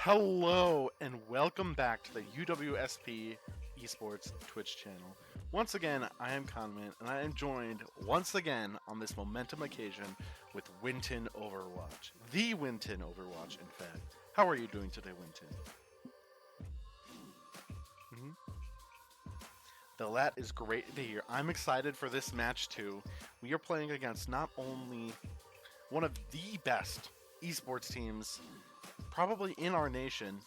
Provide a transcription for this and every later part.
Hello and welcome back to the UWSP Esports Twitch channel. Once again, I am Conman, and I am joined once again on this momentum occasion with Winton Overwatch. The Winton Overwatch, in fact. How are you doing today, Winton? That is great to hear. I'm excited for this match too. We are playing against not only one of the best esports teams probably in our nation.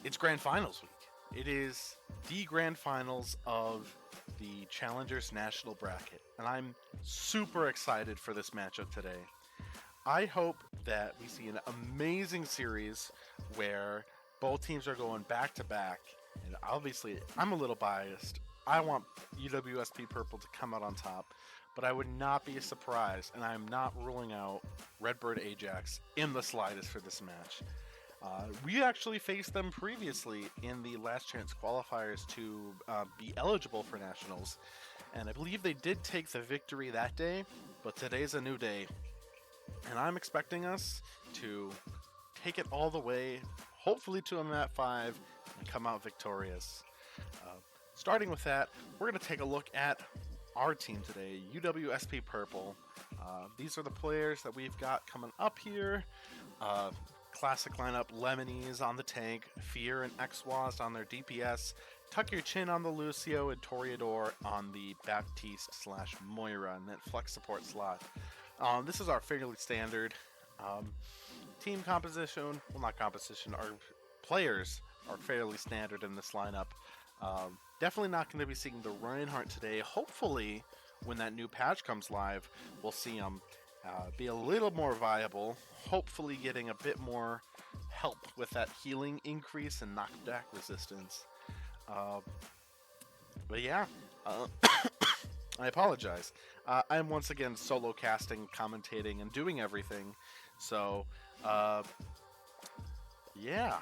It's Grand Finals week. It is the Grand Finals of the Challengers National Bracket, and I'm super excited for this matchup today. I hope that we see an amazing series where both teams are going back to back, and obviously I'm a little biased. I want UWSP Purple to come out on top, but I would not be surprised, and I'm not ruling out Redbird Ajax in the slightest for this match. We actually faced them previously in the last chance qualifiers to be eligible for nationals, and I believe they did take the victory that day, but today's a new day, and I'm expecting us to take it all the way, hopefully to a map 5, and come out victorious. Starting with that, we're going to take a look at our team today, UWSP Purple. These are the players that we've got coming up here. Classic lineup: Lemonies on the tank, Fear and Exwaz on their DPS, Tuck Your Chin on the Lucio, and Toreador on the Baptiste/Moira and that flex support slot. This is our fairly standard team composition. Well, not composition, our players are fairly standard in this lineup. Definitely not going to be seeing the Reinhardt today. Hopefully, when that new patch comes live, we'll see him be a little more viable. Hopefully getting a bit more help with that healing increase and knockback resistance. But yeah, I apologize. I'm once again solo casting, commentating, and doing everything. So, yeah,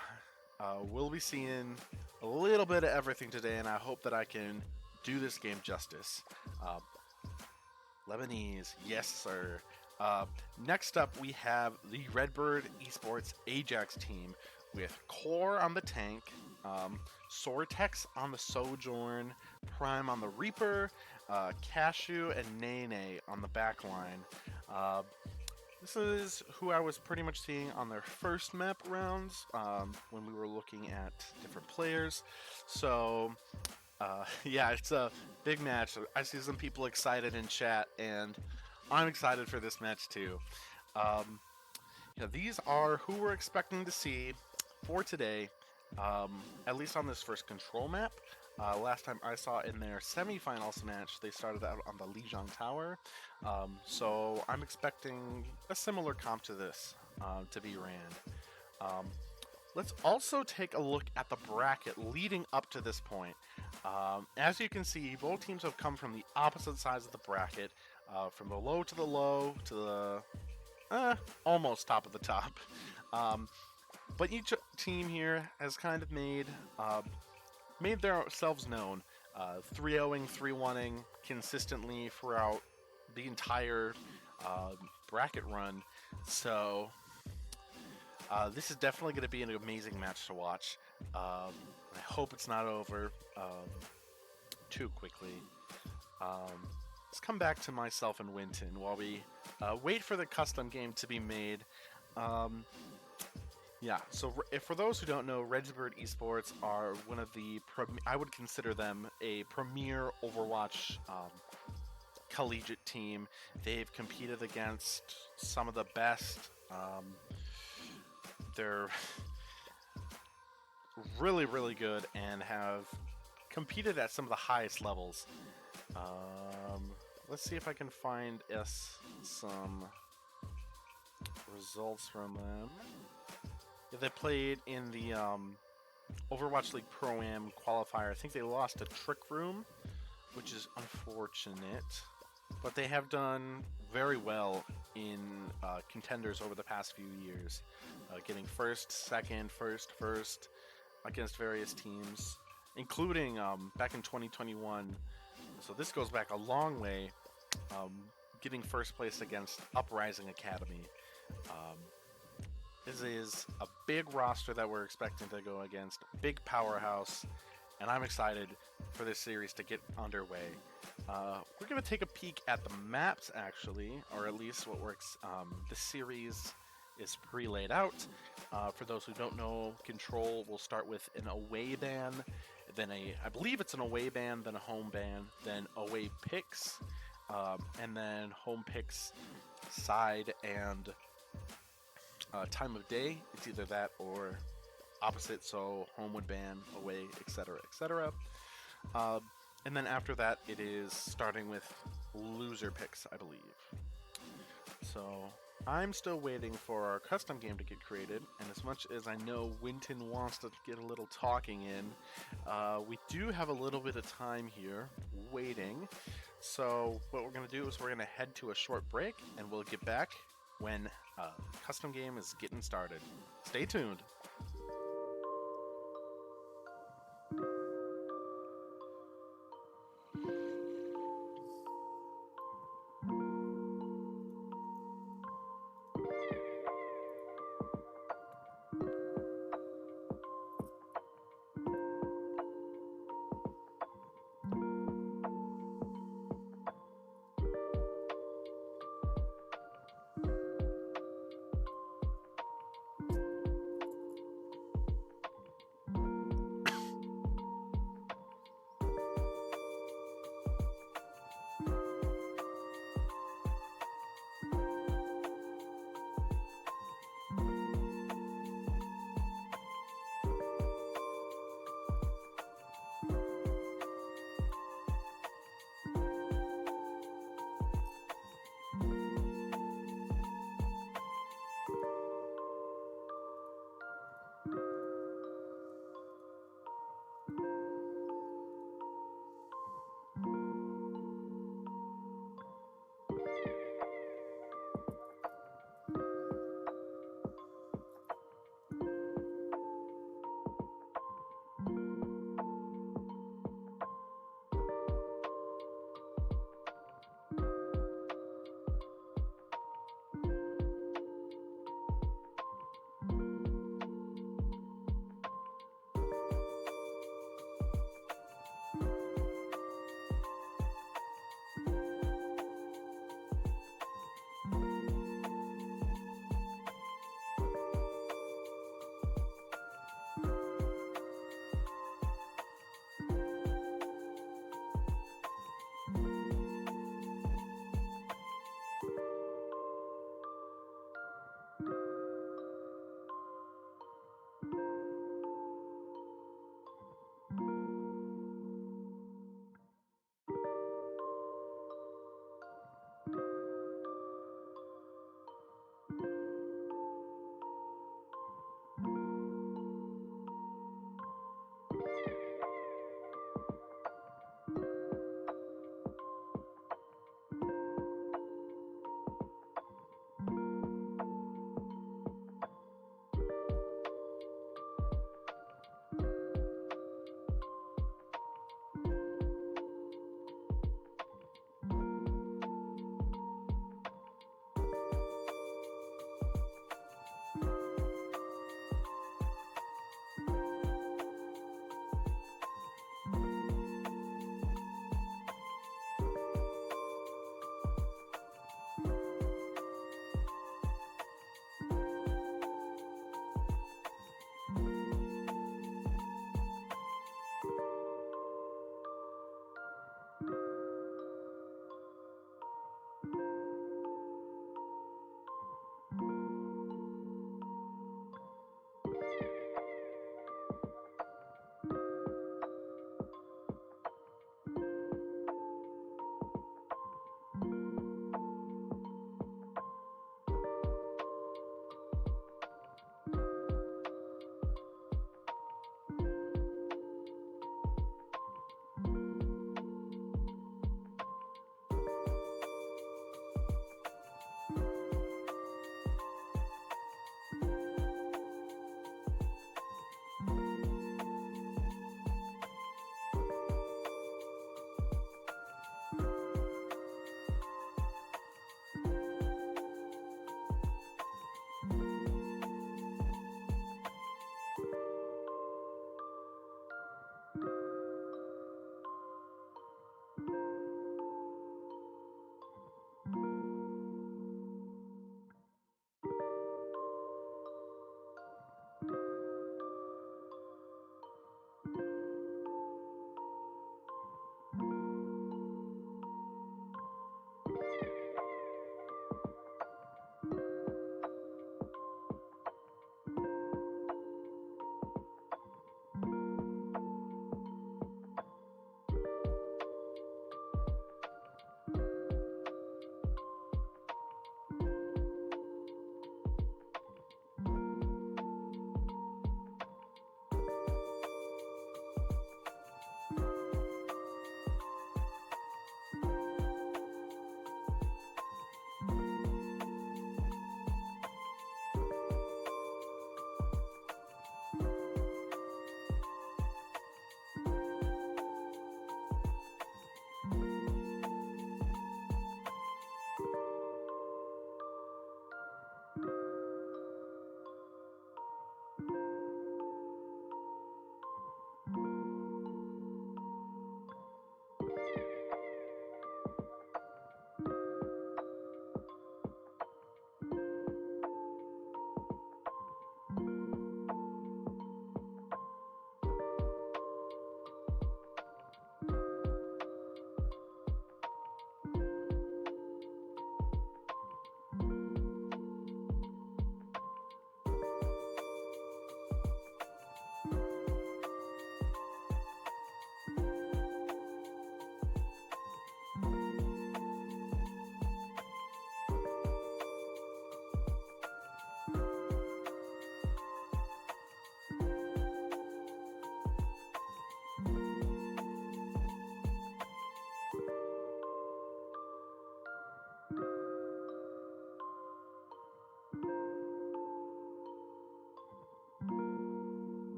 we'll be seeing a little bit of everything today, and I hope that I can do this game justice. Lebanese, yes sir. Next up, we have the Redbird Esports Ajax team with Core on the tank, Sortex on the Sojourn, Prime on the Reaper, Cashew and Nene on the backline. This is who I was pretty much seeing on their first map rounds when we were looking at different players. So, yeah, it's a big match. I see some people excited in chat, and I'm excited for this match too. These are who we're expecting to see for today, at least on this first control map. Last time I saw in their semifinals match, they started out on the Lijiang Tower. So I'm expecting a similar comp to this to be ran. Let's also take a look at the bracket leading up to this point. As you can see, both teams have come from the opposite sides of the bracket, from the low to the almost top of the top. But each team here has kind of made themselves known, 3-0ing, 3-1ing consistently throughout the entire bracket run. So this is definitely going to be an amazing match to watch. I hope it's not over too quickly. let's come back to myself and Winton while we wait for the custom game to be made. Um, yeah, so if for those who don't know, Redbird Esports are one of the I would consider them a premier Overwatch collegiate team. They've competed against some of the best. They're really, really good and have competed at some of the highest levels. Let's see if I can find us some results from them. Yeah, they played in the Overwatch League Pro-Am qualifier. I think they lost to Trick Room, which is unfortunate. But they have done very well in contenders over the past few years, getting first, second, first against various teams, including back in 2021. So this goes back a long way, getting first place against Uprising Academy. This is a big roster that we're expecting to go against, big powerhouse, and I'm excited for this series to get underway. We're going to take a peek at the maps, actually, or at least what works. The series is pre-laid out. For those who don't know, Control will start with an away ban, then I believe it's an away ban, then a home ban, then away picks, and then home picks, side, and time of day. It's either that or opposite, so home would ban, away, etc., etc. And then after that, it is starting with loser picks, I believe. So I'm still waiting for our custom game to get created, and as much as I know Winton wants to get a little talking in, we do have a little bit of time here waiting. So what we're going to do is we're going to head to a short break, and we'll get back when custom game is getting started. Stay tuned.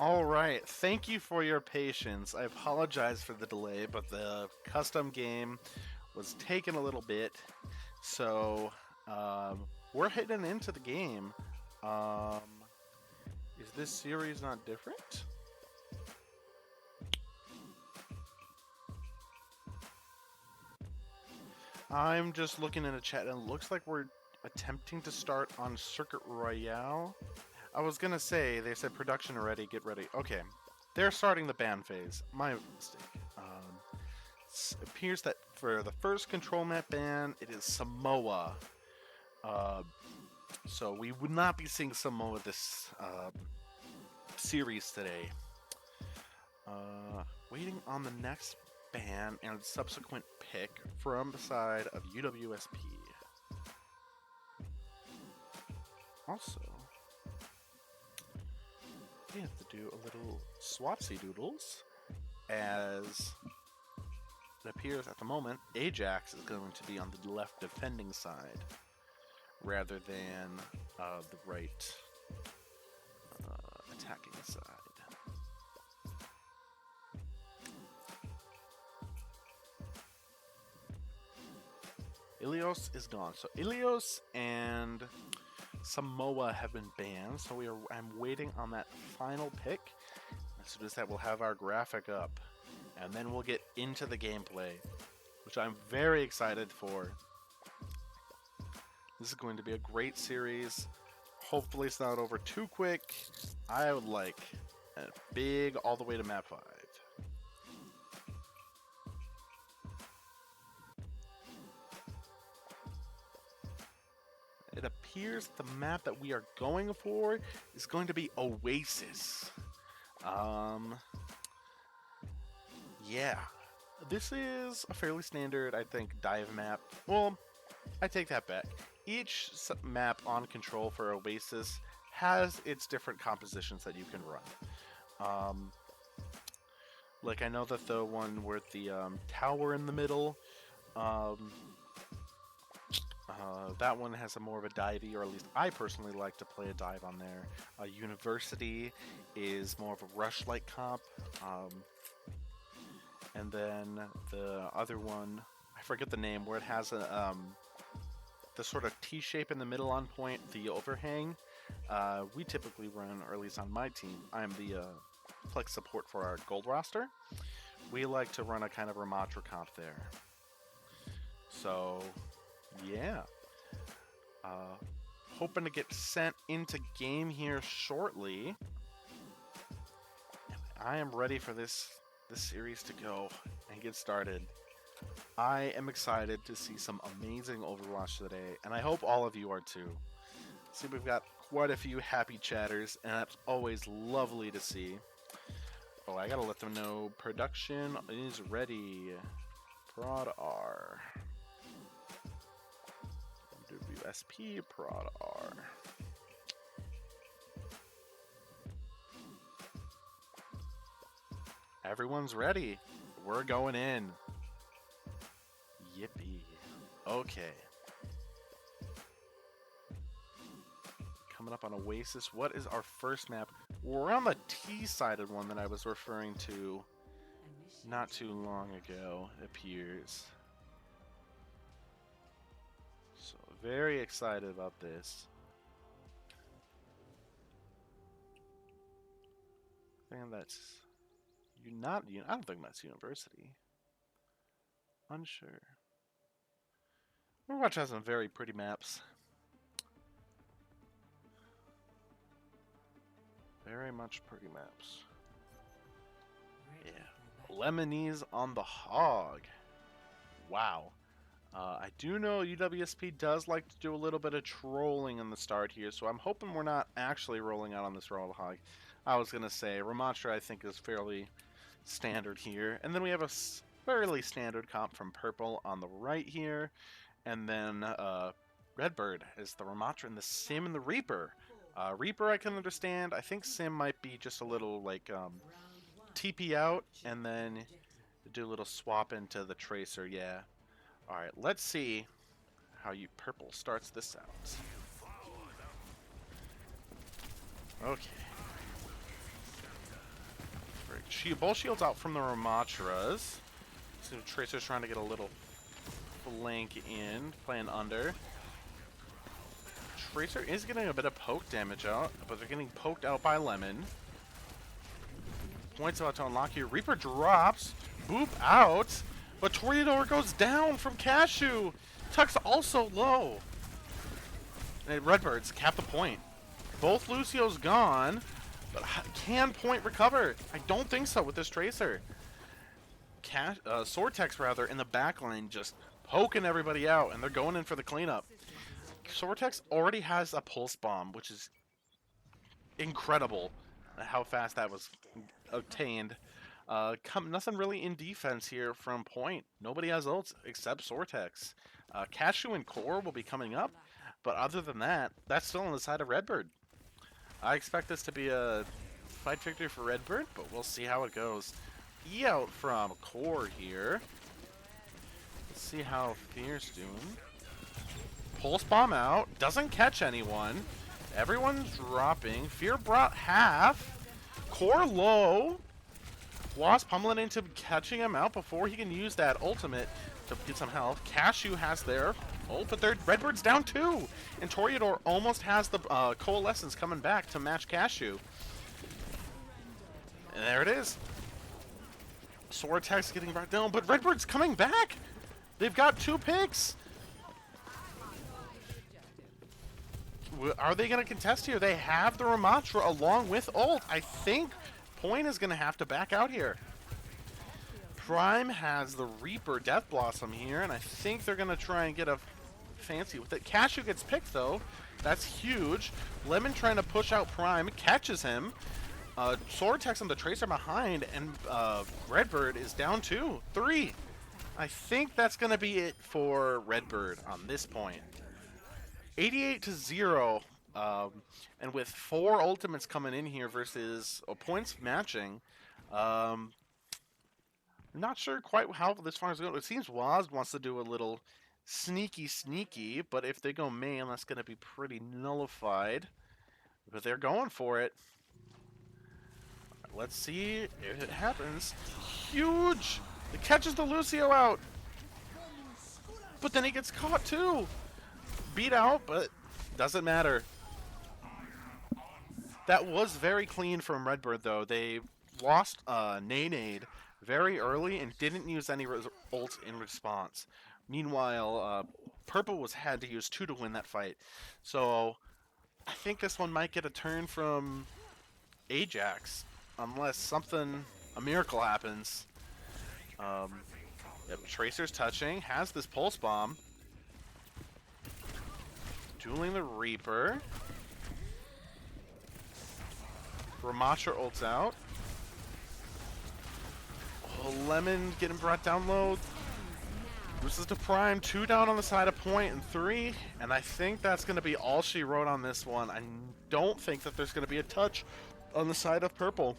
All right, thank you for your patience. I apologize for the delay, but the custom game was taking a little bit, so we're heading into the game. Um, is this series not different? I'm just looking in the chat, and it looks like we're attempting to start on Circuit Royale. I was gonna say, they said production ready, get ready. Okay, they're starting the ban phase. My mistake. It appears that for the first control map ban, it is Samoa. So we would not be seeing Samoa this series today. Waiting on the next ban and subsequent pick from the side of UWSP. Also, we have to do a little swapsy doodles, as it appears at the moment Ajax is going to be on the left defending side rather than the right attacking side. Ilios is gone. So Ilios and Samoa have been banned. So I'm waiting on that final pick. As soon as that, we'll have our graphic up. And then we'll get into the gameplay, which I'm very excited for. This is going to be a great series. Hopefully it's not over too quick. I would like a big all the way to map 5. It appears the map that we are going for is going to be Oasis. Yeah. This is a fairly standard, I think, dive map. Well, I take that back. Each map on Control for Oasis has its different compositions that you can run. Like, I know that the one with the tower in the middle, that one has a more of a divey, or at least I personally like to play a dive on there. University is more of a rush-like comp. And then the other one, I forget the name, where it has the sort of T shape in the middle on point, the overhang. We typically run, or at least on my team, I'm the flex support for our gold roster. We like to run a kind of Ramatra comp there. So, yeah. Hoping to get sent into game here shortly. I am ready for this series to go and get started. I am excited to see some amazing Overwatch today, and I hope all of you are too. See, we've got quite a few happy chatters, and that's always lovely to see. Oh, I gotta let them know production is ready. Prod R. UWSP Prod R. Everyone's ready. We're going in. Yippee. Okay. Coming up on Oasis. What is our first map? We're on the T-sided one that I was referring to not too long ago, it appears. So, very excited about this. I think that's... I don't think that's University. Unsure. Overwatch has some very pretty maps. Very much pretty maps. Yeah. Lemonese on the Hog. Wow. I do know UWSP does like to do a little bit of trolling in the start here, so I'm hoping we're not actually rolling out on this Roll-Hog. I was going to say, Ramatra I think is fairly standard here. And then we have a fairly standard comp from Purple on the right here. And then Redbird is the Ramatra and the Sim and the Reaper. Reaper I can understand. I think Sim might be just a little like TP out and then do a little swap into the Tracer, yeah. Alright, let's see how Purple starts this out. Okay. both shields out from the Ramatras. So Tracer's trying to get a little flank in, playing under. Tracer is getting a bit of poke damage out, but they're getting poked out by Lemon. Points about to unlock here. Reaper drops. Boop out. But Toreador goes down from Cashew. Tuck's also low. And Redbirds cap the point. Both Lucio's gone. But can point recover? I don't think so with this Tracer. Sortex, rather, in the backline just poking everybody out. And they're going in for the cleanup. Sortex already has a pulse bomb, which is incredible how fast that was obtained. Nothing really in defense here from point. Nobody has ults except Sortex. Cashew and Core will be coming up, but other than that, that's still on the side of Redbird. I expect this to be a fight victory for Redbird, but we'll see how it goes. E out from Core here. Let's see how Fear's doing. Pulse bomb out, doesn't catch anyone. Everyone's dropping. Fear brought half. Core low. Wasp pummeling into catching him out before he can use that ultimate to get some health. Cashew has their ult, but Redbird's down 2. And Toreador almost has the Coalescence coming back to match Cashew. And there it is. Sortex getting brought down, but Redbird's coming back. They've got 2 picks. Are they going to contest here? They have the Ramatra along with ult. I think Point is going to have to back out here. Prime has the Reaper Death Blossom here, and I think they're going to try and get a fancy with it. Cashew gets picked, though. That's huge. Lemon trying to push out Prime, catches him. Sortex and the Tracer behind, and Redbird is down 2. 3. I think that's going to be it for Redbird on this point. 88-0, and with 4 ultimates coming in here versus points matching, not sure quite how this far is going. It seems Wasp wants to do a little sneaky, but if they go main, that's going to be pretty nullified. But they're going for it. Let's see if it happens. Huge! It catches the Lucio out, but then he gets caught too. Beat out, but doesn't matter. That was very clean from Redbird, though. They lost Nade very early and didn't use any ult in response. Meanwhile, Purple had to use 2 to win that fight. So I think this one might get a turn from Ajax, unless a miracle happens. Yep, Tracer's touching, has this pulse bomb. Dueling the Reaper. Ramatra ults out. Oh, Lemon getting brought down low. Loses to Prime. 2 down on the side of Point and 3. And I think that's going to be all she wrote on this one. I don't think that there's going to be a touch on the side of Purple.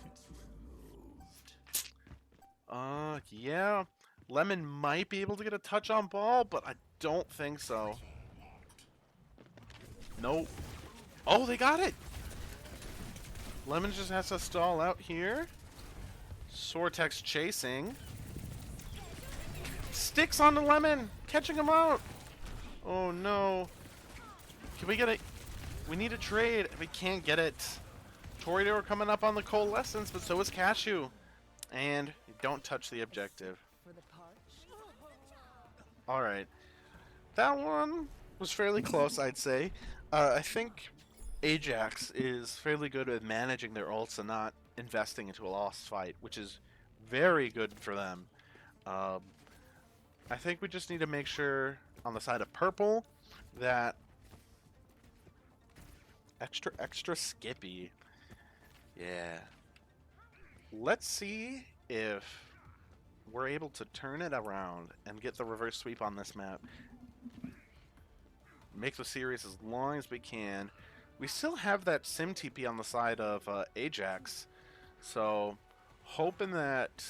Yeah. Lemon might be able to get a touch on ball, but I don't think so. Nope. Oh, they got it! Lemon just has to stall out here. Sortex chasing. Sticks onto Lemon! Catching him out! Oh no. Can we get it? We need a trade. We can't get it. Toreador coming up on the Coalescence, but so is Cashew. And don't touch the objective. Alright. That one was fairly close, I'd say. I think Ajax is fairly good at managing their ults and not investing into a lost fight, which is very good for them. I think we just need to make sure on the side of Purple that extra Skippy. Yeah. Let's see if we're able to turn it around and get the reverse sweep on this map. Make the series as long as we can. We still have that Sim TP on the side of Ajax, so hoping that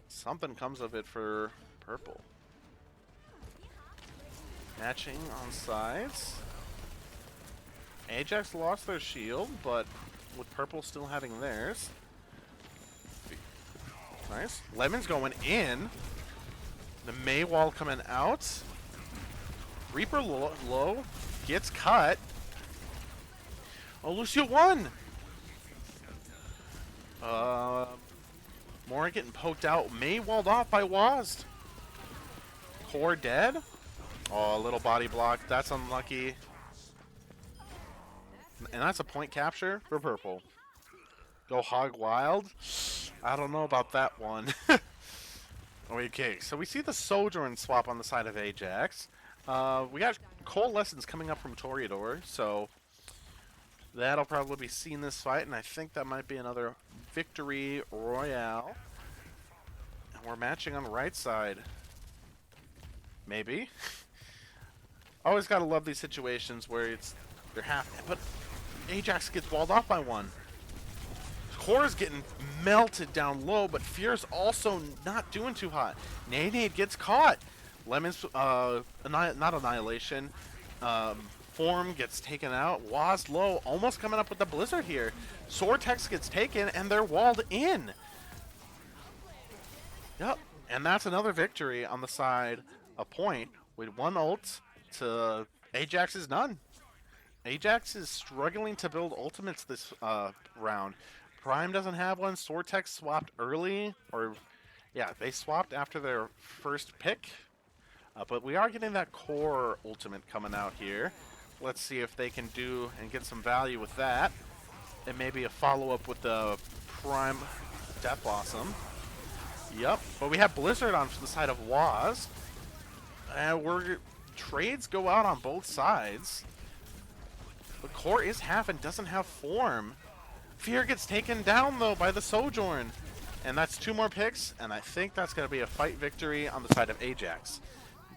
something comes of it for Purple. Matching on sides. Ajax lost their shield, but with Purple still having theirs. Nice. Lemon's going in. The May wall coming out. Reaper low. Gets cut. Oh, Lucio won! Mora getting poked out. May walled off by Wazd. Core dead. Oh, a little body block. That's unlucky. And that's a point capture for purple. Go hog wild. I don't know about that one. Okay, so we see the Sojourn swap on the side of Ajax. We got Coalescence coming up from Toreador, so that'll probably be seen this fight, and I think that might be another victory royale. And we're matching on the right side. Maybe. Always gotta love these situations where they're half, but Ajax gets walled off by one. Core's getting melted down low, but Fear's also not doing too hot. Nade gets caught. Lemon's not annihilation. Form gets taken out. Waz low, almost coming up with the blizzard here. Sortex gets taken, and they're walled in. Yep, and that's another victory on the side of Point with one ult to Ajax's none. Ajax is struggling to build ultimates this round. Prime doesn't have one. Sortex swapped early, or yeah, they swapped after their first pick. But we are getting that core ultimate coming out here. Let's see if they can do and get some value with that. And maybe a follow-up with the Prime Death Blossom. Yep, but we have Blizzard on the side of Waz. And trades go out on both sides. The core is half and doesn't have form. Fear gets taken down, though, by the Sojourn. And that's 2 more picks, and I think that's going to be a fight victory on the side of Ajax.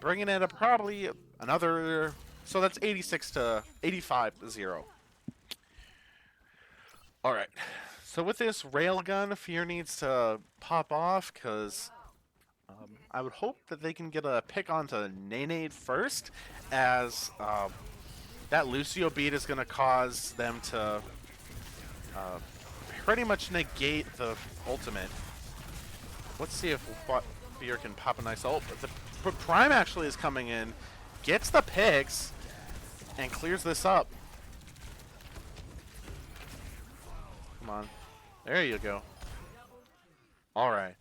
Bringing in probably another... So that's 86 to 85 to 0. Alright. So with this railgun, Fear needs to pop off, because I would hope that they can get a pick onto Nade first, as that Lucio beat is going to cause them to pretty much negate the ultimate. Let's see if Fear can pop a nice ult. But Prime actually is coming in, gets the picks, and clears this up. Come on. There you go. Alright.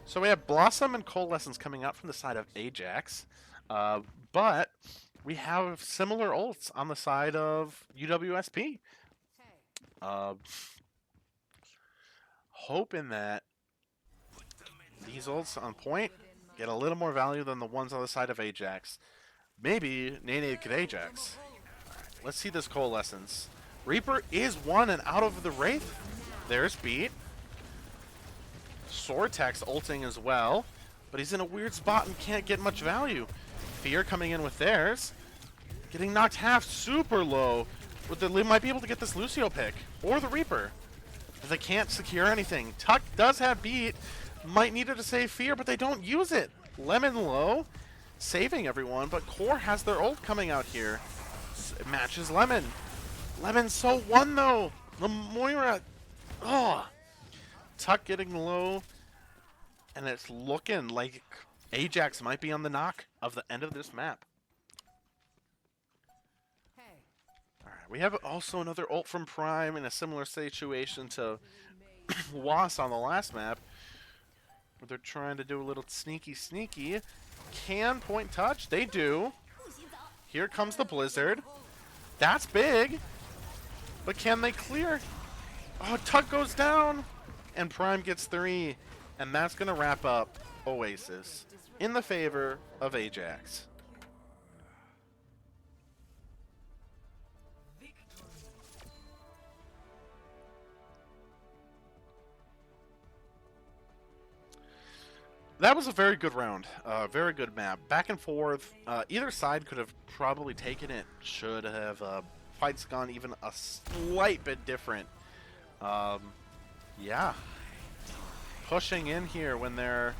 So we have Blossom and Coalescence coming out from the side of Ajax. But we have similar ults on the side of UWSP. Hoping that these ults on Point get a little more value than the ones on the side of Ajax. Maybe Nene get Ajax. Alright, let's see this Coalescence. Reaper is one and out of the Wraith. There's beat. Sortex ulting as well, but he's in a weird spot and can't get much value. Fear coming in with theirs. Getting knocked half super low. They might be able to get this Lucio pick, or the Reaper. But they can't secure anything. Tuck does have beat. Might need it to save Fear, but they don't use it. Lemon low, saving everyone, but Core has their ult coming out here. It matches Lemon. Lemon's so one though. The Moira. Oh. Tuck getting low. And it's looking like Ajax might be on the knock of the end of this map. We have also another ult from Prime in a similar situation to Was on the last map. Where they're trying to do a little sneaky. Can Point touch? They do. Here comes the Blizzard. That's big. But can they clear? Oh, Tuck goes down. And Prime gets 3. And that's going to wrap up Oasis in the favor of Ajax. That was a very good round. Very good map. Back and forth. Either side could have probably taken it. Should have. Fights gone even a slight bit different. Yeah. Pushing in here when they're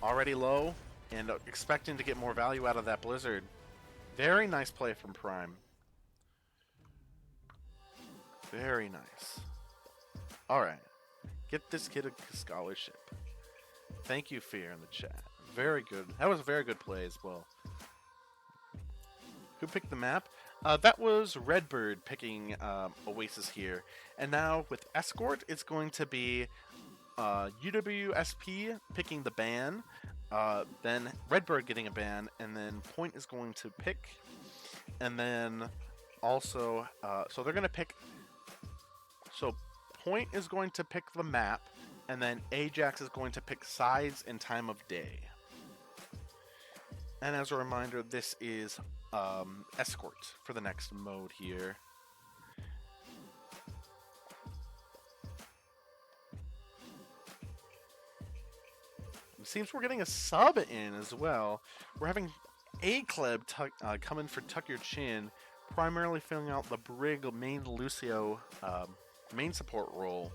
already low and expecting to get more value out of that Blizzard. Very nice play from Prime. Very nice. Alright. Get this kid a scholarship. Thank you, Fear, in the chat. Very good. That was a very good play as well. Who picked the map? That was Redbird picking Oasis here. And now with Escort, it's going to be UWSP picking the ban, then Redbird getting a ban, and then Point is going to pick, and then also, so they're going to pick, so Point is going to pick the map, and then Ajax is going to pick sides and time of day. And as a reminder, this is Escort for the next mode here. It seems we're getting a sub in as well. We're having A-Club come in for Tuck Your Chin, primarily filling out the Brig main Lucio main support role.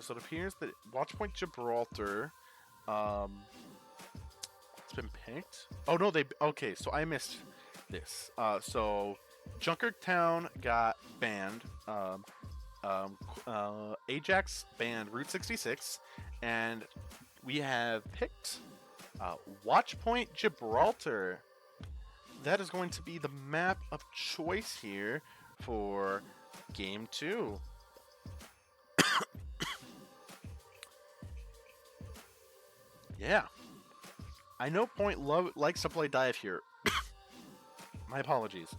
So it appears that Watchpoint Gibraltar it's been picked. Oh no, okay, so I missed this. So Junkertown got banned. Ajax banned Route 66, and we have picked Watchpoint Gibraltar. That is going to be the map of choice here for Game 2. Yeah. I know Point likes to play dive here. My apologies.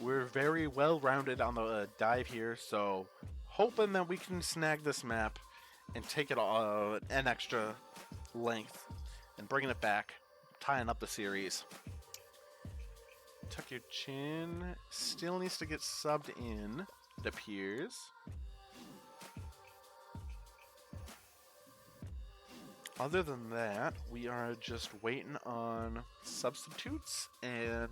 We're very well-rounded on the dive here, so hoping that we can snag this map and take it an extra length and bringing it back, tying up the series. Tuck Your Chin still needs to get subbed in, it appears. Other than that, we are just waiting on substitutes, and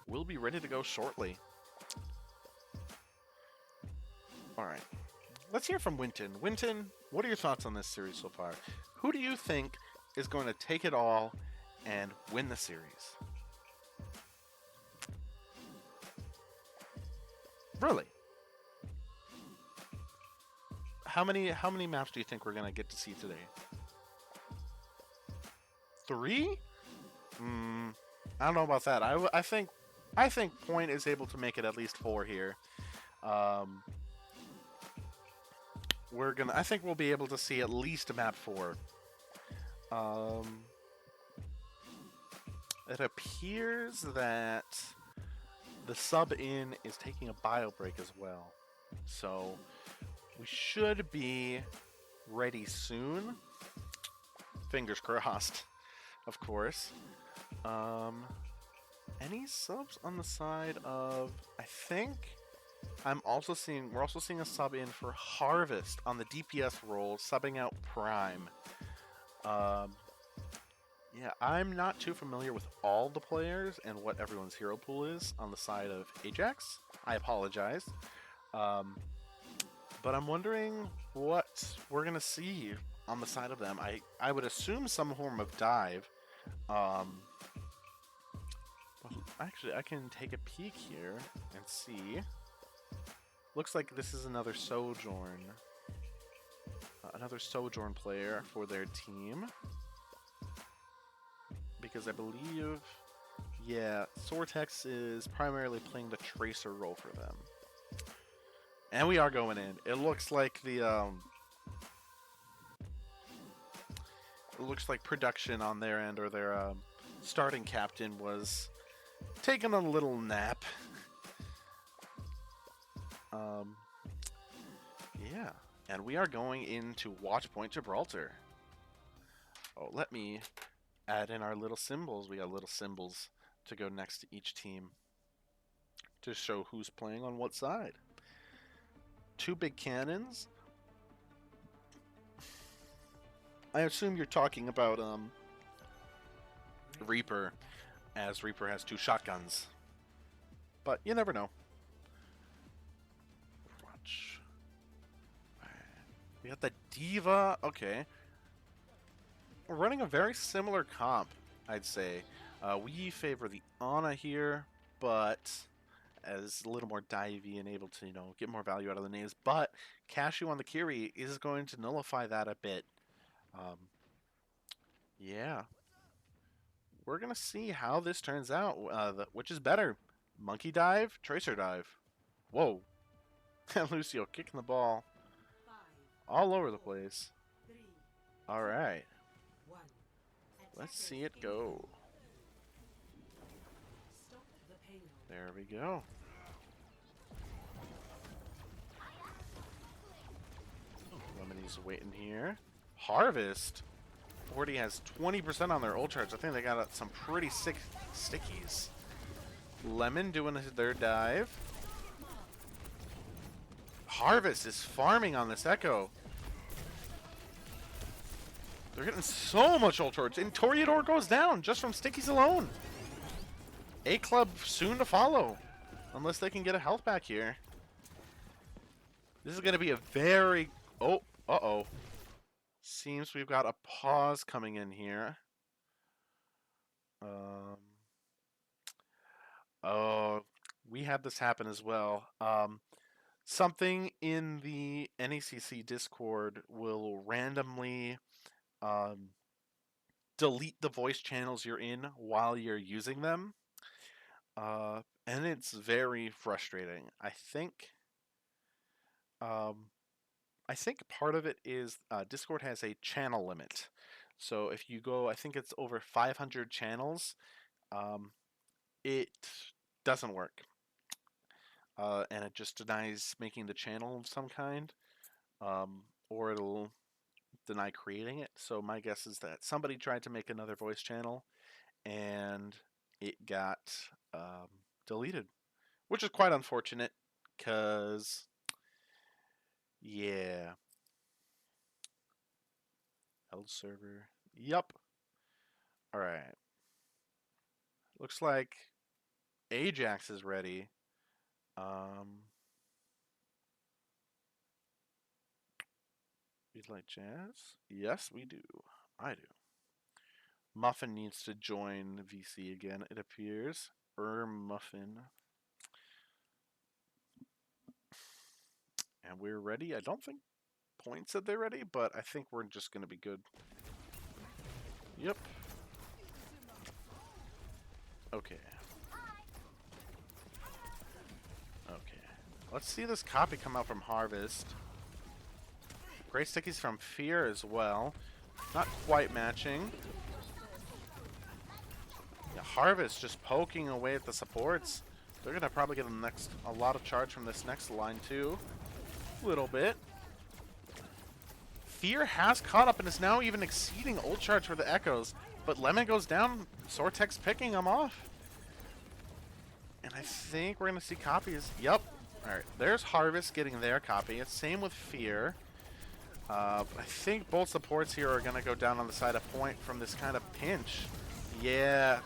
we'll be ready to go shortly. Alright, let's hear from Winton. Winton, what are your thoughts on this series so far? Who do you think is going to take it all and win the series? Really? How many maps do you think we're gonna get to see today? 3? I don't know about that. I think Point is able to make it at least 4 here. I think we'll be able to see at least a map 4. It appears that the sub in is taking a bio break as well, so we should be ready soon. Fingers crossed, of course. Any subs on the side of? I think we're also seeing a sub in for Harvest on the DPS role, subbing out Prime. Yeah, I'm not too familiar with all the players and what everyone's hero pool is on the side of Ajax. I apologize. But I'm wondering what we're going to see on the side of them. I would assume some form of dive. Actually, I can take a peek here and see. Looks like this is another Sojourn. Another Sojourn player for their team. Because I believe, yeah, Sortex is primarily playing the Tracer role for them. And we are going in. It looks like the it looks like production on their end, or their starting captain was taking a little nap. Yeah, and we are going into Watchpoint Gibraltar. Oh, let me add in our little symbols. We got little symbols to go next to each team to show who's playing on what side. 2 big cannons. I assume you're talking about Reaper, as Reaper has 2 shotguns. But you never know. Watch. We got the Diva. Okay. We're running a very similar comp, I'd say. We favor the Ana here, but as a little more divey and able to, get more value out of the names. But Cashew on the Kiri is going to nullify that a bit. Yeah. We're going to see how this turns out. Which is better? Monkey dive? Tracer dive? Whoa. Lucio kicking the ball all over the place. All right. Let's see it go. There we go. Lemon's waiting here. Harvest already has 20% on their ult charge. I think they got some pretty sick stickies. Lemon doing their dive. Harvest is farming on this Echo. They're getting so much ult charge. And Toreador goes down just from stickies alone. A-Club soon to follow. Unless they can get a health back here. This is going to be a very... Oh, uh-oh. Seems we've got a pause coming in here. Oh, we had this happen as well. Something in the NECC Discord will randomly delete the voice channels you're in while you're using them. And it's very frustrating. I think part of it is Discord has a channel limit. So if you go, I think it's over 500 channels, it doesn't work. And it just denies making the channel of some kind, or it'll deny creating it. So my guess is that somebody tried to make another voice channel, and it got deleted, which is quite unfortunate, because, yeah. Held server. Yup. Alright. Looks like Ajax is ready. We'd like jazz? Yes, we do. I do. Muffin needs to join VC again, it appears. Muffin. And we're ready. I don't think Point said they're ready, but I think we're just going to be good. Yep. Okay. Okay. Let's see this copy come out from Harvest. Great stickies from Fear as well. Not quite matching. Yeah, Harvest just poking away at the supports. They're going to probably get a lot of charge from this next line too. A little bit. Fear has caught up and is now even exceeding ult charge for the Echoes. But Lemon goes down. Sortex picking him off. And I think we're going to see copies. Yep. Alright, there's Harvest getting their copy. It's same with Fear. I think both supports here are going to go down on the side of Point from this kind of pinch. Yeah.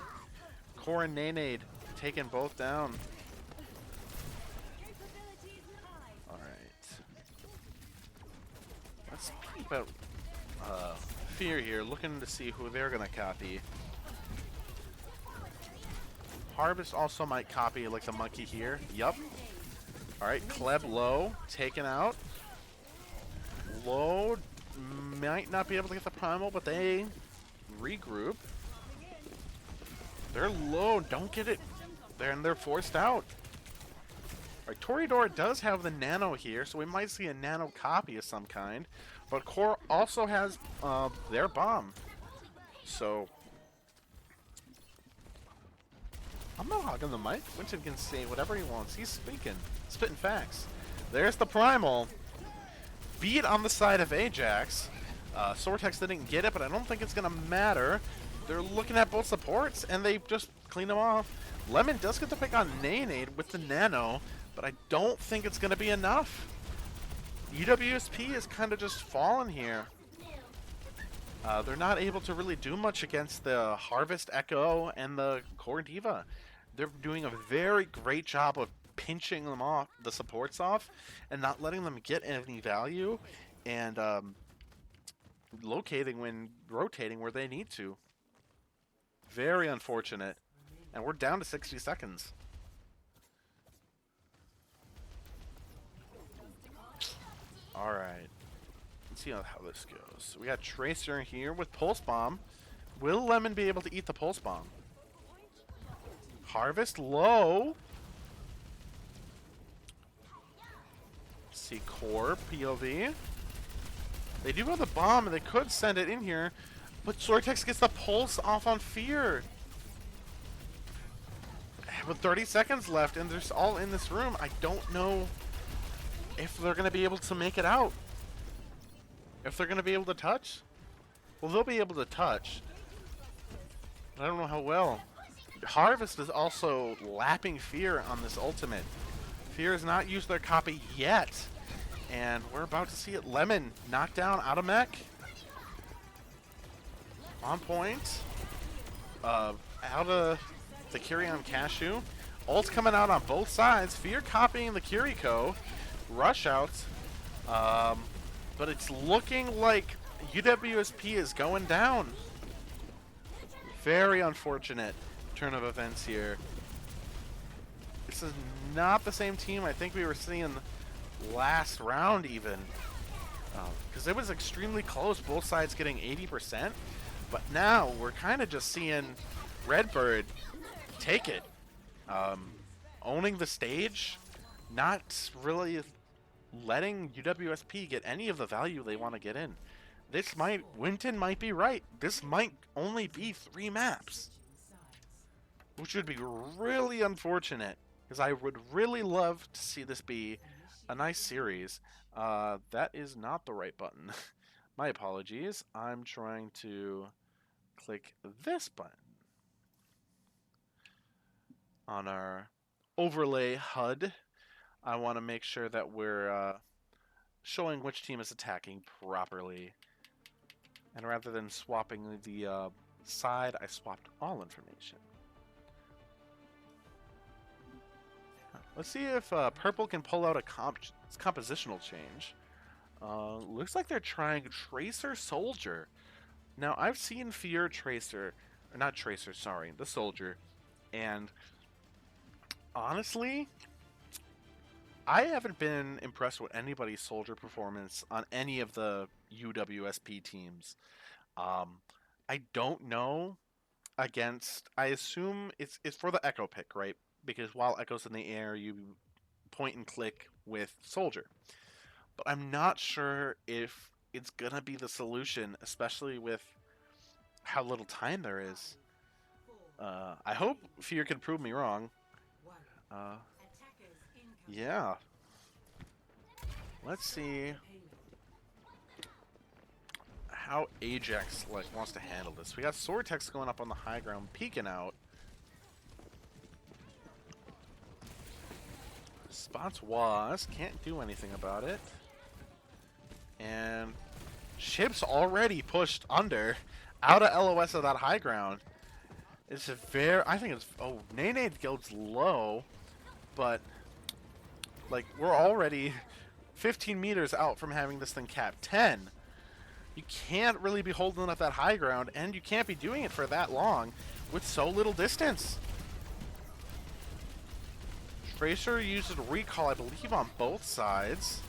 Core and Nanade taking both down. Alright. Let's peep out Fear here, looking to see who they're going to copy. Harvest also might copy like the monkey here. Yup. Alright, Kleb low, taken out. Low might not be able to get the primal, but they regroup. They're low, don't get it. They're forced out. Alright, Toreador does have the nano here, so we might see a nano copy of some kind. But Core also has their bomb. So I'm not hogging the mic. Winston can say whatever he wants. He's speaking. Spitting facts. There's the primal. Beat on the side of Ajax. Sortex didn't get it, but I don't think it's going to matter. They're looking at both supports, and they just clean them off. Lemon does get to pick on Nanade with the nano, but I don't think it's going to be enough. UWSP is kind of just fallen here. They're not able to really do much against the Harvest Echo and the Core Diva. They're doing a very great job of pinching them off, the supports off, and not letting them get any value, and locating when rotating where they need to. Very unfortunate. And we're down to 60 seconds. Alright. Let's see how this goes. We got Tracer here with Pulse Bomb. Will Lemon be able to eat the Pulse Bomb? Harvest low. See Core POV. They do have the bomb and they could send it in here, but Sortex gets the pulse off on Fear. With 30 seconds left and they're all in this room, I don't know if they're going to be able to make it out. If they're going to be able to touch. Well, they'll be able to touch. I don't know how well. Harvest is also lapping Fear on this ultimate. Fear has not used their copy yet. And we're about to see it. Lemon knocked down out of mech. On point. Out of the Kyrion Cashew. Ult's coming out on both sides. Fear copying the Kiriko. Rush out. But it's looking like UWSP is going down. Very unfortunate turn of events here. This is not the same team I think we were seeing last round even. Because it was extremely close, both sides getting 80%. But now we're kind of just seeing Redbird take it. Owning the stage, not really letting UWSP get any of the value they want to get in. Winton might be right. This might only be 3 maps. Which would be really unfortunate. Because I would really love to see this be a nice series. That is not the right button. My apologies. I'm trying to click this button on our overlay HUD. I want to make sure that we're showing which team is attacking properly. And rather than swapping the side, I swapped all information. Let's see if Purple can pull out a compositional change. Looks like they're trying Tracer Soldier. Now, I've seen Fear Tracer, or not Tracer, sorry, the Soldier. And honestly, I haven't been impressed with anybody's Soldier performance on any of the UWSP teams. I don't know against, I assume it's for the Echo pick, right? Because while Echo's in the air, you point and click with Soldier. But I'm not sure if it's going to be the solution, especially with how little time there is. I hope Fear can prove me wrong. Yeah. Let's see how Ajax wants to handle this. We got Sortex going up on the high ground, peeking out. Spots Was, can't do anything about it. And Chip's already pushed under, out of LOS of that high ground. It's a very, I think it's, oh, Nene goes low, but like we're already 15 meters out from having this thing capped 10. You can't really be holding up that high ground, and you can't be doing it for that long with so little distance. Tracer uses recall, I believe, on both sides.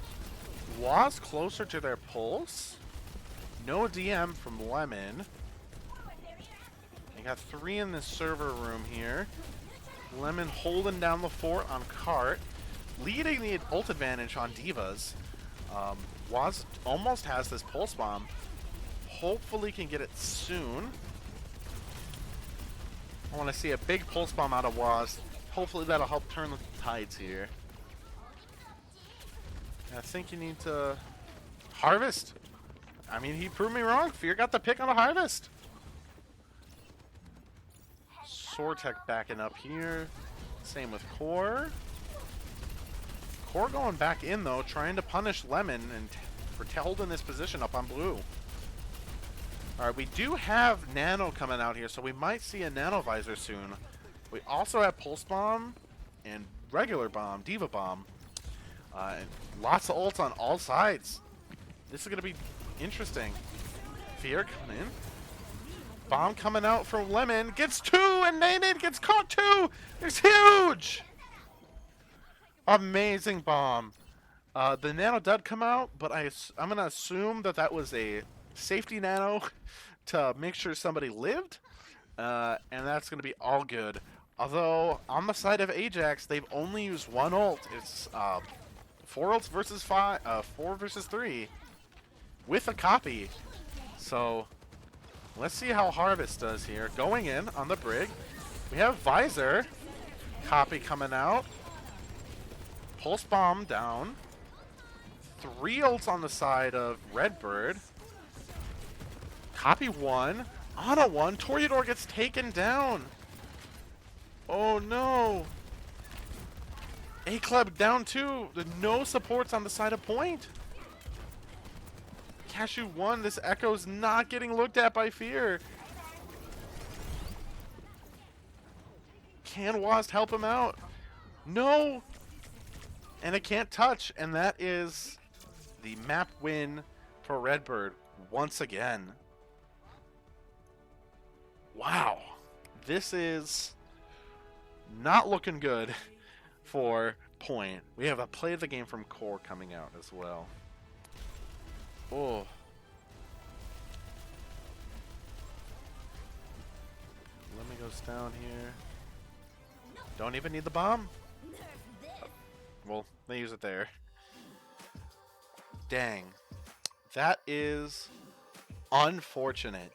Was closer to their pulse. No DM from Lemon. They got 3 in this server room here. Lemon holding down the fort on Cart. Leading the ult advantage on Divas. Was almost has this pulse bomb. Hopefully can get it soon. I want to see a big pulse bomb out of Was. Hopefully that'll help turn the tides here. I think you need to harvest. I mean, he proved me wrong. Fear got the pick on a harvest. Sortek backing up here. Same with Core. Core going back in, though, trying to punish Lemon and for holding this position up on blue. Alright, we do have Nano coming out here, so we might see a Nano Visor soon. We also have Pulse Bomb and regular Bomb, Diva Bomb. And lots of ults on all sides. This is going to be interesting. Fear coming in. Bomb coming out from Lemon. Gets 2, and Nane gets caught 2. It's huge! Amazing bomb. The nano did come out, but I'm going to assume that that was a safety nano to make sure somebody lived, and that's going to be all good. Although, on the side of Ajax, they've only used one ult. It's 4 ults versus 4 versus 3 with a copy. So, let's see how Harvest does here. Going in on the Brig. We have Visor. Copy coming out. Pulse Bomb down. 3 ults on the side of Redbird. Copy 1. Auto 1. Toreador gets taken down. Oh no. A-Club down 2. No supports on the side of Point. Cashew 1. This Echo's not getting looked at by Fear. Can Wast help him out? No. And it can't touch. And that is the map win for Redbird once again. Wow. This is not looking good for Point. We have a play of the game from Core coming out as well. Oh. Let me go down here. Don't even need the bomb. Well, they use it there. Dang. That is unfortunate.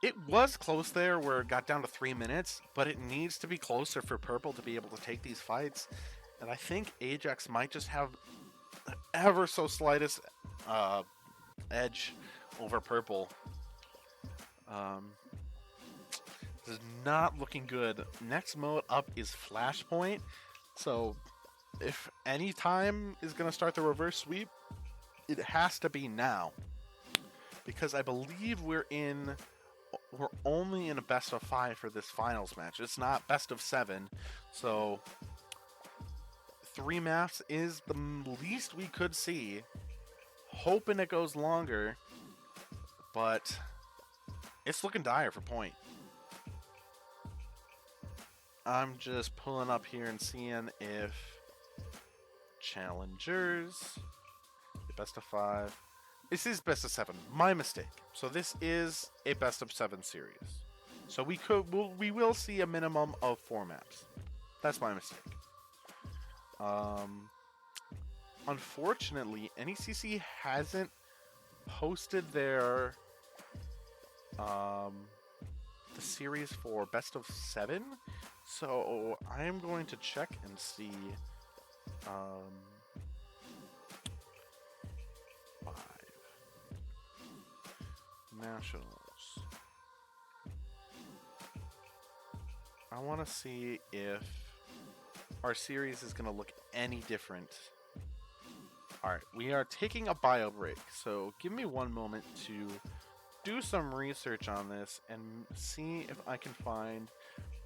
It was close there where it got down to 3 minutes, but it needs to be closer for Purple to be able to take these fights. And I think Ajax might just have the ever so slightest edge over Purple. This is not looking good. Next mode up is Flashpoint. So if any time is going to start the reverse sweep, it has to be now. Because I believe we're only in a best of 5 for this finals match. It's not best of 7. So 3 maps is the least we could see. Hoping it goes longer. But it's looking dire for Point. I'm just pulling up here and seeing if challengers, best of 5. This is best of 7. My mistake. So this is a best of 7 series. So we will see a minimum of 4 maps. That's my mistake. Unfortunately, NECC hasn't posted their the series for best of 7. So I am going to check and see 5 nationals. I want to see if our series is going to look any different. Alright, we are taking a bio break, so give me one moment to do some research on this and see if I can find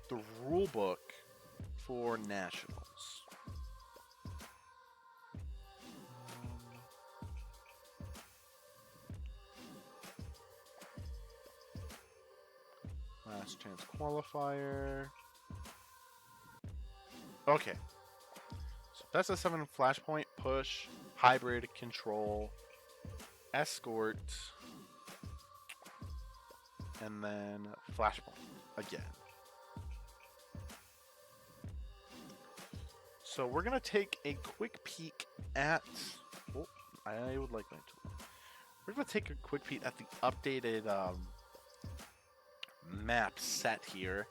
the rule book for nationals. Last chance qualifier. Okay. So that's a 7 flashpoint, push, hybrid, control, escort, and then flashpoint again. So we're going to take a quick peek at... Oh, I would like my tool. We're going to take a quick peek at the updated map set here.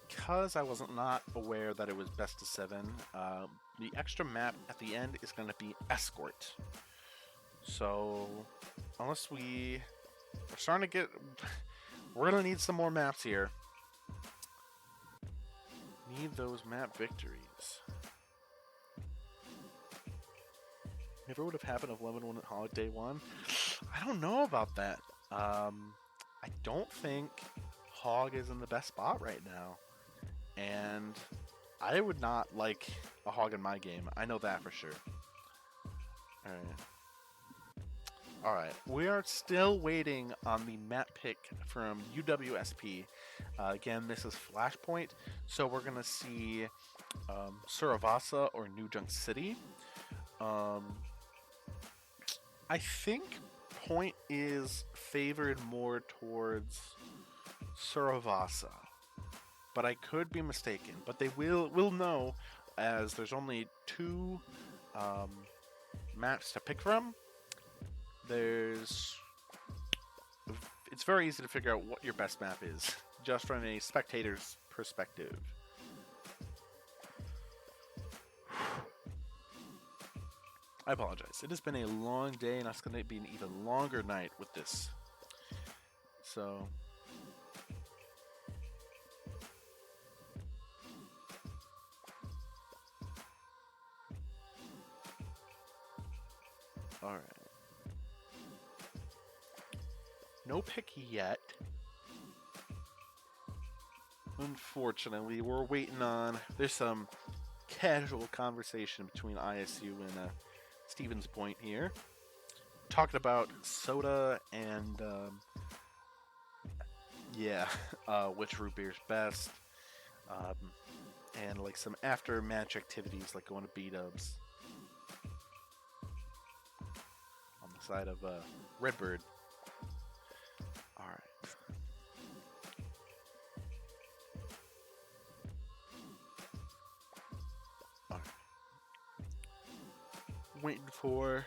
Because I was not aware that it was best of 7, the extra map at the end is going to be escort. So, unless we're starting to get... We're going to need some more maps here. Need those map victories. Never would have happened if Lemon won at Holiday 1. I don't know about that. I don't think Hog is in the best spot right now. And I would not like a Hog in my game. I know that for sure. Alright. Alright, we are still waiting on the map pick from UWSP. Again, this is Flashpoint, so we're going to see Suravasa or New Junk City. I think Point is favored more towards Suravasa, but I could be mistaken. But they will know, as there's only two maps to pick from. It's very easy to figure out what your best map is, just from a spectator's perspective. I apologize. It has been a long day, and it's going to be an even longer night with this. So... Alright. No pick yet. Unfortunately, we're waiting on... There's some casual conversation between ISU and Stevens Point here. Talking about soda and... which root beer's best. And like some after-match activities like going to B-dubs. On the side of Redbird. Alright. Alright. Waiting for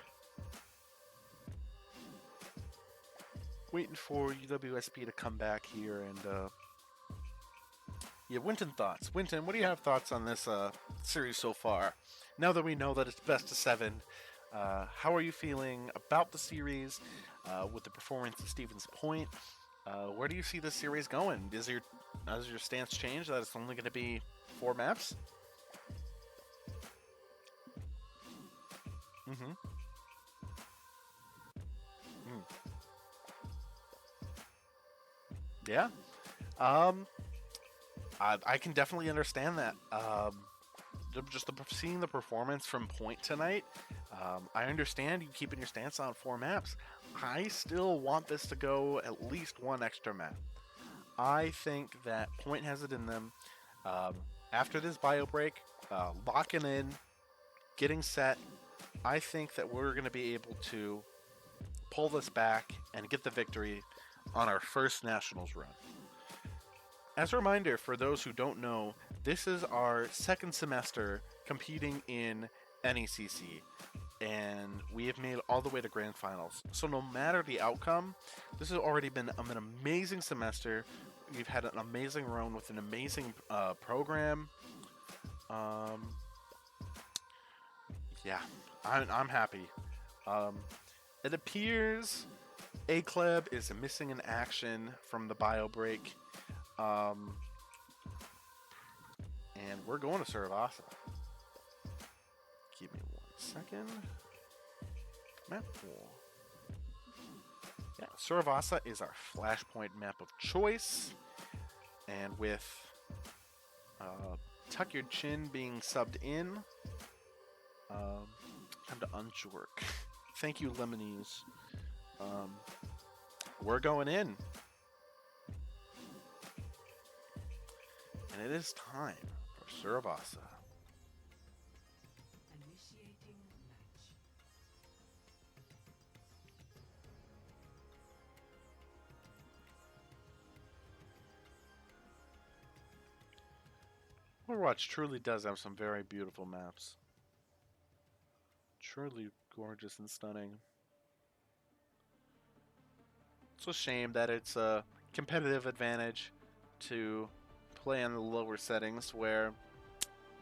UWSP to come back here and Winton thoughts. Winton, what do you have thoughts on this series so far? Now that we know that it's best of 7, how are you feeling about the series with the performance of Stevens Point? Where do you see this series going? Does your stance change that it's only going to be 4 maps? Mm-hmm. Yeah. I can definitely understand that. Seeing the performance from Point tonight, I understand you keeping your stance on 4 maps. I still want this to go at least 1 extra map. I think that Point has it in them. After this bio break, locking in, getting set, I think that we're going to be able to pull this back and get the victory on our first Nationals run. As a reminder, for those who don't know, this is our 2nd semester competing in NECC, and we have made it all the way to Grand Finals. So no matter the outcome, this has already been an amazing semester. We've had an amazing run with an amazing program. I'm happy. It appears A-Club is missing in action from the bio break. And we're going to Suravasa. Give me 1 second. Map pool. Yeah, Suravasa is our Flashpoint map of choice. And with Tuck Your Chin being subbed in, time to unjork. Thank you, Lemonies. We're going in. And it is time for Suravasa. Initiating match. Overwatch truly does have some very beautiful maps. Truly gorgeous and stunning. It's a shame that it's a competitive advantage to play on the lower settings where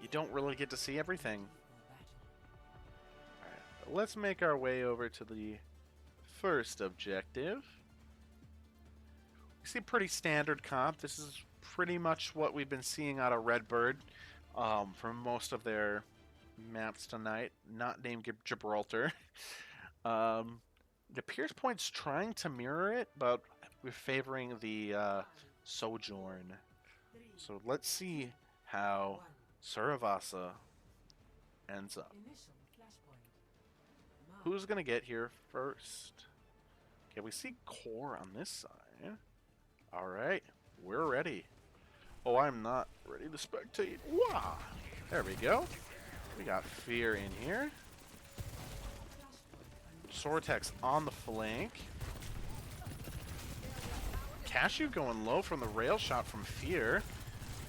you don't really get to see everything. Alright, let's make our way over to the first objective. We see pretty standard comp. This is pretty much what we've been seeing out of Redbird from most of their maps tonight, not named Gibraltar. It appears Point's trying to mirror it, but we're favoring the Sojourn. So let's see how Suravasa ends up. Who's going to get here first? Okay, we see core on this side. Alright, we're ready. Oh, I'm not ready to spectate. Wow. There we go. We got Fear in here. Sortex on the flank. Cashew going low from the rail shot from Fear.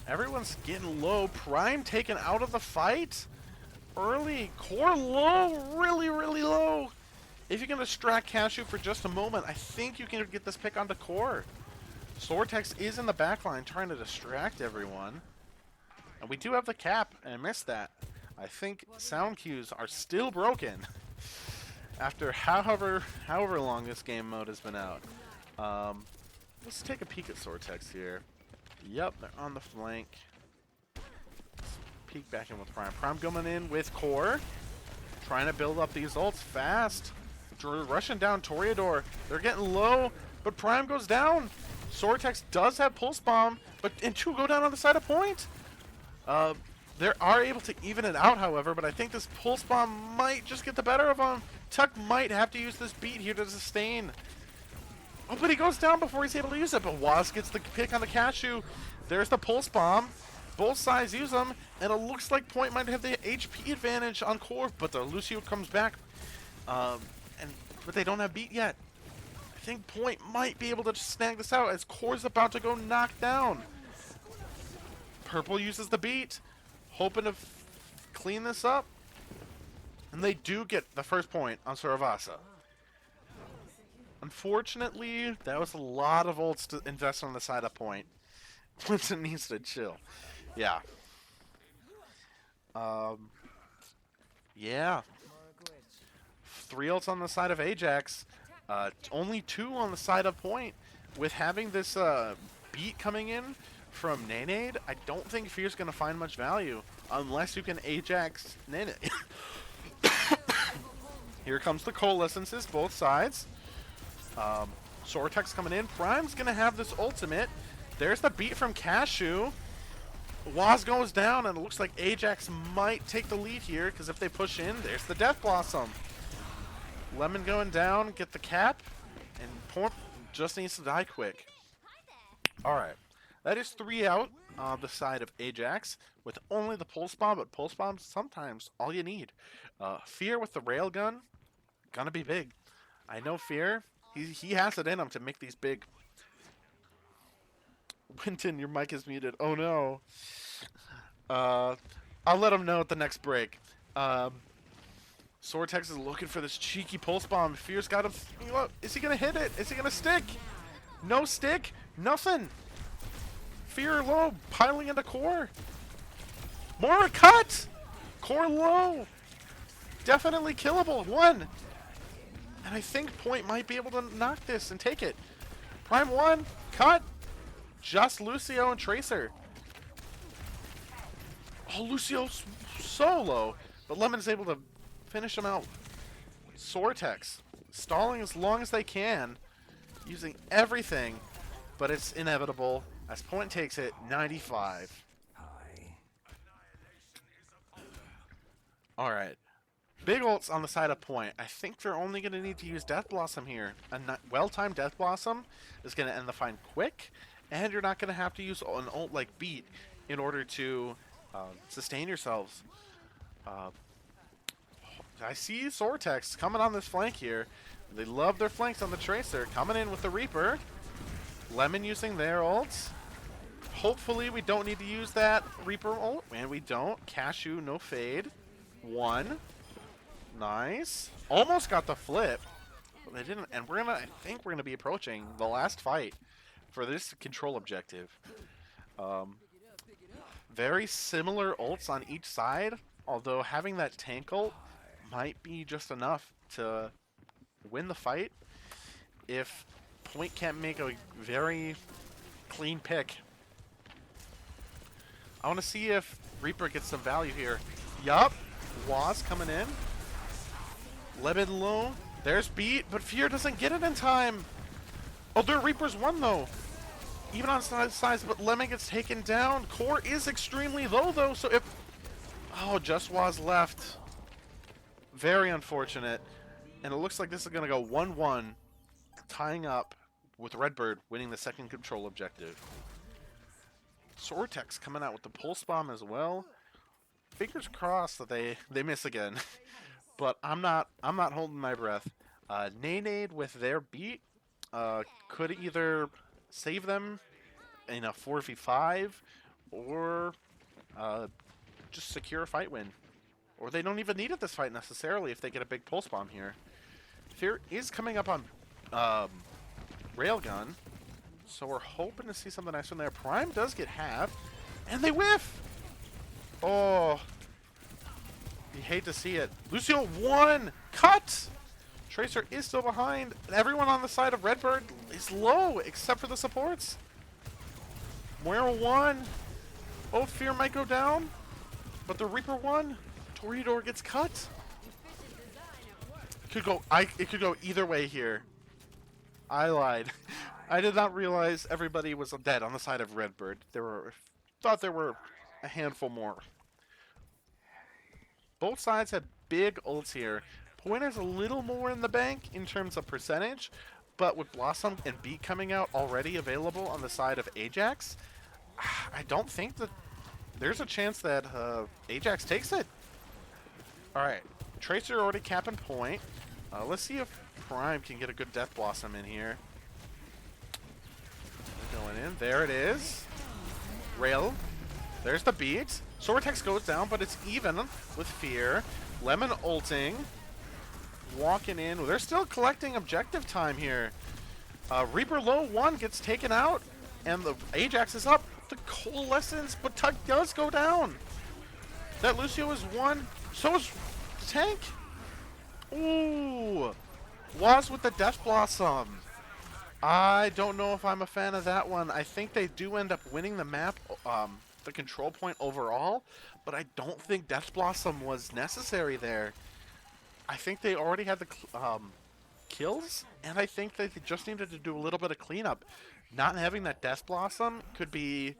Everyone's getting low. Prime taken out of the fight. Early. Core low. Really, really low. If you can distract Cashew for just a moment, I think you can get this pick onto Core. Sortex is in the backline trying to distract everyone. And we do have the cap, and I missed that. I think sound cues are still broken after however long this game mode has been out. Let's take a peek at Sortex here. Yep, they're on the flank. Let's peek back in with Prime. Prime coming in with Core. Trying to build up these ults fast. Rushing down Toreador. They're getting low, but Prime goes down. Sortex does have Pulse Bomb, and two go down on the side of point. They are able to even it out, however, but I think this Pulse Bomb might just get the better of him. Tuck might have to use this beat here to sustain. Oh, but he goes down before he's able to use it, but Waz gets the pick on the Cashew. There's the Pulse Bomb. Both sides use them, and it looks like Point might have the HP advantage on Core, but the Lucio comes back. But they don't have beat yet. I think Point might be able to snag this out as Core's about to go knocked down. Purple uses the beat, hoping to clean this up. And they do get the first point on Suravasa. Unfortunately, that was a lot of ults to invest on the side of Point. Winston needs to chill. Yeah. Yeah. 3 ults on the side of Ajax. Only 2 on the side of Point. With having this beat coming in from Nanade, I don't think Fear's going to find much value unless you can Ajax Nanade. Here comes the Coalescences, both sides. Sortex coming in. Prime's going to have this ultimate. There's the beat from Cashew. Waz goes down, and it looks like Ajax might take the lead here, because if they push in, there's the Death Blossom. Lemon going down, get the cap, and Point just needs to die quick. Alright, that is 3 out on the side of Ajax, with only the Pulse Bomb, but Pulse Bomb's sometimes all you need. Fear with the Railgun, gonna be big. I know Fear, he has it in him to make these big. Winton, your mic is muted. Oh no. I'll let him know at the next break. Sortex is looking for this cheeky Pulse Bomb. Fear's got him. Is he going to hit it? Is he going to stick? No stick? Nothing. Fear low, piling into Core. More cut! Core low. Definitely killable. 1. And I think Point might be able to knock this and take it. Prime 1. Cut. Just Lucio and Tracer. Oh, Lucio's so low. But Lemon's able to finish him out. Sortex stalling as long as they can, using everything, but it's inevitable as Point takes it 95. Alright. Big ults on the side of Point. I think they're only going to need to use Death Blossom here. A well-timed Death Blossom is going to end the fight quick, and you're not going to have to use an ult like Beat in order to sustain yourselves. I see Sortex coming on this flank here. They love their flanks on the Tracer. Coming in with the Reaper. Lemon using their ults. Hopefully we don't need to use that Reaper ult. And we don't. Cashew, no fade. 1. Nice. Almost got the flip. But they didn't. And I think we're gonna be approaching the last fight for this control objective. Very similar ults on each side, although having that tank ult might be just enough to win the fight if Point can't make a very clean pick. I want to see if Reaper gets some value here. Yup. Waz coming in. Lemon low. There's Beat, but Fear doesn't get it in time. Oh, their Reaper's 1 though. Even on sides, but Lemon gets taken down. Core is extremely low though, so if... Oh, just Waz left. Very unfortunate. And it looks like this is going to go 1-1. tying up with Redbird winning the second control objective. Sortex coming out with the pulse bomb as well. Fingers crossed that they miss again. But I'm not holding my breath. Nade with their beat could either save them in a 4v5 or just secure a fight win. Or they don't even need it this fight necessarily if they get a big pulse bomb here. Fear is coming up on Railgun, so we're hoping to see something nice from there. Prime does get half, and they whiff! Oh, you hate to see it. Lucio 1! Cut! Tracer is still behind, and everyone on the side of Redbird is low, except for the supports. Moira 1. Oh, Fear might go down, but the Reaper 1. Toreador gets cut. It could go either way here. I lied. I did not realize everybody was dead on the side of Redbird. Thought there were a handful more. Both sides had big ults here. Pointer's a little more in the bank in terms of percentage, but with Blossom and Beat coming out already available on the side of Ajax, I don't think that there's a chance that Ajax takes it. Alright, Tracer already capping point. Let's see if Prime can get a good Death Blossom in here. They're going in. There it is. Rail. There's the beat. Sortex goes down, but it's even with Fear. Lemon ulting. Walking in. They're still collecting objective time here. Reaper low 1 gets taken out, and the Ajax is up. The Coalescence, but Tug does go down. That Lucio is 1. So is Tank. Ooh. Was with the Death Blossom. I don't know if I'm a fan of that one. I think they do end up winning the map, the control point overall, but I don't think Death Blossom was necessary there. I think they already had the kills, and I think they just needed to do a little bit of cleanup. Not having that Death Blossom could be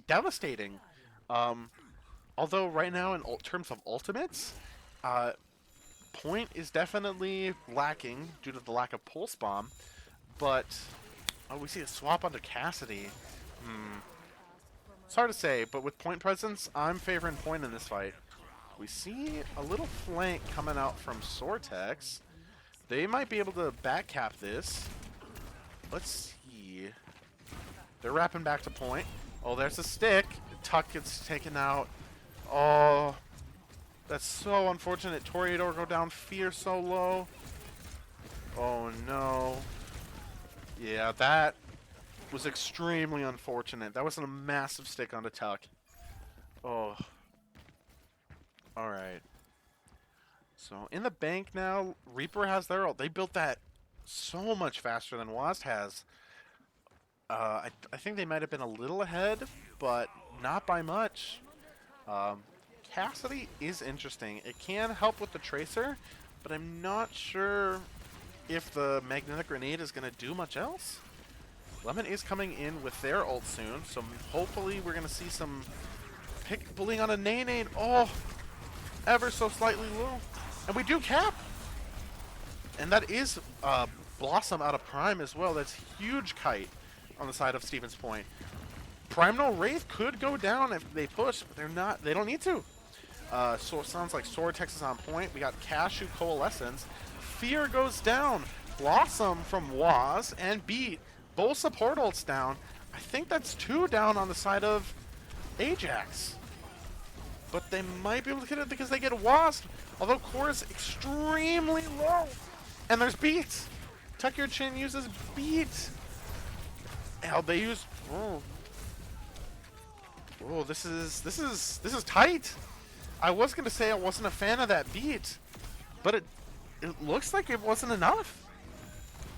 devastating. Although right now in terms of ultimates, Point is definitely lacking due to the lack of Pulse Bomb, but we see a swap onto Cassidy. It's hard to say, but with Point presence, I'm favoring Point in this fight. We see a little flank coming out from Sortex. They might be able to backcap this. Let's see. They're wrapping back to Point. Oh, there's a stick. Tuck gets taken out. Oh, that's so unfortunate. Toreador go down. Fear so low. Oh no. Yeah, that was extremely unfortunate. That was a massive stick onto Tuck. Oh. Alright. So, in the bank now, Reaper has their ult. They built that so much faster than Wast has. I think they might have been a little ahead, but not by much. Cassidy is interesting. It can help with the Tracer, but I'm not sure if the Magnetic Grenade is going to do much else. Lemon is coming in with their ult soon, so hopefully we're going to see some pick bullying on a Nane. Oh, ever so slightly low. And we do cap. And that is Blossom out of Prime as well. That's huge kite on the side of Stevens Point. Prime no Wraith could go down if they push, but they're not. They don't need to. So it sounds like Sortex is on point. We got Cashew Coalescence. Fear goes down. Blossom from Waz and Beat. Both support ults down. I think that's 2 down on the side of Ajax. But they might be able to get it because they get Wasp. Although Core is extremely low. And there's Beat. Tuck Your Chin uses Beat. Hell, they use. Oh, this is tight. I was gonna say I wasn't a fan of that Beat, but it looks like it wasn't enough.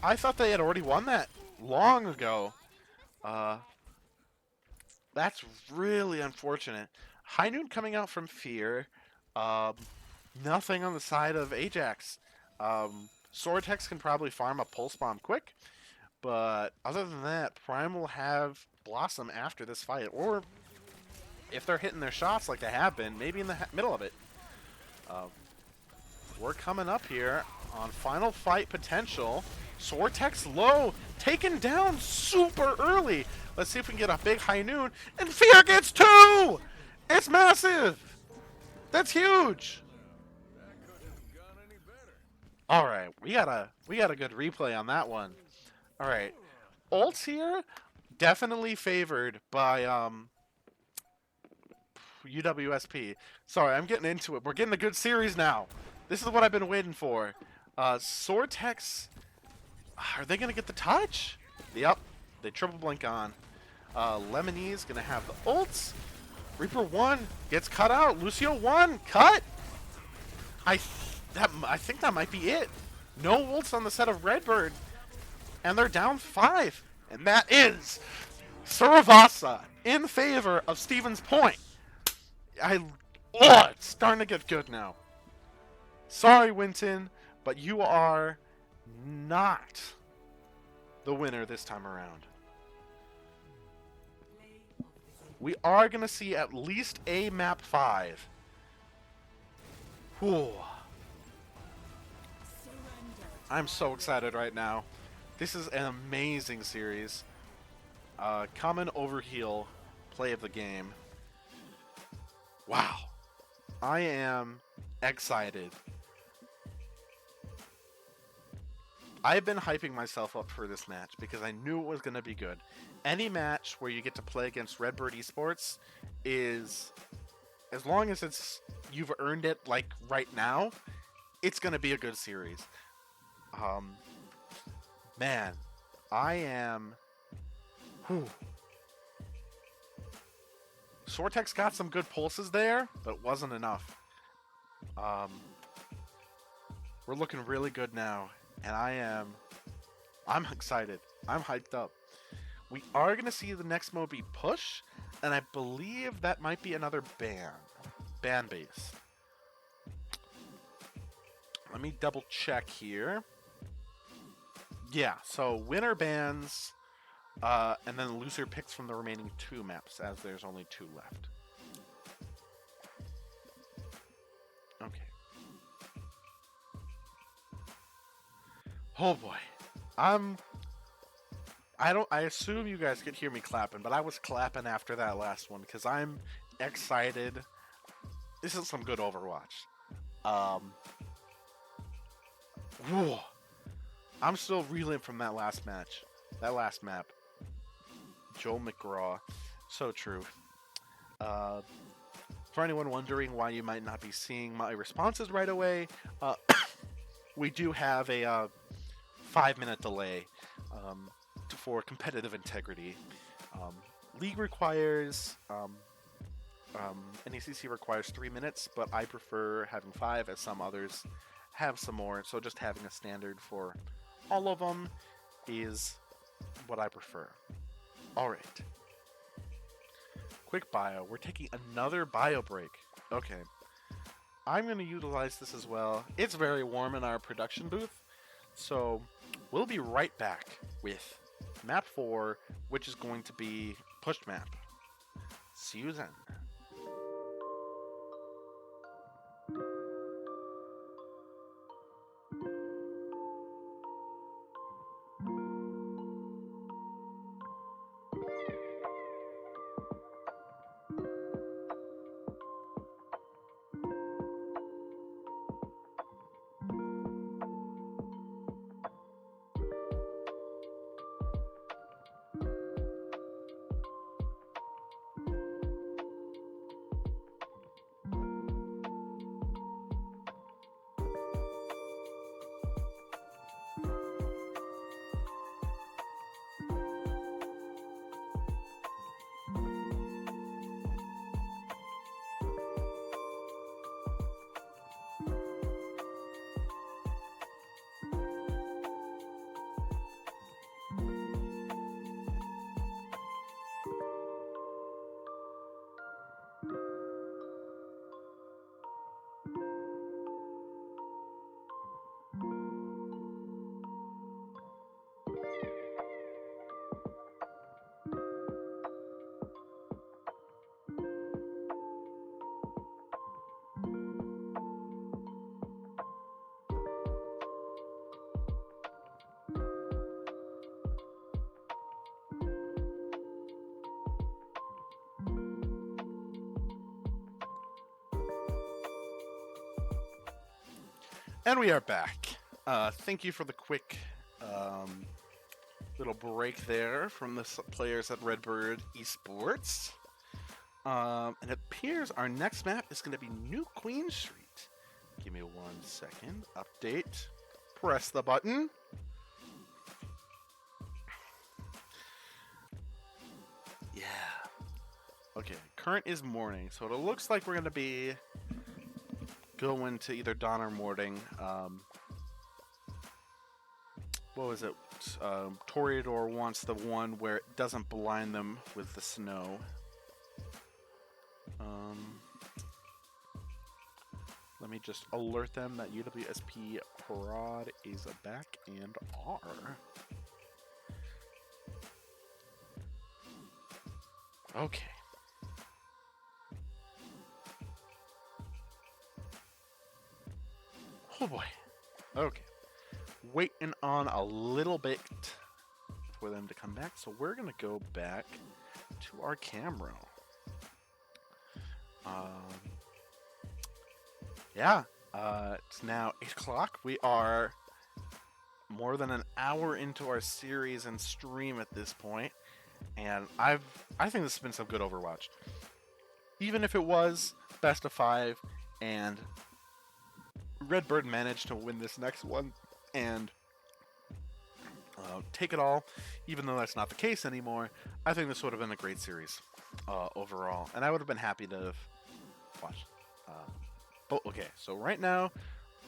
I thought they had already won that long ago. That's really unfortunate. High Noon coming out from Fear. Nothing on the side of Ajax. Sortex can probably farm a Pulse Bomb quick, but other than that, Prime will have Blossom after this fight, or if they're hitting their shots like they have been, maybe in the middle of it. We're coming up here on final fight potential. Sortex low, taken down super early. Let's see if we can get a big high noon. And Fear gets 2! It's massive! That's huge! Alright, we got a good replay on that one. Alright. Ults here, definitely favored by UWSP. Sorry, I'm getting into it. We're getting a good series now. This is what I've been waiting for. Sortex, are they gonna get the touch? Yep, they triple blink on. Lemonese gonna have the ults. Reaper 1 gets cut out. Lucio 1 cut. I think that might be it. No ults on the set of Redbird, and they're down 5. And that is Saravasa in favor of Stevens Point. It's starting to get good now. Sorry, Winton, but you are not the winner this time around. We are going to see at least a map 5. Whew. I'm so excited right now. This is an amazing series. Common overheal play of the game. Wow. I am excited. I've been hyping myself up for this match because I knew it was going to be good. Any match where you get to play against Redbird Esports is, as long as you've earned it like right now, it's going to be a good series. Man, I am... Whew. Sortex got some good pulses there, but it wasn't enough. We're looking really good now, and I'm excited. I'm hyped up. We are going to see the next mode be push, and I believe that might be another ban-based. Let me double check here. Yeah, so winner bans, and then loser picks from the remaining 2 maps, as there's only 2 left. Okay. Oh boy. I assume you guys could hear me clapping, but I was clapping after that last one because I'm excited. This is some good Overwatch. Whew. I'm still reeling from that last match. That last map. Joe McGraw. So true. For anyone wondering why you might not be seeing my responses right away, we do have a 5-minute delay for competitive integrity. League requires, NECC requires 3 minutes, but I prefer having 5, as some others have some more. So just having a standard for all of them is what I prefer. Alright. Quick bio. We're taking another bio break. Okay. I'm going to utilize this as well. It's very warm in our production booth, so we'll be right back with map 4, which is going to be pushed map. See you then. And we are back. Thank you for the quick little break there from the players at Redbird Esports. And it appears our next map is going to be New Queen Street. Give me 1 second. Update. Press the button. Yeah. Okay, current is morning, so it looks like we're going to be going to either dawn or morning. What was it? Toreador wants the one where it doesn't blind them with the snow. Let me just alert them that UWSP Prod is back and are. Okay. Oh boy. Okay. Waiting on a little bit for them to come back, so we're gonna go back to our camera. Yeah, it's now 8 o'clock. We are more than an hour into our series and stream at this point, and I think this has been some good Overwatch. Even if it was best of 5 and Redbird managed to win this next one and take it all, even though that's not the case anymore, I think this would have been a great series overall, and I would have been happy to have watched. Okay, so right now,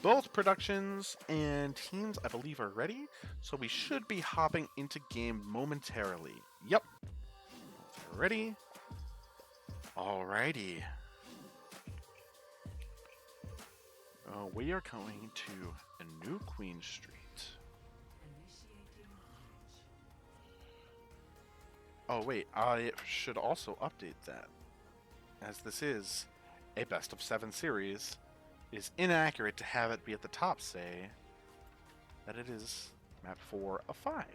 both productions and teams, I believe, are ready, so we should be hopping into game momentarily. Yep. Both are ready. Alrighty. We are going to a New Queen Street. Initiating match. Oh wait, I should also update that. As this is a best of 7 series, it is inaccurate to have it be at the top say that it is map 4 of 5.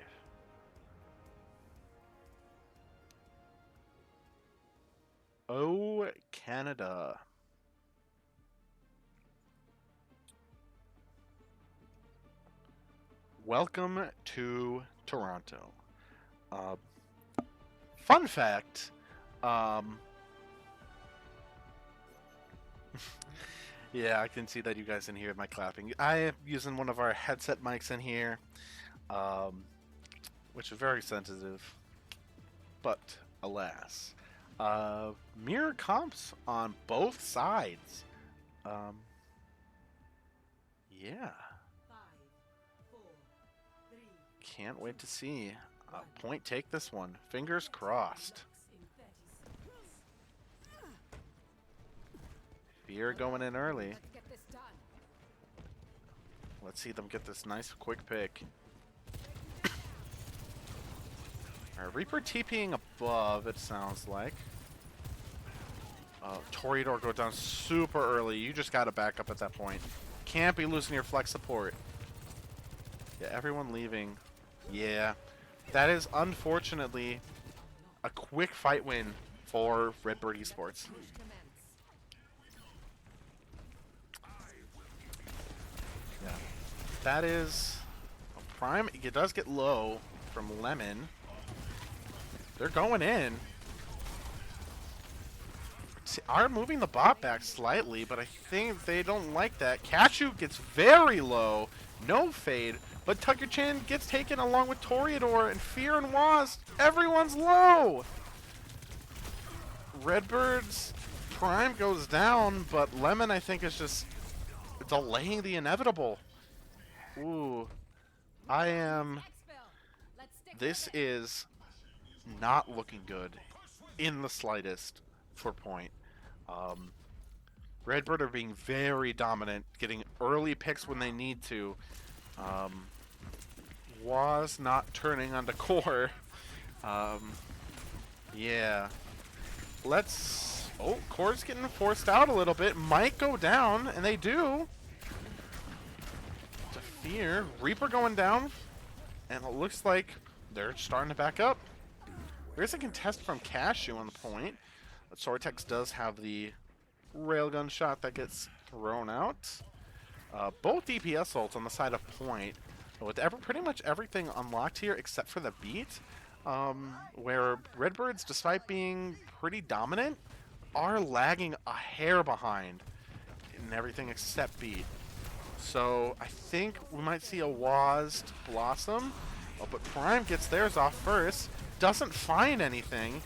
Oh, Canada. Welcome to Toronto. Fun fact, yeah, I can see that you guys didn't hear my clapping. I am using one of our headset mics in here, which is very sensitive, but alas. Mirror comps on both sides. Yeah. 5, 4, 3. Can't wait to see. Point take this one. Fingers crossed. In 30 seconds. Fear going in early. Let's get this done. Let's see them get this nice quick pick. Reaper TPing above, it sounds like. Toreador go down super early. You just gotta back up at that point. Can't be losing your flex support. Yeah, everyone leaving. Yeah. That is unfortunately a quick fight win for Redbird Esports. Yeah. That is a prime. It does get low from Lemon. They're going in. Are moving the bot back slightly, but I think they don't like that. Cashew gets very low. No fade. But Tucker-chan gets taken along with Toreador and Fear and Waz. Everyone's low. Redbird's prime goes down, but Lemon, I think, is just delaying the inevitable. Ooh. I am... This is not looking good in the slightest for point. Redbird are being very dominant, getting early picks when they need to. Was not turning onto core. Yeah. Let's... Oh, core's getting forced out a little bit. Might go down, and they do. To Fear. Reaper going down. And it looks like they're starting to back up. There's a contest from Cashew on the point. But Sortex does have the railgun shot that gets thrown out. Both DPS ults on the side of point, with pretty much everything unlocked here except for the beat, where Redbirds, despite being pretty dominant, are lagging a hair behind in everything except beat. So I think we might see a WASD Blossom. Oh, but Prime gets theirs off first. Doesn't find anything,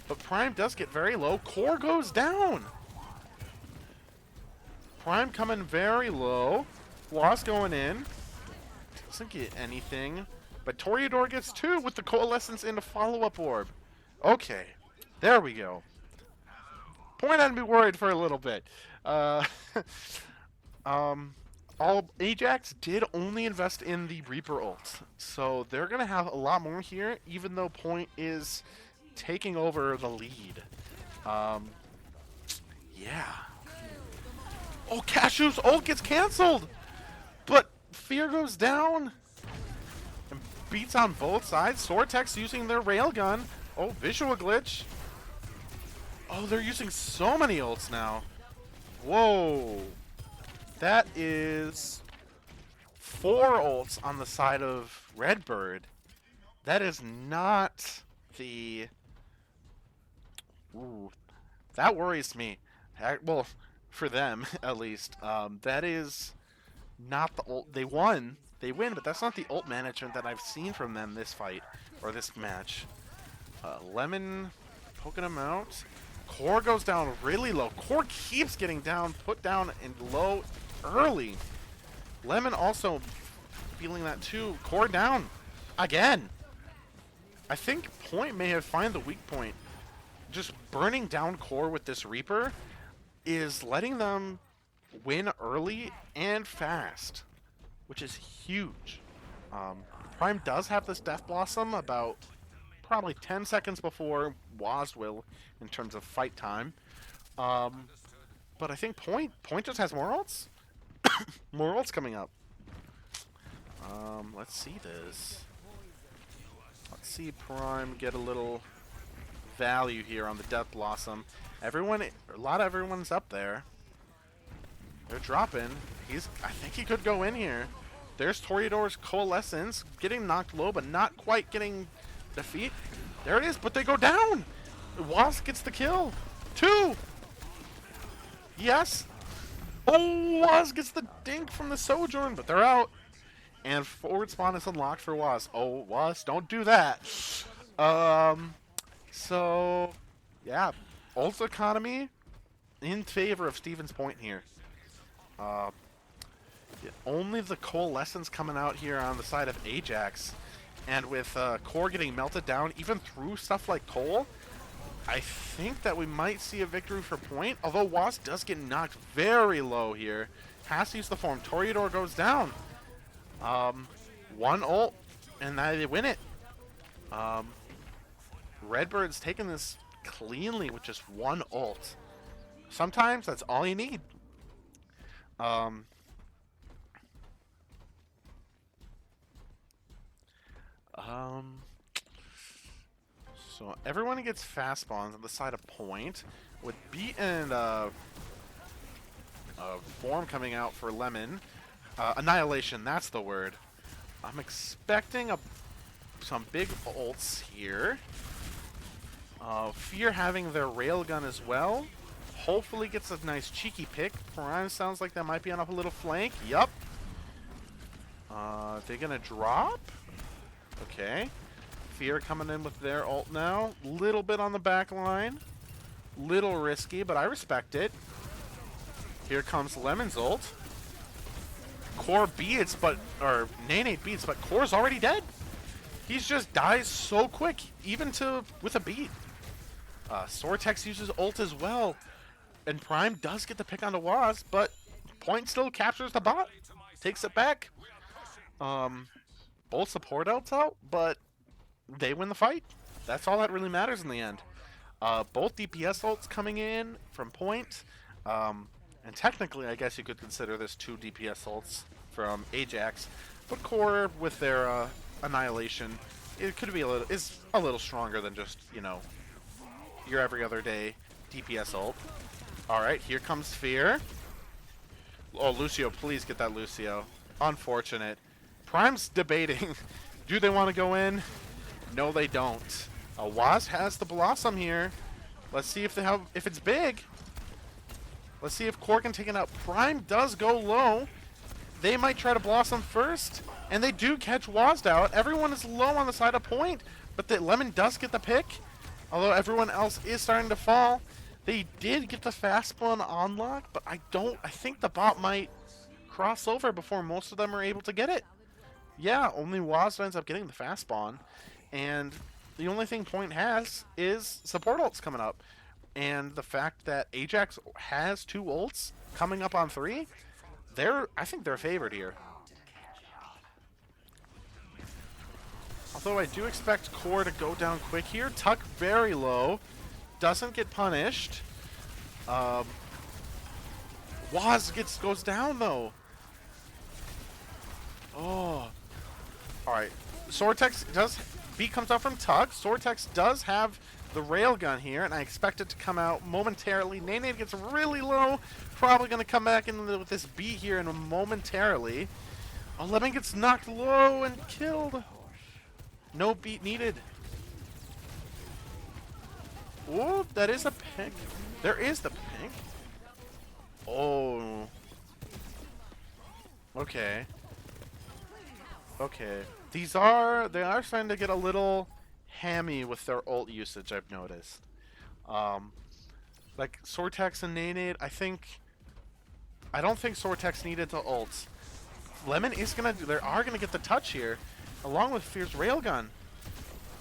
but Prime does get very low. Core goes down. Prime coming very low. WASD going in. Doesn't get anything. But Toreador gets 2 with the Coalescence into follow-up orb. Okay, there we go. Point had to be worried for a little bit. Ajax did only invest in the Reaper ult, so they're gonna have a lot more here, even though Point is taking over the lead. Yeah. Oh, Cashew's ult gets canceled, but Fear goes down and beats on both sides. Sortex using their railgun. Oh, visual glitch. Oh, they're using so many ults now. Whoa. That is 4 ults on the side of Redbird. That is not the... Ooh, that worries me. Well, for them, at least. That is not the ult. They won. They win, but that's not the ult management that I've seen from them this fight, or this match. Lemon poking him out. Core goes down really low. Core keeps getting down, put down and low early. Lemon also feeling that too. Core down again. I think Point may have found the weak point. Just burning down Core with this Reaper is letting them win early and fast, which is huge. Prime does have this Death Blossom about probably 10 seconds before WASD will in terms of fight time. But I think Point just has more ults. More ults coming up. Let's see this. Let's see Prime get a little value here on the Death Blossom. A lot of everyone's up there. They're dropping. I think he could go in here. There's Toreador's Coalescence getting knocked low, but not quite getting defeat. There it is, but they go down. Wasp gets the kill. 2. Yes. Oh, Wasp gets the dink from the Sojourn, but they're out. And forward spawn is unlocked for Wasp. Oh, Wasp, don't do that. So, yeah. Ult economy in favor of Stevens Point here. Only the Coalescence coming out here on the side of Ajax. And with Core getting melted down, even through stuff like Cole, I think that we might see a victory for Point. Although Wasp does get knocked very low here. Has to use the form. Toreador goes down. 1 ult, and now they win it. Redbird's taking this cleanly with just 1 ult. Sometimes that's all you need. So everyone gets fast spawns on the side of Point, with Beat and Form coming out for Lemon. Annihilation, that's the word. I'm expecting some big ults here. Fear having their railgun as well. Hopefully gets a nice cheeky pick. Prime sounds like that might be on a little flank. Yup. They gonna drop? Okay. Fear coming in with their ult now. Little bit on the back line. Little risky, but I respect it. Here comes Lemon's ult. Core beats, or Nene beats, but Core's already dead. He's just dies so quick, even with a beat. Sortex uses ult as well. And Prime does get the pick on the Wasp, but Point still captures the bot. Takes it back. Both support ults out, but they win the fight. That's all that really matters in the end. Both DPS ults coming in from Point. And technically, I guess you could consider this 2 DPS ults from Ajax. But Core, with their Annihilation, it could be is a little stronger than just, your every other day DPS ult. Alright, here comes Fear. Oh, Lucio, please get that Lucio. Unfortunate. Prime's debating. Do they want to go in? No, they don't. Waz has the Blossom here. Let's see if they have, if it's big. Let's see if Core can take it out. Prime does go low. They might try to Blossom first, and they do catch Wazd out. Everyone is low on the side of point, but the Lemon does get the pick. Although everyone else is starting to fall. They did get the fast spawn on lock, but I think the bot might cross over before most of them are able to get it. Yeah, only Wazd ends up getting the fast spawn, and the only thing Point has is support ults coming up. And the fact that Ajax has 2 ults coming up on 3, I think they're favored here. Although I do expect Core to go down quick here. Tuck very low. Doesn't get punished. Waz goes down though. Oh. Alright. Sortex does... B comes out from Tuck. Sortex does have the railgun here, and I expect it to come out momentarily. Nene gets really low. Probably going to come back in with this B here in momentarily. Oh, Lemon gets knocked low and killed. No beat needed. Oh, that is a pick. There is the pick. Oh. Okay. Okay. They are starting to get a little hammy with their ult usage, I've noticed. Like Sortex and Nene, I don't think Sortex needed to ult. Lemon is they are gonna get the touch here, along with Fierce Railgun.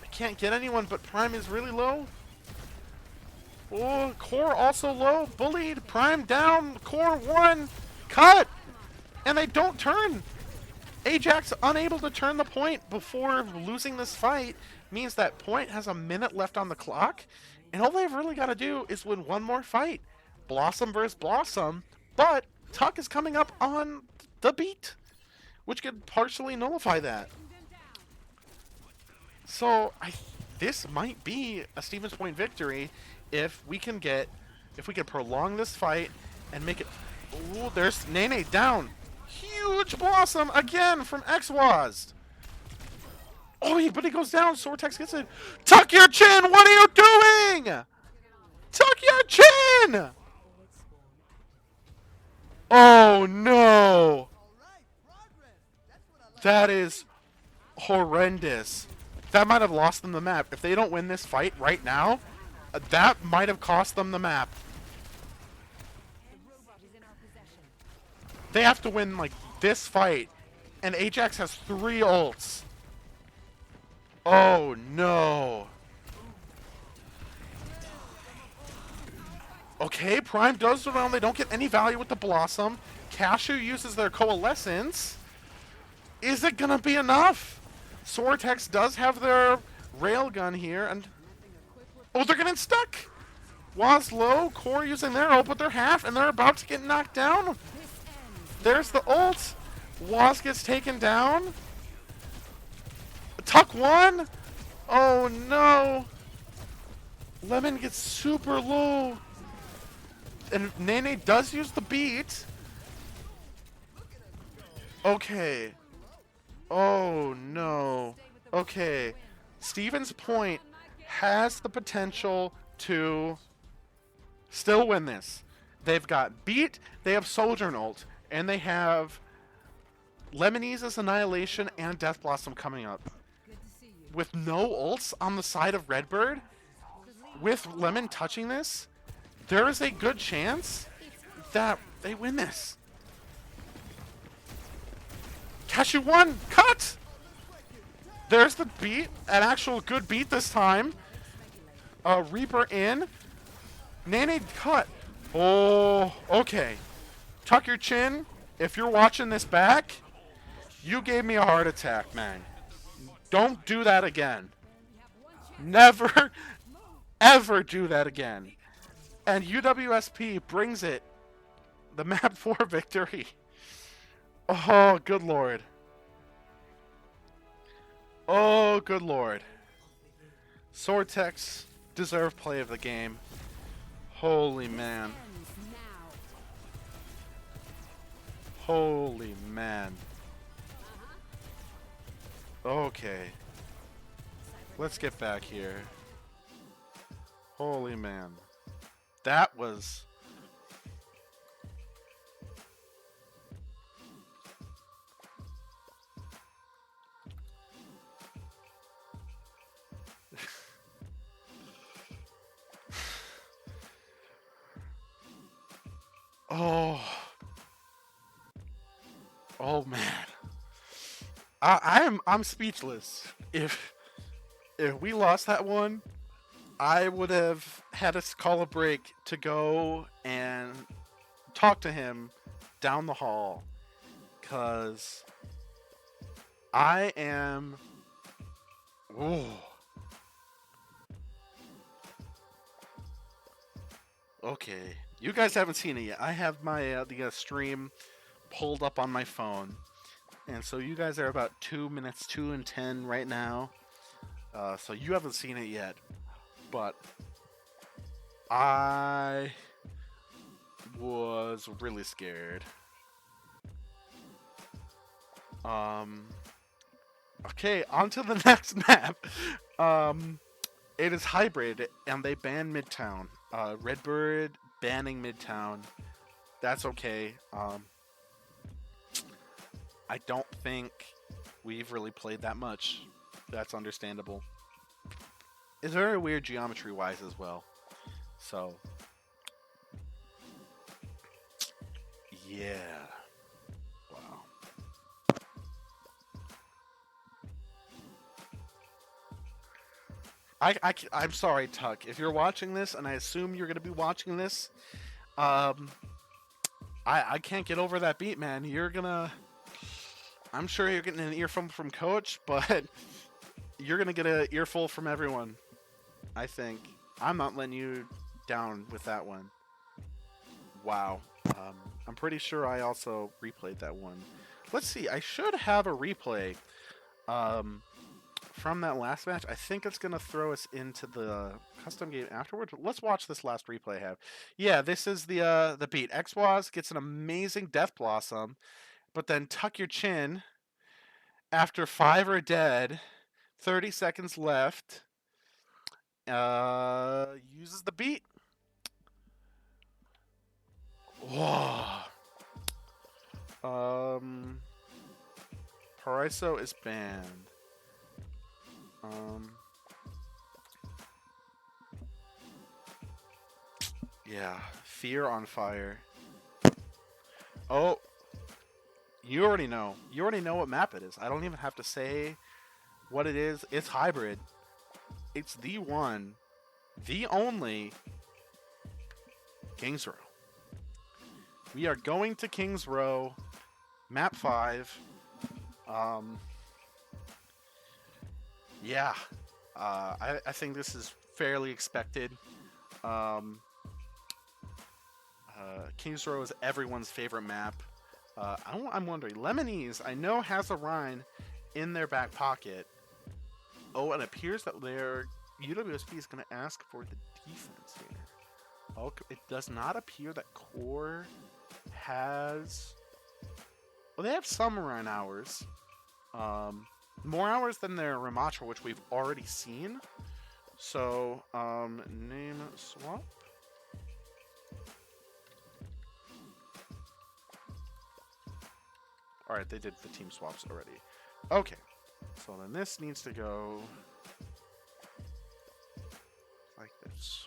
They can't get anyone, but Prime is really low. Oh, Core also low. Bullied. Prime down. Core 1. Cut. And they don't turn. Ajax unable to turn the point before losing this fight means that Point has a minute left on the clock. And all they've really got to do is win one more fight. Blossom versus Blossom. But Tuck is coming up on the beat, which could partially nullify that. So this might be a Stevens Point victory if we can prolong this fight and make it. Ooh, there's Nene down. Huge Blossom again from X-Wazd. Oh, but he goes down. Sortex gets it. Tuck your chin. What are you doing? Tuck your chin. Oh no. That is horrendous. That might have lost them the map. If they don't win this fight right now, that might have cost them the map. They have to win like this fight, and Ajax has 3 ults. Oh no. Okay, Prime does around. They don't get any value with the Blossom. Cashew uses their Coalescence. Is it gonna be enough? Sortex does have their railgun here, and oh, they're getting stuck. Waz low, Core using their ult, but they're half, and they're about to get knocked down. There's the ult. Waz gets taken down. Tuck 1. Oh no. Lemon gets super low. And Nene does use the beat. Okay. Oh no. Okay. Stevens Point has the potential to still win this. They've got beat, they have Sojourn ult, and they have Lemonese's Annihilation and Death Blossom coming up. With no ults on the side of Redbird, with Lemon touching this, there is a good chance that they win this. Cashew 1, cut! There's the beat, an actual good beat this time. Reaper in. Nene cut. Oh, okay. Tuck your chin. If you're watching this back, you gave me a heart attack, man. Don't do that again. Never, ever do that again. And UWSP brings it. The map 4 victory. Oh, good lord. Oh, good lord. Sortex deserved play of the game. Holy man. Holy man. Okay. Let's get back here. Holy man. That was... Oh. Oh man. I'm speechless. If we lost that one, I would have had us call a break to go and talk to him down the hall, cause I am. Ooh. Okay, you guys haven't seen it yet. I have my the stream pulled up on my phone, and so you guys are about 2 minutes 2 and 10 right now. So you haven't seen it yet, but I was really scared. Okay, on to the next map. It is hybrid, and they ban Midtown. Redbird banning Midtown. That's okay. I don't think we've really played that much. That's understandable. It's very weird geometry-wise as well. So, yeah. Wow. I'm sorry, Tuck. If you're watching this, and I assume you're going to be watching this, I can't get over that beat, man. You're gonna... I'm sure you're getting an earful from Coach, but you're gonna get an earful from everyone. I think. I'm not letting you down with that one. Wow. I'm pretty sure I also replayed that one. Let's see. I should have a replay from that last match. I think it's gonna throw us into the custom game afterwards. Let's watch this last replay I have. Yeah, this is the beat. Xwaz gets an amazing Death Blossom, but then tuck your chin after 5 are dead. 30 seconds left. Uses the beat. Whoa. Paraiso is banned. Yeah, Fear on Fire. Oh, you already know. You already know what map it is. I don't even have to say what it is. It's hybrid. It's the one, the only Kings Row. We are going to Kings Row, map 5. Yeah, I think this is fairly expected. Kings Row is everyone's favorite map. I'm wondering, Lemonese, I know has a Rhine in their back pocket. Oh, and it appears that their UWSP is going to ask for the defense here. Okay, it does not appear that Core has... Well, they have some Rhine hours. More hours than their Ramatra, which we've already seen. So, name swap. Alright, they did the team swaps already. Okay, so then this needs to go like this.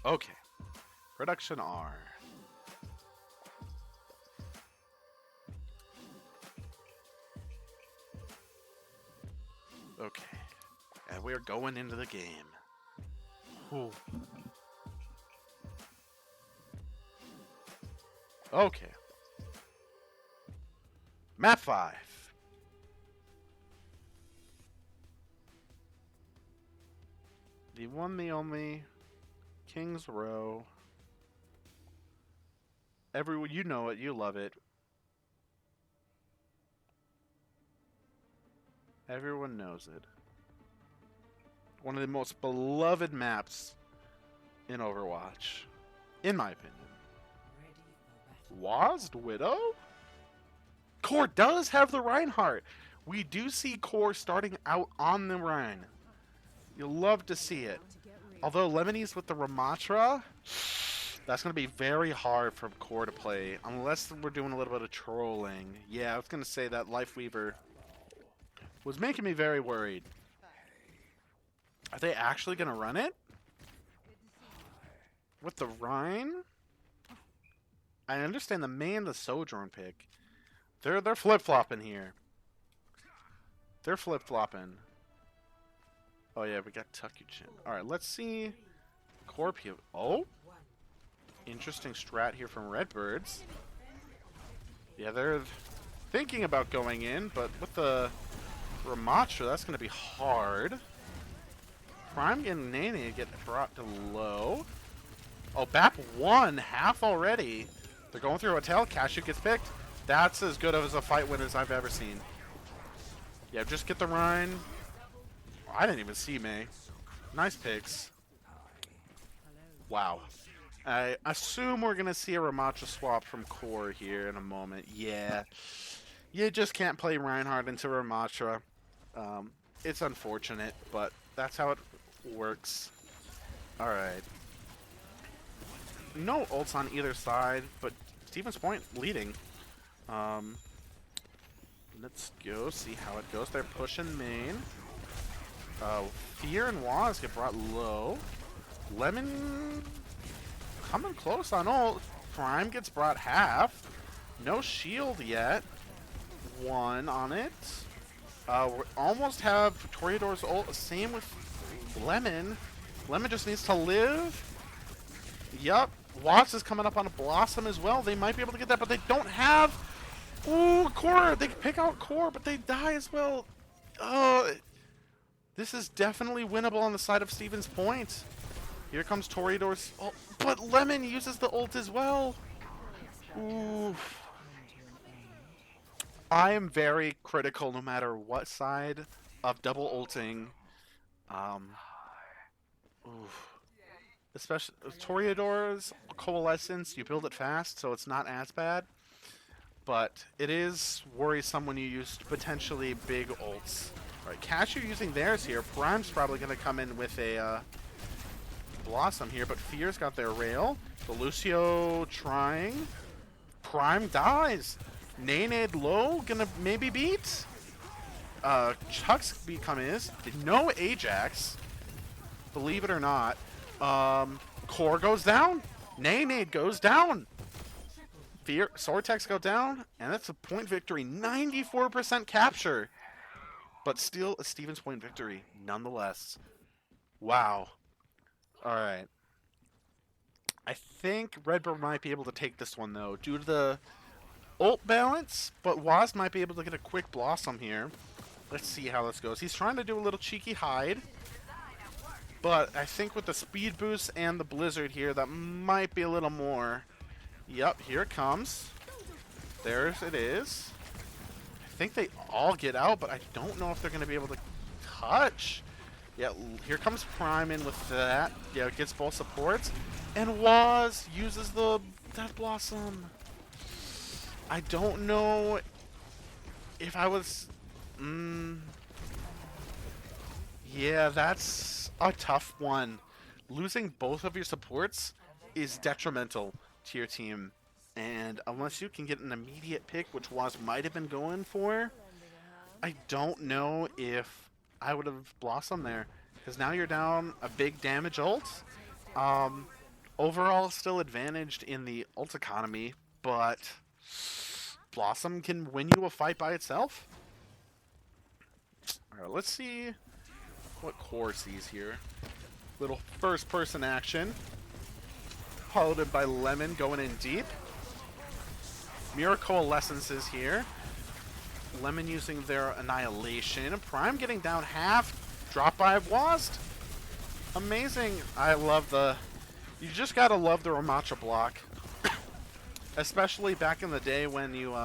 Okay, production R. Okay, and we're going into the game. Whew. Okay. Map 5. The one, the only Kings Row. Everyone, you know it, you love it. Everyone knows it. One of the most beloved maps in Overwatch, in my opinion. Ready for battle. Wazd Widow? Core does have the Reinhardt. We do see Core starting out on the Rhine. You'll love to see it. Although Lemony's with the Ramatra, that's going to be very hard for Core to play. Unless we're doing a little bit of trolling. Yeah, I was going to say that Lifeweaver was making me very worried. Are they actually going to run it? With the Rhine? I understand the main, the Sojourn pick. They're flip-flopping here. They're flip-flopping. Oh yeah, we got Tuck Your Chin. Alright, let's see. Corpio. Oh! Interesting strat here from Redbirds. Yeah, they're thinking about going in, but with the Ramatra, that's going to be hard. Prime and Nene get brought to low. Oh, BAP 1, half already. They're going through a hotel. Cashew gets picked. That's as good of a fight win as I've ever seen. Yeah, just get the Rhine. I didn't even see May. Nice picks. Wow. I assume we're going to see a Ramatra swap from Core here in a moment. Yeah. You just can't play Reinhardt into Ramatra. It's unfortunate, but that's how it works. Alright. No ults on either side, but Stevens Point leading. Let's go see how it goes. They're pushing main. Fear and Waz get brought low. Lemon coming close on ult. Prime gets brought half. No shield yet. 1 on it. We almost have Toreador's ult. Same with Lemon. Lemon just needs to live. Yup. Watts is coming up on a Blossom as well. They might be able to get that, but they don't have... Ooh, Core! They pick out Core, but they die as well. This is definitely winnable on the side of Stevens Point. Here comes Toreador's ult, but Lemon uses the ult as well. Ooh. I am very critical no matter what side of double ulting. Especially Toreador's Coalescence, you build it fast, so it's not as bad. But it is worrisome when you use potentially big ults. Alright, Cashew using theirs here. Prime's probably going to come in with a Blossom here, but Fear's got their rail. The Lucio trying. Prime dies. Nene low, gonna maybe beat. Chuck's become is. No Ajax. Believe it or not. Core goes down. Nene goes down. Fear, Sortex go down, and that's a point victory. 94% capture. But still a Stevens Point victory, nonetheless. Wow. Alright. I think Redbird might be able to take this one, though, due to the ult balance, but Waz might be able to get a quick Blossom here. Let's see how this goes. He's trying to do a little cheeky hide, but I think with the speed boost and the Blizzard here, that might be a little more. Yep, here it comes. There's it is. I think they all get out, but I don't know if they're going to be able to touch. Yeah, here comes Prime in with that. Yeah, it gets both supports. And Waz uses that Blossom. I don't know if I was... Yeah, that's a tough one. Losing both of your supports is detrimental to your team. And unless you can get an immediate pick, which Waz might have been going for, I don't know if I would have blossomed there. Because now you're down a big damage ult. Overall, still advantaged in the ult economy, but Blossom can win you a fight by itself. Alright, let's see what Core sees here. Little first-person action. Piloted by Lemon going in deep. Mirror Coalescences here. Lemon using their Annihilation. Prime getting down half. Drop by Wazd. Amazing. I love the... You just gotta love the Ramatra block. Especially back in the day when you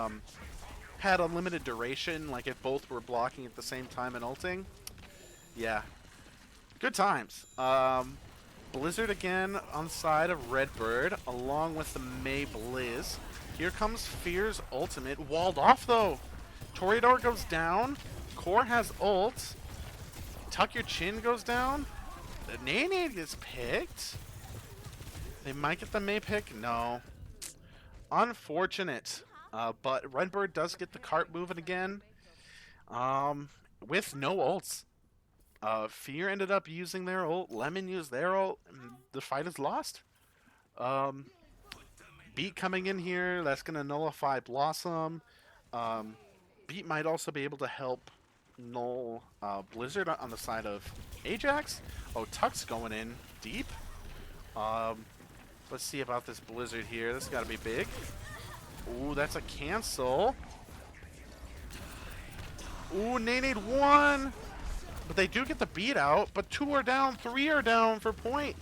had unlimited duration, like if both were blocking at the same time and ulting. Yeah. Good times. Blizzard again on the side of Redbird, along with the May Blizz. Here comes Fear's ultimate. Walled off, though. Toreador goes down. Core has ult. Tuck Your Chin goes down. The Nene gets picked. They might get the May pick. No. Unfortunate. But Redbird does get the cart moving again. With no ults. Fear ended up using their ult. Lemon used their ult. And the fight is lost. Beat coming in here. That's going to nullify Blossom. Beat might also be able to help null Blizzard on the side of Ajax. Oh, Tuck's going in deep. Let's see about this Blizzard here. This has got to be big. Ooh, that's a cancel. Ooh, Nene won. But they do get the beat out. But 2 are down, 3 are down for point.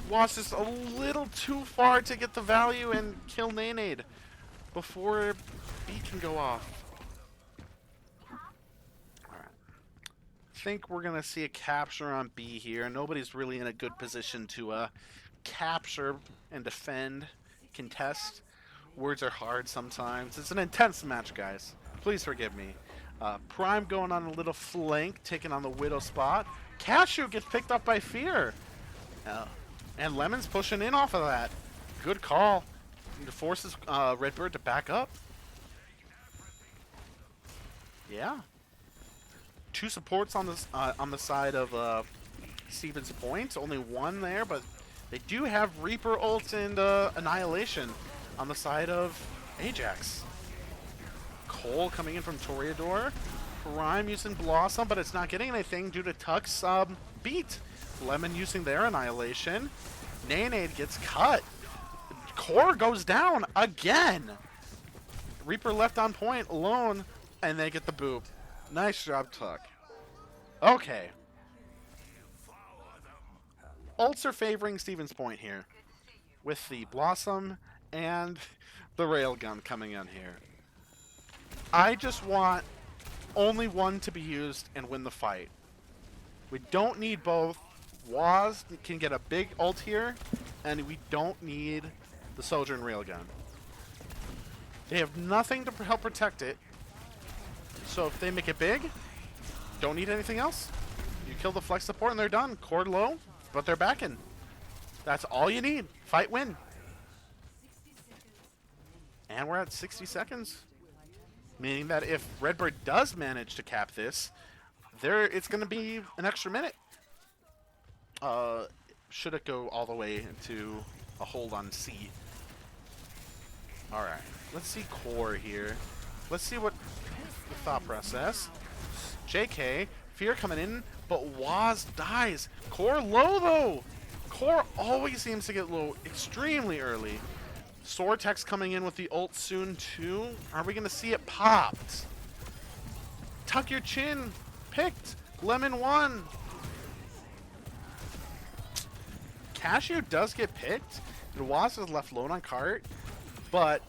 Was just a little too far to get the value and kill Nene before beat can go off. Alright. I think we're going to see a capture on B here. Nobody's really in a good position to capture and defend, contest. Words are hard sometimes. It's an intense match, guys. Please forgive me. Prime going on a little flank, taking on the Widow spot. Cashew gets picked up by Fear. And Lemon's pushing in off of that. Good call. It forces Redbird to back up. Yeah. 2 supports on the side of Stevens Point. Only 1 there, but they do have Reaper ult and Annihilation on the side of Ajax. Cole coming in from Toreador. Prime using Blossom, but it's not getting anything due to Tuck's beat. Lemon using their Annihilation. Nene gets cut. Core goes down again. Reaper left on point alone, and they get the boop. Nice job, Tuck. Okay. Ults are favoring Stevens Point here, with the Blossom and the Railgun coming in here. I just want only one to be used and win the fight. We don't need both. Waz can get a big ult here, and we don't need the Soldier and Railgun. They have nothing to help protect it, so if they make it big, don't need anything else. You kill the flex support and they're done. Core low, but they're backing. That's all you need. Fight win. And we're at 60 seconds. Meaning that if Redbird does manage to cap this, it's going to be an extra minute. Should it go all the way into a hold on C? Alright, let's see Core here. Let's see what the thought process. JK, Fear coming in, but Waz dies. Core low though! Core always seems to get low extremely early. Sortex coming in with the ult soon too. Are we going to see it popped? Tuck Your Chin picked. Lemon won. Cashew does get picked. And Waz is left alone on cart. But,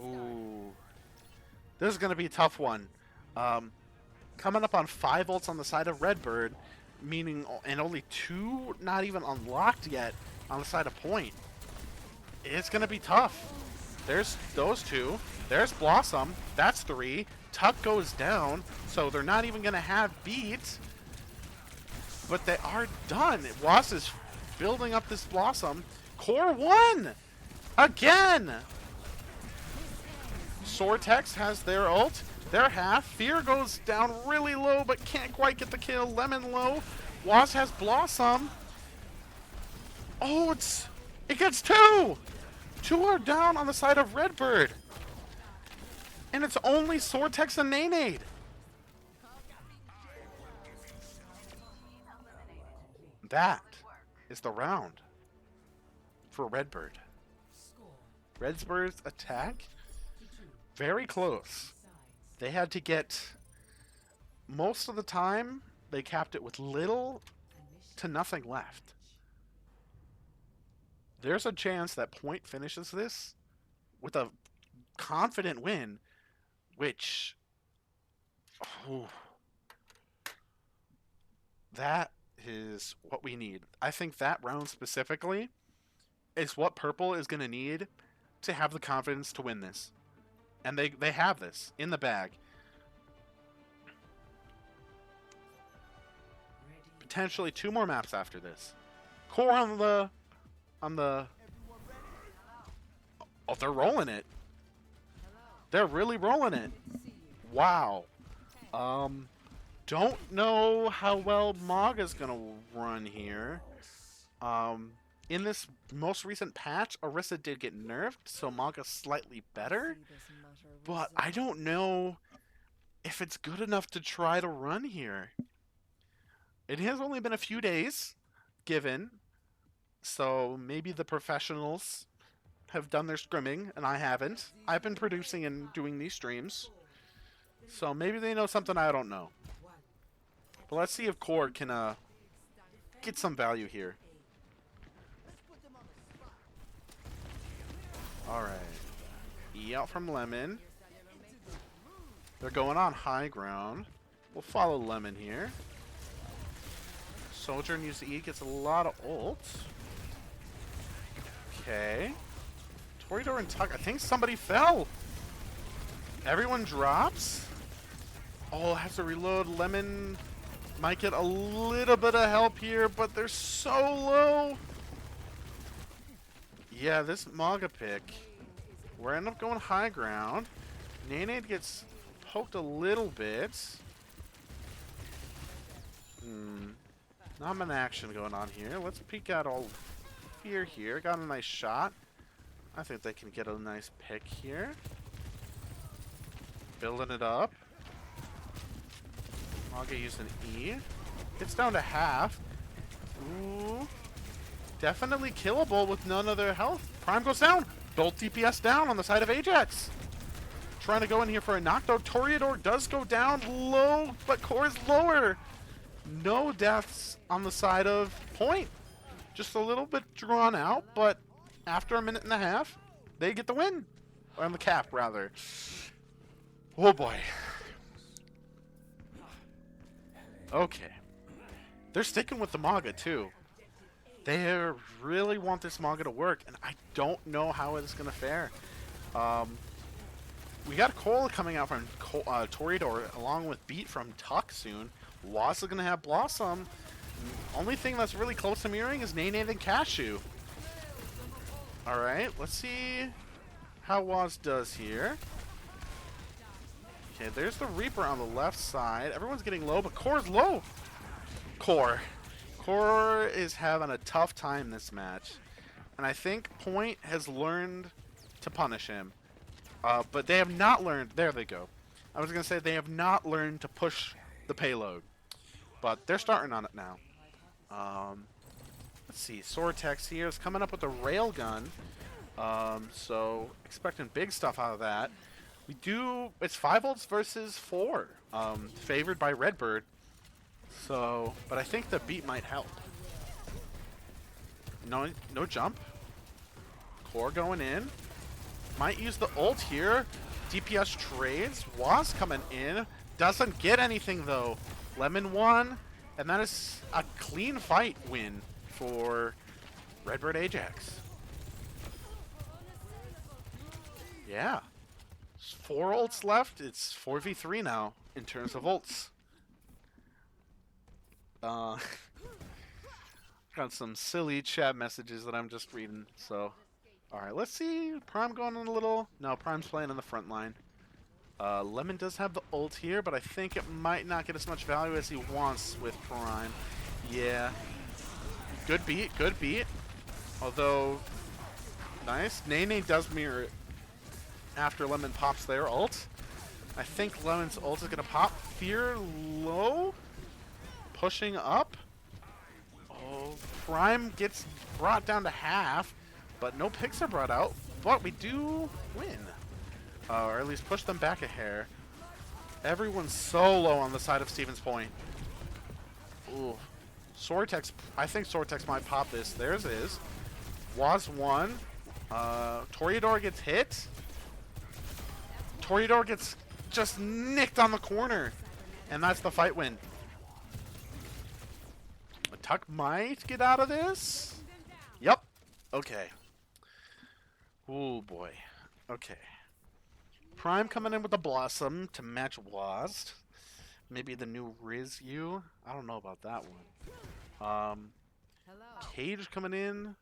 ooh, this is going to be a tough one. Coming up on 5 ults on the side of Redbird, meaning, and only 2 not even unlocked yet on the side of Point. It's going to be tough. There's those 2. There's Blossom. That's 3. Tuck goes down, so they're not even going to have beat. But they are done. Waz is building up this Blossom. Core won! Again! Sortex has their ult. Their half. Fear goes down really low, but can't quite get the kill. Lemon low. Waz has Blossom. Oh, it gets 2! 2 are down on the side of Redbird. And it's only Sortex and Nene. That is the round for Redbird. Redbird's attack, very close. They had to get, most of the time, they capped it with little to nothing left. There's a chance that Point finishes this with a confident win, which, that is what we need. I think that round specifically is what Purple is going to need to have the confidence to win this. And they have this in the bag. Potentially 2 more maps after this. Core on the... Oh, they're rolling it. They're really rolling it. Wow. Don't know how well Maga's gonna run here. In this most recent patch, Orisa did get nerfed, so Maga's slightly better. But I don't know if it's good enough to try to run here. It has only been a few days given, so maybe the professionals have done their scrimming and I haven't. I've been producing and doing these streams, so maybe they know something I don't know. But let's see if Core can get some value here. Alright. E out from Lemon. They're going on high ground. We'll follow Lemon here. Soldier and use E, gets a lot of ults. Okay. Toreador and Tuck. I think somebody fell. Everyone drops. Oh, has to reload. Lemon might get a little bit of help here, but they're so low. Yeah, this Maga pick. We're end up going high ground. Nene gets poked a little bit. Not an action going on here. Let's peek out all fear here. Got a nice shot. I think they can get a nice pick here. Building it up. Maga using E. It's down to half. Ooh. Definitely killable with none of their health. Prime goes down. Bolt DPS down on the side of Ajax. Trying to go in here for a knockdown. Toreador does go down low, but Core is lower. No deaths on the side of Point. Just a little bit drawn out, but after a minute and a half, they get the win. Or on the cap, rather. Oh boy. Okay. They're sticking with the Maga, too. They really want this Maga to work, and I don't know how it's going to fare. We got Cole coming out from Toreador, along with Beat from Tuck soon. Waz is going to have Blossom. Only thing that's really close to mirroring is Nene and Cashew. Alright, let's see how Waz does here. Okay, there's the Reaper on the left side. Everyone's getting low, but Core's low. Core is having a tough time this match. And I think Point has learned to punish him. But they have not learned... There they go. I was going to say they have not learned to push the payload. But they're starting on it now. Let's see. Sortex here is coming up with a railgun. So expecting big stuff out of that. We do... It's 5 ults versus 4. Favored by Redbird. So... But I think the beat might help. No jump. Core going in. Might use the ult here. DPS trades. Waz coming in. Doesn't get anything though. Lemon won. And that is a clean fight win for Redbird Ajax. Yeah. 4 ults left. It's 4v3 now in terms of ults. Got some silly chat messages that I'm just reading, so... Alright, let's see. Prime going in a little... No, Prime's playing in the front line. Lemon does have the ult here, but I think it might not get as much value as he wants with Prime. Yeah. Good beat, good beat. Although... Nice. Nene does mirror it after Lemon pops their ult. I think Lemon's ult is going to pop. Fear low. Pushing up. Oh, Prime gets brought down to half, but no picks are brought out. But we do win. Or at least push them back a hair. Everyone's so low on the side of Stevens Point. Ooh. Sortex, I think Sortex might pop this. Theirs is. Waz won. Toreador gets hit. Toreador gets just nicked on the corner. And that's the fight win. Tuck might get out of this. Yep. Okay. Oh boy. Okay. Prime coming in with the Blossom to match Wazd. Maybe the new Rizu. I don't know about that one. Hello. Cage coming in.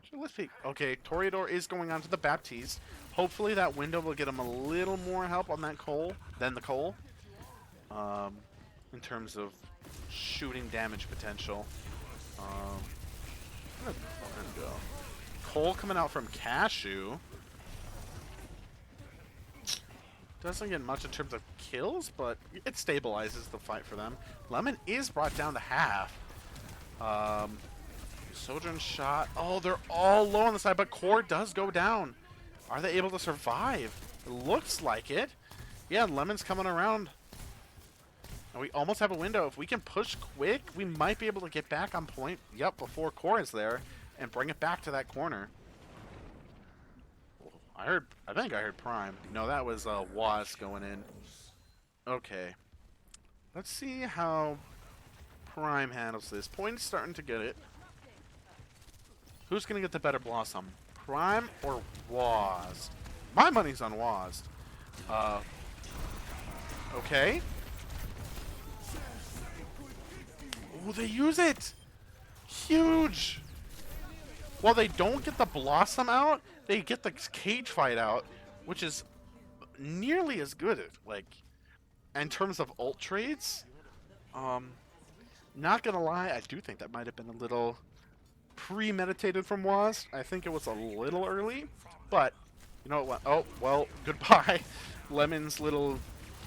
Sure, let's see. Okay, Toreador is going on to the Baptiste. Hopefully that window will get him a little more help on that Cole than the Cole. In terms of shooting damage potential. Where'd Cole go? Cole coming out from Cashew. Doesn't get much in terms of kills, but it stabilizes the fight for them. Lemon is brought down to half. Sojourn shot. Oh, they're all low on the side, but Core does go down. Are they able to survive? It looks like it. Yeah, Lemon's coming around. And we almost have a window. If we can push quick, we might be able to get back on point. Yep, before Core is there, and bring it back to that corner. I think I heard Prime. No, that was Waz going in. Okay. Let's see how Prime handles this. Point's starting to get it. Who's going to get the better Blossom? Prime or Waz? My money's on Waz. Okay. Oh, they use it! Huge! While they don't get the Blossom out, they get the cage fight out, which is nearly as good, like, in terms of ult trades. Not gonna lie, I do think that might have been a little premeditated from Waz. I think it was a little early, but you know what? Oh, well, goodbye. Lemon's little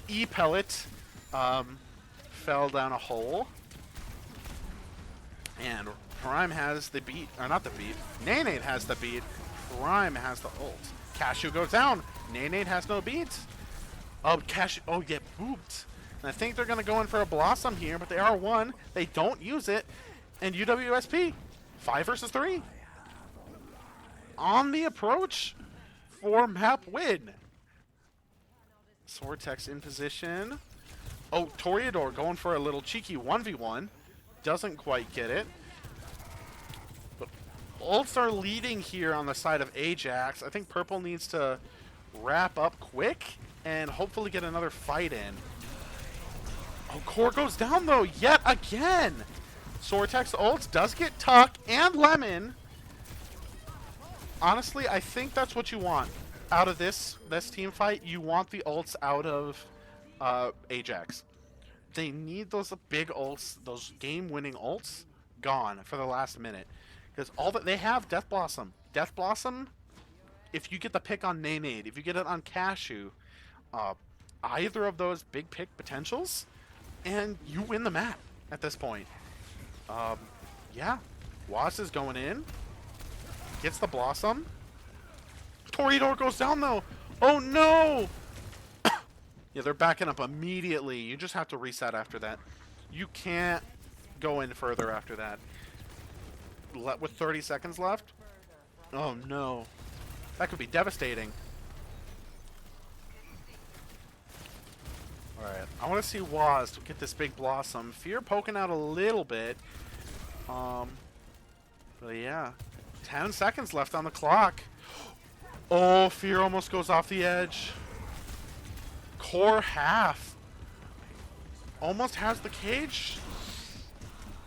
E-pellet fell down a hole. And Prime has the beat, or not the beat. NECC has the beat. Prime has the ult. Cashew goes down. NECC has no beat. Oh, Cashew. Oh, get booped. And I think they're going to go in for a Blossom here, but they are one. They don't use it. And UWSP, 5 versus 3. On the approach for map win. Sortex in position. Oh, Toreador going for a little cheeky 1v1. Doesn't quite get it. But ults are leading here on the side of Ajax. I think Purple needs to wrap up quick and hopefully get another fight in. Oh, Core goes down though, yet again. Sortex ults does get Tuck and Lemon. Honestly, I think that's what you want out of this team fight. You want the ults out of Ajax. They need those big ults, those game-winning ults, gone for the last minute. Because all that they have, Death Blossom. Death Blossom, if you get the pick on NECC, if you get it on Cashew, either of those big pick potentials, and you win the map at this point. Yeah, Waz is going in, gets the Blossom. Toreador goes down though. Oh no! Yeah, they're backing up immediately. You just have to reset after that. You can't go in further after that. With 30 seconds left? Oh no. That could be devastating. Alright, I want to see Waz to get this big Blossom. Fear poking out a little bit. But yeah. 10 seconds left on the clock. Oh, Fear almost goes off the edge. Core half. Almost has the cage.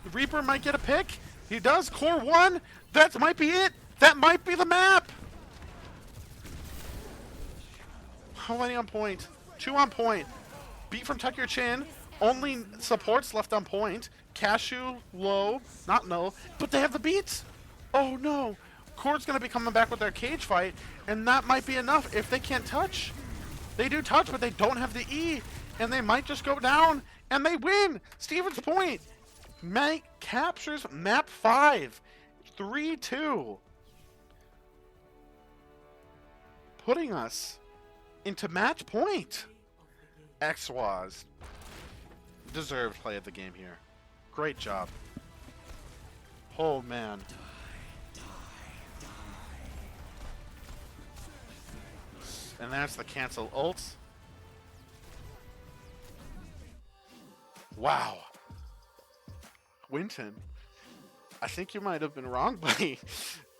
The Reaper might get a pick. He does. Core 1. That might be it. That might be the map. How many on point? 2 on point. Beat from Tuck Your Chin. Only supports left on point. Cashew low. Not no. But they have the beats. Oh no. Core's going to be coming back with their cage fight. And that might be enough if they can't touch. They do touch, but they don't have the E, and they might just go down, and they win. Stevens Point captures map 5, 3-2, putting us into match point. X-Waz deserved play of the game here. Great job. Oh man. And that's the cancel ults. Wow. Winton, I think you might have been wrong, buddy.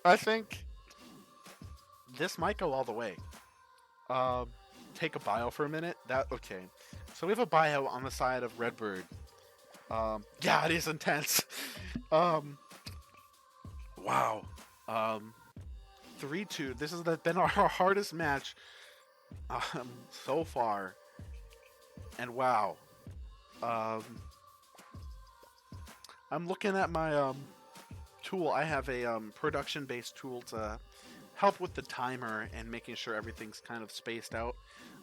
I think this might go all the way. Um, take a bio for a minute. Okay. So we have a bio on the side of Redbird. Yeah, it is intense. um, wow. Um, 3-2. This has been our hardest match so far. And wow. Um, I'm looking at my tool. I have a production-based tool to help with the timer and making sure everything's kind of spaced out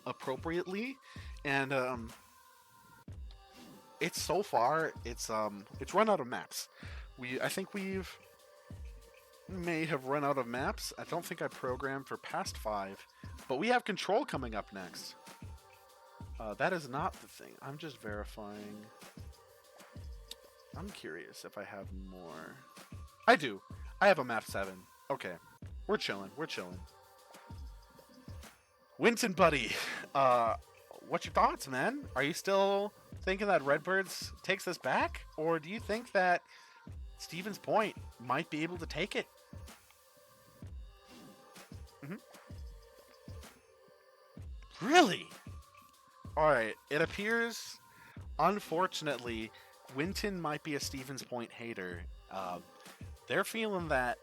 appropriately. And it's so far it's run out of maps. I think we may have run out of maps. I don't think I programmed for past 5, but we have control coming up next. That is not the thing. I'm just verifying. I'm curious if I have more. I do. I have a map 7. Okay. We're chilling. We're chilling. Winston, buddy. What's your thoughts, man? Are you still thinking that Redbirds takes this back? Or do you think that Stevens Point might be able to take it? Really? Alright, it appears, unfortunately, Winton might be a Stevens Point hater. They're feeling that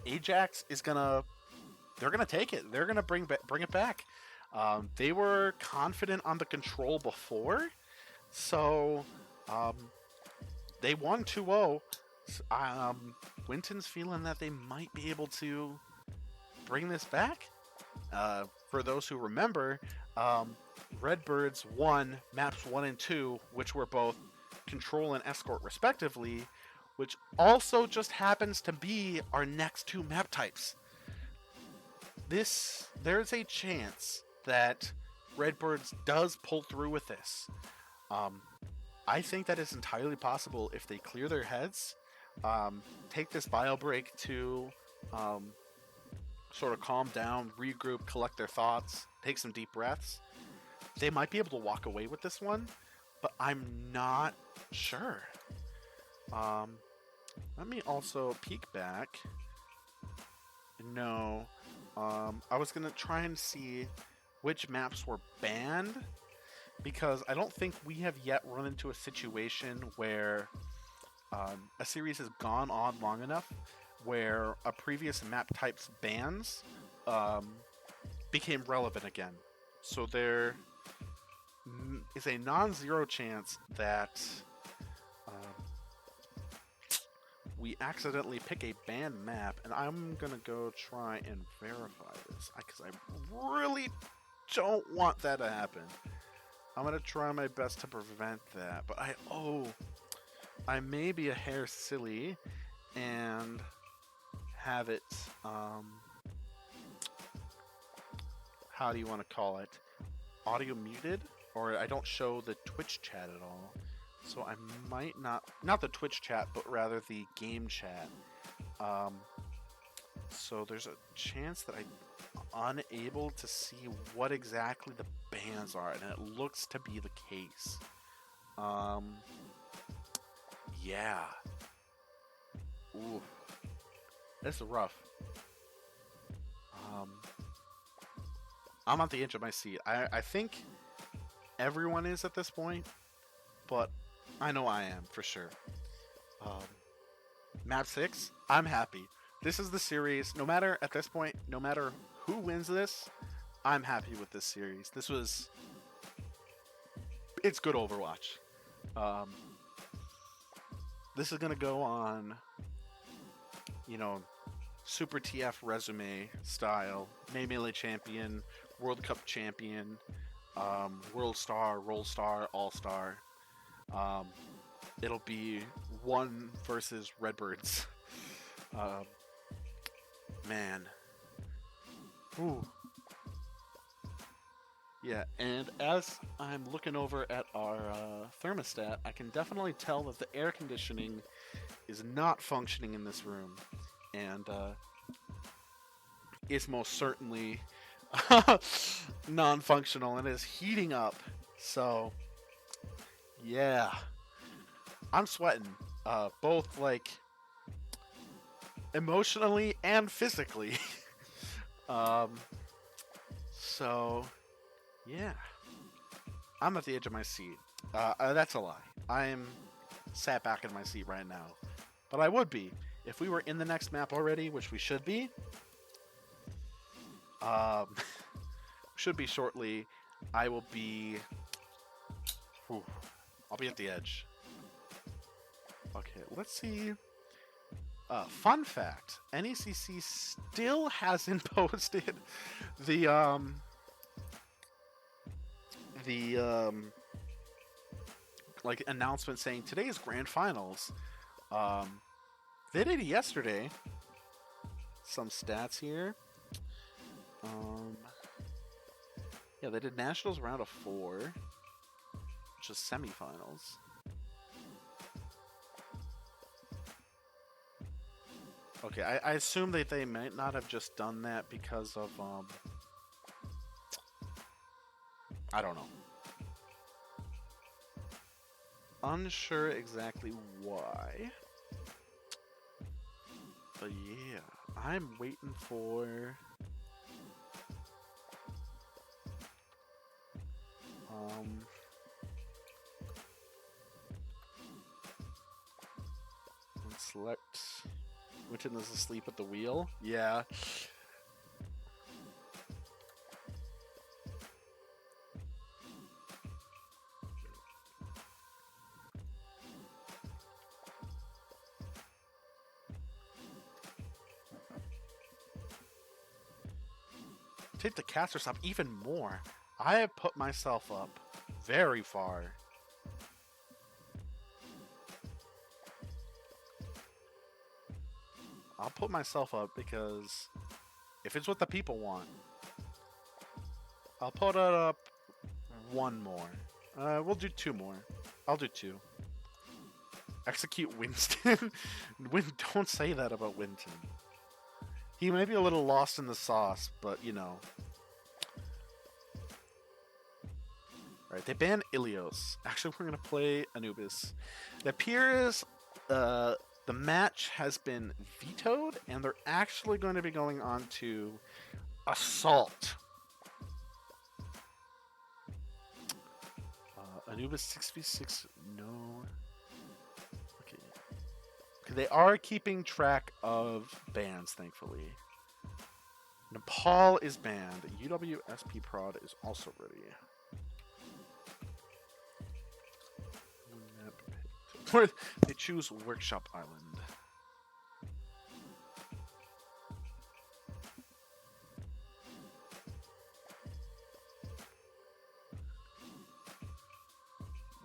Ajax is they're gonna take it. They're gonna bring it back. They were confident on the control before, so they won 2-0. Winton's feeling that they might be able to bring this back. For those who remember, Redbirds won maps 1 and 2, which were both control and escort respectively, which also just happens to be our next 2 map types. There's a chance that Redbirds does pull through with this. I think that is entirely possible if they clear their heads, take this bio break to sort of calm down, regroup, collect their thoughts, take some deep breaths. They might be able to walk away with this one, but I'm not sure. Let me also peek back. No. I was going to try and see which maps were banned, because I don't think we have yet run into a situation where a series has gone on long enough where a previous map type's bans became relevant again. So there is a non-zero chance that we accidentally pick a banned map, and I'm gonna go try and verify this because I really don't want that to happen. I'm gonna try my best to prevent that, but I may be a hair silly and have it how do you want to call it, audio muted, or I don't show the Twitch chat at all. So I might not the Twitch chat, but rather the game chat. So there's a chance that I'm unable to see what exactly the bans are, and it looks to be the case. Yeah. Ooh. This is rough. I'm on the edge of my seat. I think everyone is at this point, but I know I am for sure. Map 6, I'm happy. This is the series. At this point, no matter who wins this, I'm happy with this series. It's good Overwatch. This is gonna go on, Super TF resume style. Melee champion, World Cup champion, World Star, Roll Star, All Star. It'll be 1 versus Redbirds. Man. Ooh. Yeah, and as I'm looking over at our thermostat, I can definitely tell that the air conditioning is not functioning in this room. And is most certainly non-functional and is heating up. So, yeah. I'm sweating. Both, emotionally and physically. Um, so, yeah. I'm at the edge of my seat. That's a lie. I'm sat back in my seat right now. But I would be. If we were in the next map already, which we should be, um, should be shortly, I will be... Whew, I'll be at the edge. Okay, let's see. Fun fact, NECC still hasn't posted the like announcement saying today's grand finals. They did it yesterday. Some stats here. Yeah, they did nationals round of 4, which is semifinals. Okay, I assume that they might not have just done that because of I don't know. Unsure exactly why. But yeah, I'm waiting for let's select Winton is asleep at the wheel. Yeah. Take the casters up even more. I have put myself up very far. I'll put myself up because if it's what the people want, I'll put it up one more. We'll do 2 more. I'll do 2. Execute Winston. Don't say that about Winston. He may be a little lost in the sauce, but you know. Alright, they banned Ilios. Actually, we're going to play Anubis. It appears the match has been vetoed, and they're actually going to be going on to Assault. Anubis 6v6, no. Okay. They are keeping track of bans, thankfully. Nepal is banned. UWSP prod is also ready. They choose Workshop Island.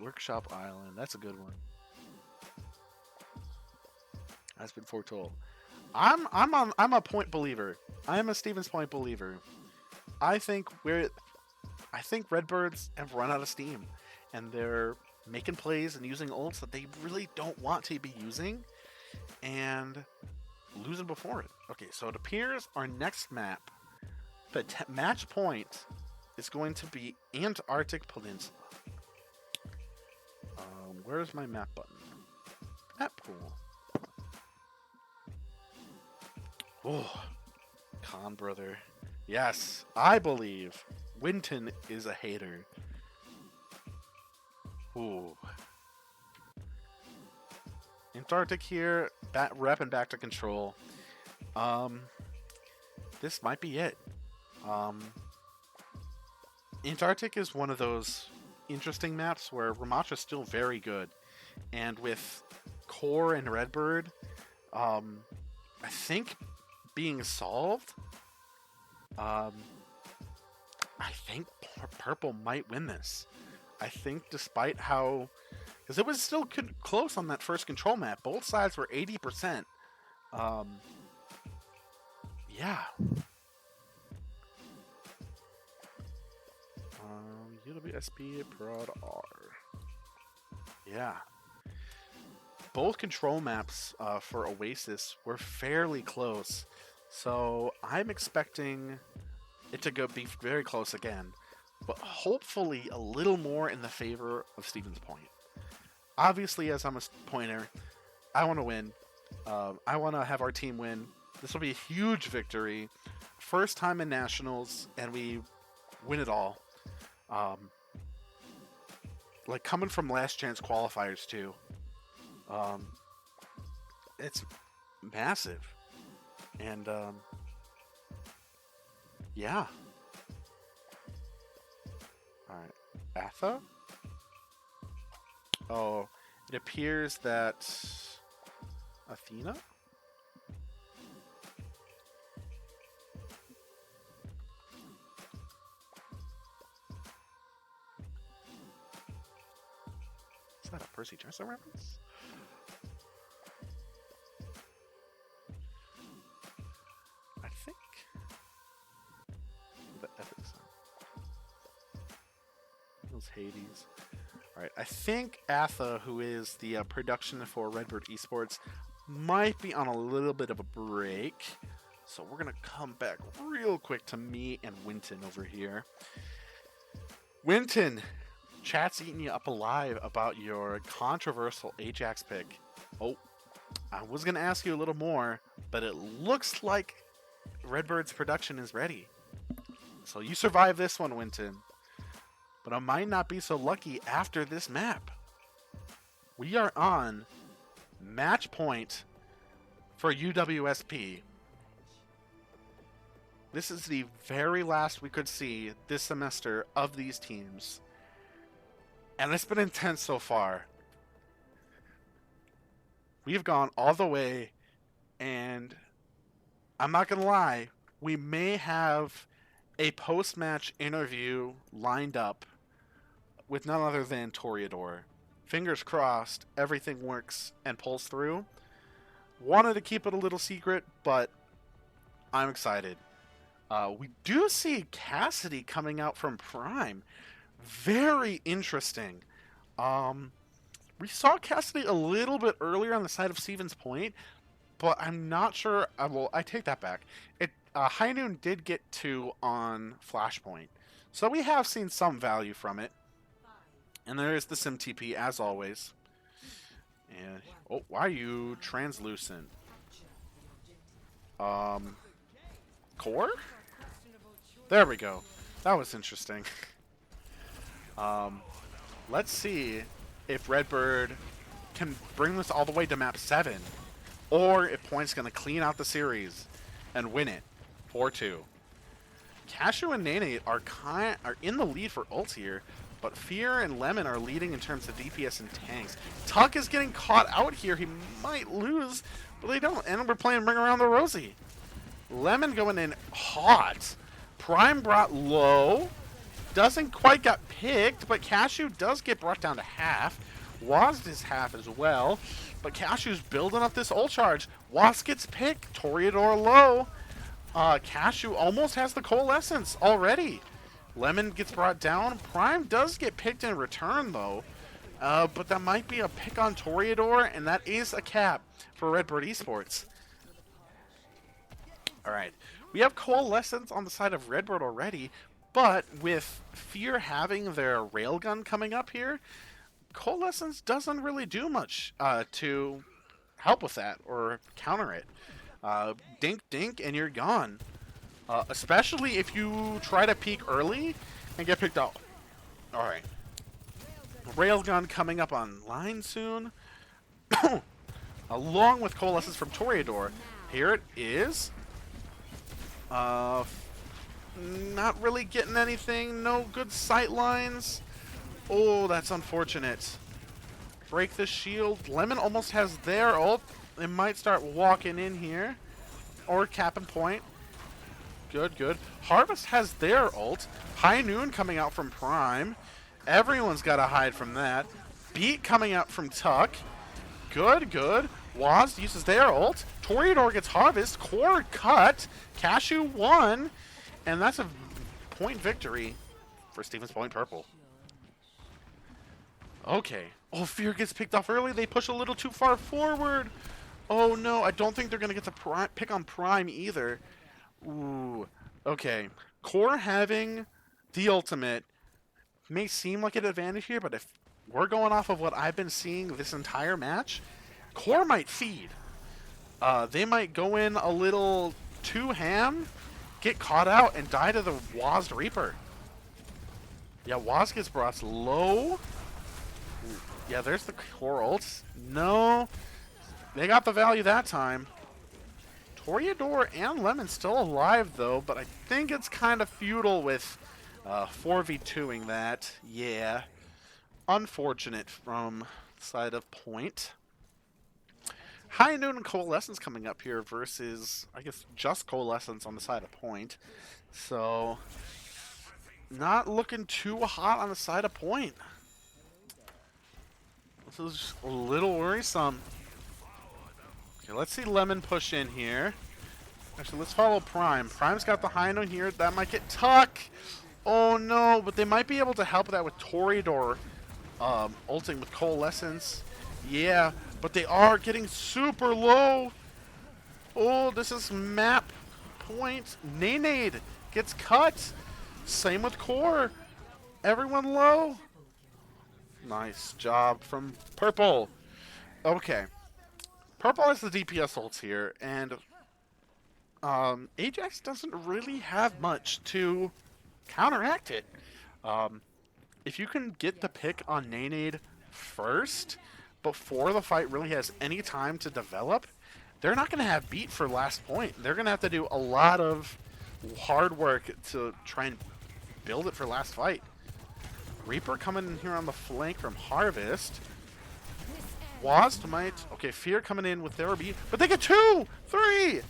Workshop Island, that's a good one. That's been foretold. I'm a point believer. I am a Stevens Point believer. I think Redbirds have run out of steam, and they're making plays and using ults that they really don't want to be using, and losing before it. Okay, so it appears our next map, the match point, is going to be Antarctic Peninsula. Where's my map button? Map pool. Oh, Khan brother. Yes, I believe Winton is a hater. Ooh. Antarctic here, repping back to control. This might be it. Antarctic is one of those interesting maps where Ramattra is still very good, and with Core and Redbird, I think being solved, I think Purple might win this. I think despite how, because it was still close on that first control map, both sides were 80%. Yeah. UWSP Prod R. Yeah. Both control maps for Oasis were fairly close, so I'm expecting it to be very close again, but hopefully a little more in the favor of Stevens Point. Obviously, as I'm a pointer, I want to win. I want to have our team win. This will be a huge victory first time in nationals, and we win it all. Like coming from last chance qualifiers too. It's massive, and yeah. All right, Atha. Oh, it appears that Athena. Is that a Percy Jackson reference? I think the epic sound. Those Hades. Alright, I think Atha, who is the production for Redbird Esports, might be on a little bit of a break. So we're going to come back real quick to me and Winton over here. Winton, chat's eating you up alive about your controversial Ajax pick. Oh, I was going to ask you a little more, but it looks like Redbird's production is ready. So you survived this one, Winton. But I might not be so lucky after this map. We are on match point for UWSP. This is the very last we could see this semester of these teams. And it's been intense so far. We've gone all the way, and I'm not going to lie, we may have a post-match interview lined up with none other than Toreador. Fingers crossed, everything works and pulls through. Wanted to keep it a little secret, but I'm excited. We do see Cassidy coming out from Prime. Very interesting. We saw Cassidy a little bit earlier on the side of Stevens Point, but I'm not sure. Well, I take that back. High Noon did get 2 on Flashpoint, so we have seen some value from it. And there is the SimTP, as always. And oh, why are you translucent? Core? There we go. That was interesting. Let's see if Redbird can bring this all the way to map 7, or if Point's going to clean out the series and win it 4-2. Cashew and Nene are in the lead for ults here, but Fear and Lemon are leading in terms of DPS and tanks. Tuck is getting caught out here. He might lose, but they don't. And we're playing Bring Around the Rosie. Lemon going in hot. Prime brought low. Doesn't quite get picked, but Cashew does get brought down to half. Waz is half as well, but Cashew's building up this ult charge. Waz gets picked. Toreador low. Cashew almost has the Coalescence already. Lemon gets brought down. Prime does get picked in return, though. But that might be a pick on Toreador, and that is a cap for Redbird Esports. Alright. We have Coalescence on the side of Redbird already, but with Fear having their railgun coming up here, Coalescence doesn't really do much to help with that or counter it. Dink, dink, and you're gone. Especially if you try to peek early and get picked out. Alright. Railgun coming up online soon. Along with Coalescence from Toreador. Here it is. Not really getting anything. No good sight lines. Oh, that's unfortunate. Break the shield. Lemon almost has their ult. They might start walking in here. Or cap and point. Good, good. Harvest has their ult. High Noon coming out from Prime. Everyone's got to hide from that. Beat coming out from Tuck. Good, good. Waz uses their ult. Toreador gets Harvest. Core cut. Cashew won. And that's a point victory for Stevens Point Purple. Okay. Oh, Fear gets picked off early. They push a little too far forward. Oh, no. I don't think they're going to get the pick on Prime either. Ooh, okay. Core having the ultimate may seem like an advantage here, but if we're going off of what I've been seeing this entire match, Core might feed. They might go in a little too ham, get caught out and die to the Waz Reaper. Yeah, Waz gets brought low. Yeah, there's the core ults. No. They got the value that time. Toreador and Lemon still alive, though, but I think it's kind of futile with 4v2ing that. Yeah. Unfortunate from the side of Point. High Noon and Coalescence coming up here versus, I guess, just Coalescence on the side of Point. So, not looking too hot on the side of Point. This is a little worrisome. Okay, let's see Lemon push in here. Actually, let's follow Prime. Prime's got the high note here. That might get Tuck. Oh no, but they might be able to help that with Toreador ulting with Coalescence. Yeah, but they are getting super low. Oh, this is map Point. Nanade gets cut. Same with Core. Everyone low. Nice job from Purple. Okay. Purple has the DPS ults here, and Ajax doesn't really have much to counteract it. If you can get the pick on Nanade first, before the fight really has any time to develop, they're not going to have beat for last point. They're going to have to do a lot of hard work to try and build it for last fight. Reaper coming in here on the flank from Harvest. Waz might... Okay, Fear coming in with their beat. But they get 2! 3!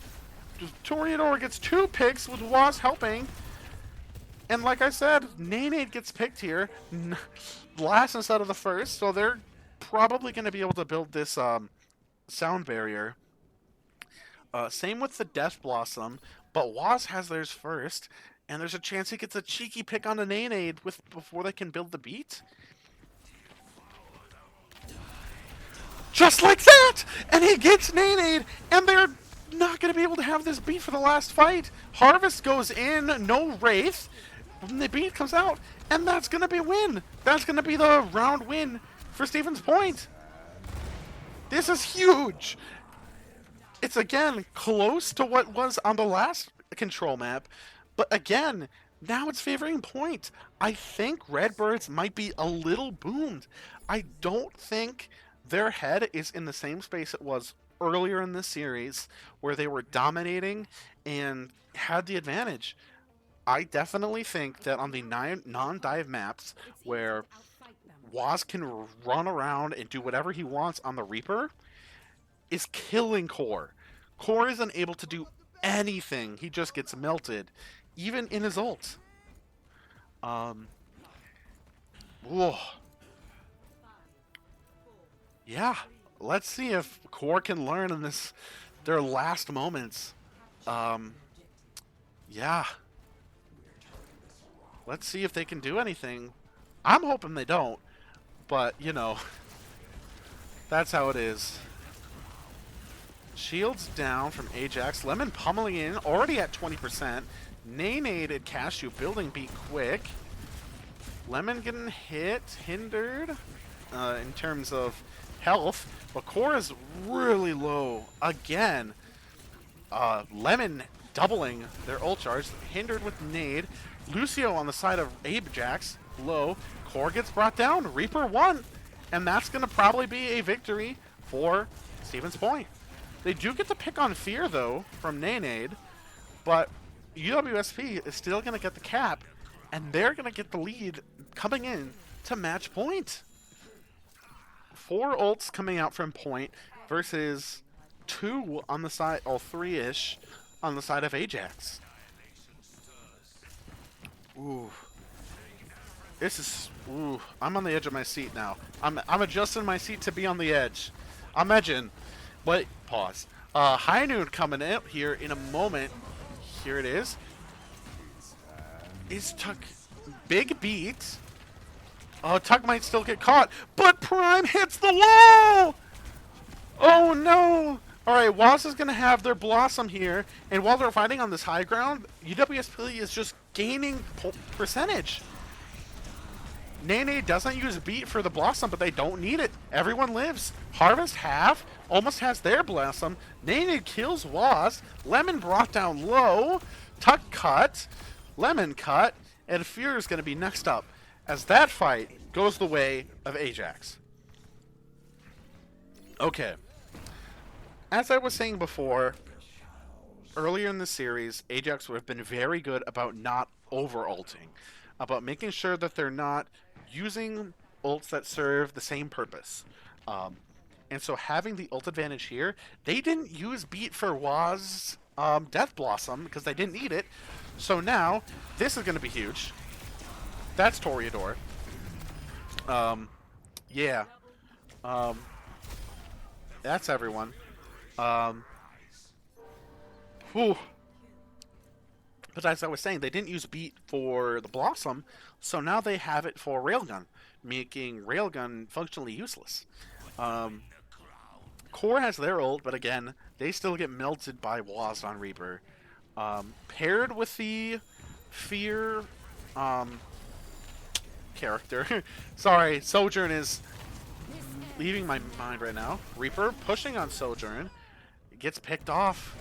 Toreador gets 2 picks with Waz helping. And like I said, Nanade gets picked here. Last instead of the first. So they're probably going to be able to build this sound barrier. Same with the Death Blossom. But Waz has theirs first. And there's a chance he gets a cheeky pick on the Nanade before they can build the beat. Just like that! And he gets Nanade, and they're not going to be able to have this beat for the last fight. Harvest goes in, no Wraith. When the beat comes out, and that's going to be a win. That's going to be the round win for Stevens Point. This is huge. It's, again, close to what was on the last control map. But again, now it's favoring Point. I think Redbirds might be a little boomed. I don't think their head is in the same space it was earlier in this series, where they were dominating and had the advantage. I definitely think that on the non-dive maps, where Waz can run around and do whatever he wants on the Reaper, is killing Core. Core isn't able to do anything. He just gets melted. Even in his ult. Whoa. Yeah. Let's see if Core can learn in their last moments. Yeah. Let's see if they can do anything. I'm hoping they don't. But, you know. That's how it is. Shields down from Ajax. Lemon pummeling in. Already at 20%. Nanade and Cashew building beat quick. Lemon getting hit, hindered in terms of health, but Core is really low again. Lemon doubling their ult charge, hindered with Nade. Lucio on the side of Ajax, low. Core gets brought down. Reaper won, and that's going to probably be a victory for Stevens Point. They do get to pick on Fear though from Nanade, but UWSP is still going to get the cap, and they're going to get the lead coming in to match Point. 4 ults coming out from Point versus 2 on the side, or 3-ish on the side of Ajax. Ooh. This is, ooh, I'm on the edge of my seat now. I'm adjusting my seat to be on the edge. Imagine. Wait, pause. High Noon coming out here in a moment. Here it is. Is Tuck big beat? Oh, Tuck might still get caught, but Prime hits the wall! Oh no! Alright, Waz is going to have their Blossom here, and while they're fighting on this high ground, UWSP is just gaining percentage. Nene doesn't use beat for the Blossom, but they don't need it. Everyone lives. Harvest half almost has their Blossom. Nene kills Waz. Lemon brought down low. Tuck cut, Lemon cut, and Fear is going to be next up, as that fight goes the way of Ajax. Okay. As I was saying before, earlier in the series, Ajax would have been very good about not over-ulting, about making sure that they're not using ults that serve the same purpose. And so having the ult advantage here, they didn't use Beat for Waz's Death Blossom because they didn't need it. So now, this is going to be huge. That's Toreador. Yeah. That's everyone. Whew. But as I was saying, they didn't use Beat for the Blossom, so now they have it for Railgun, making Railgun functionally useless. Core has their ult, but again, they still get melted by Waz on Reaper. Paired with the Fear character. Sorry, Sojourn is leaving my mind right now. Reaper pushing on Sojourn. Gets picked off.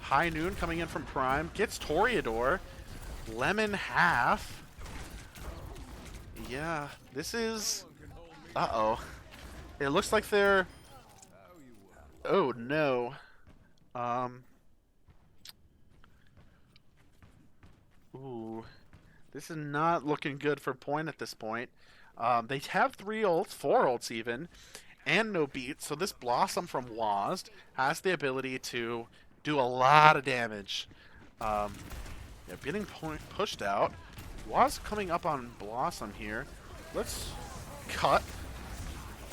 High Noon coming in from Prime. Gets Toreador. Lemon half. Yeah, this is... Uh-oh. It looks like they're... Oh, no. Ooh. This is not looking good for point at this point. They have 3 ults, 4 ults even, and no beat, so this Blossom from Wazd has the ability to do a lot of damage. Yeah, getting pushed out. Wazd coming up on Blossom here. Let's cut.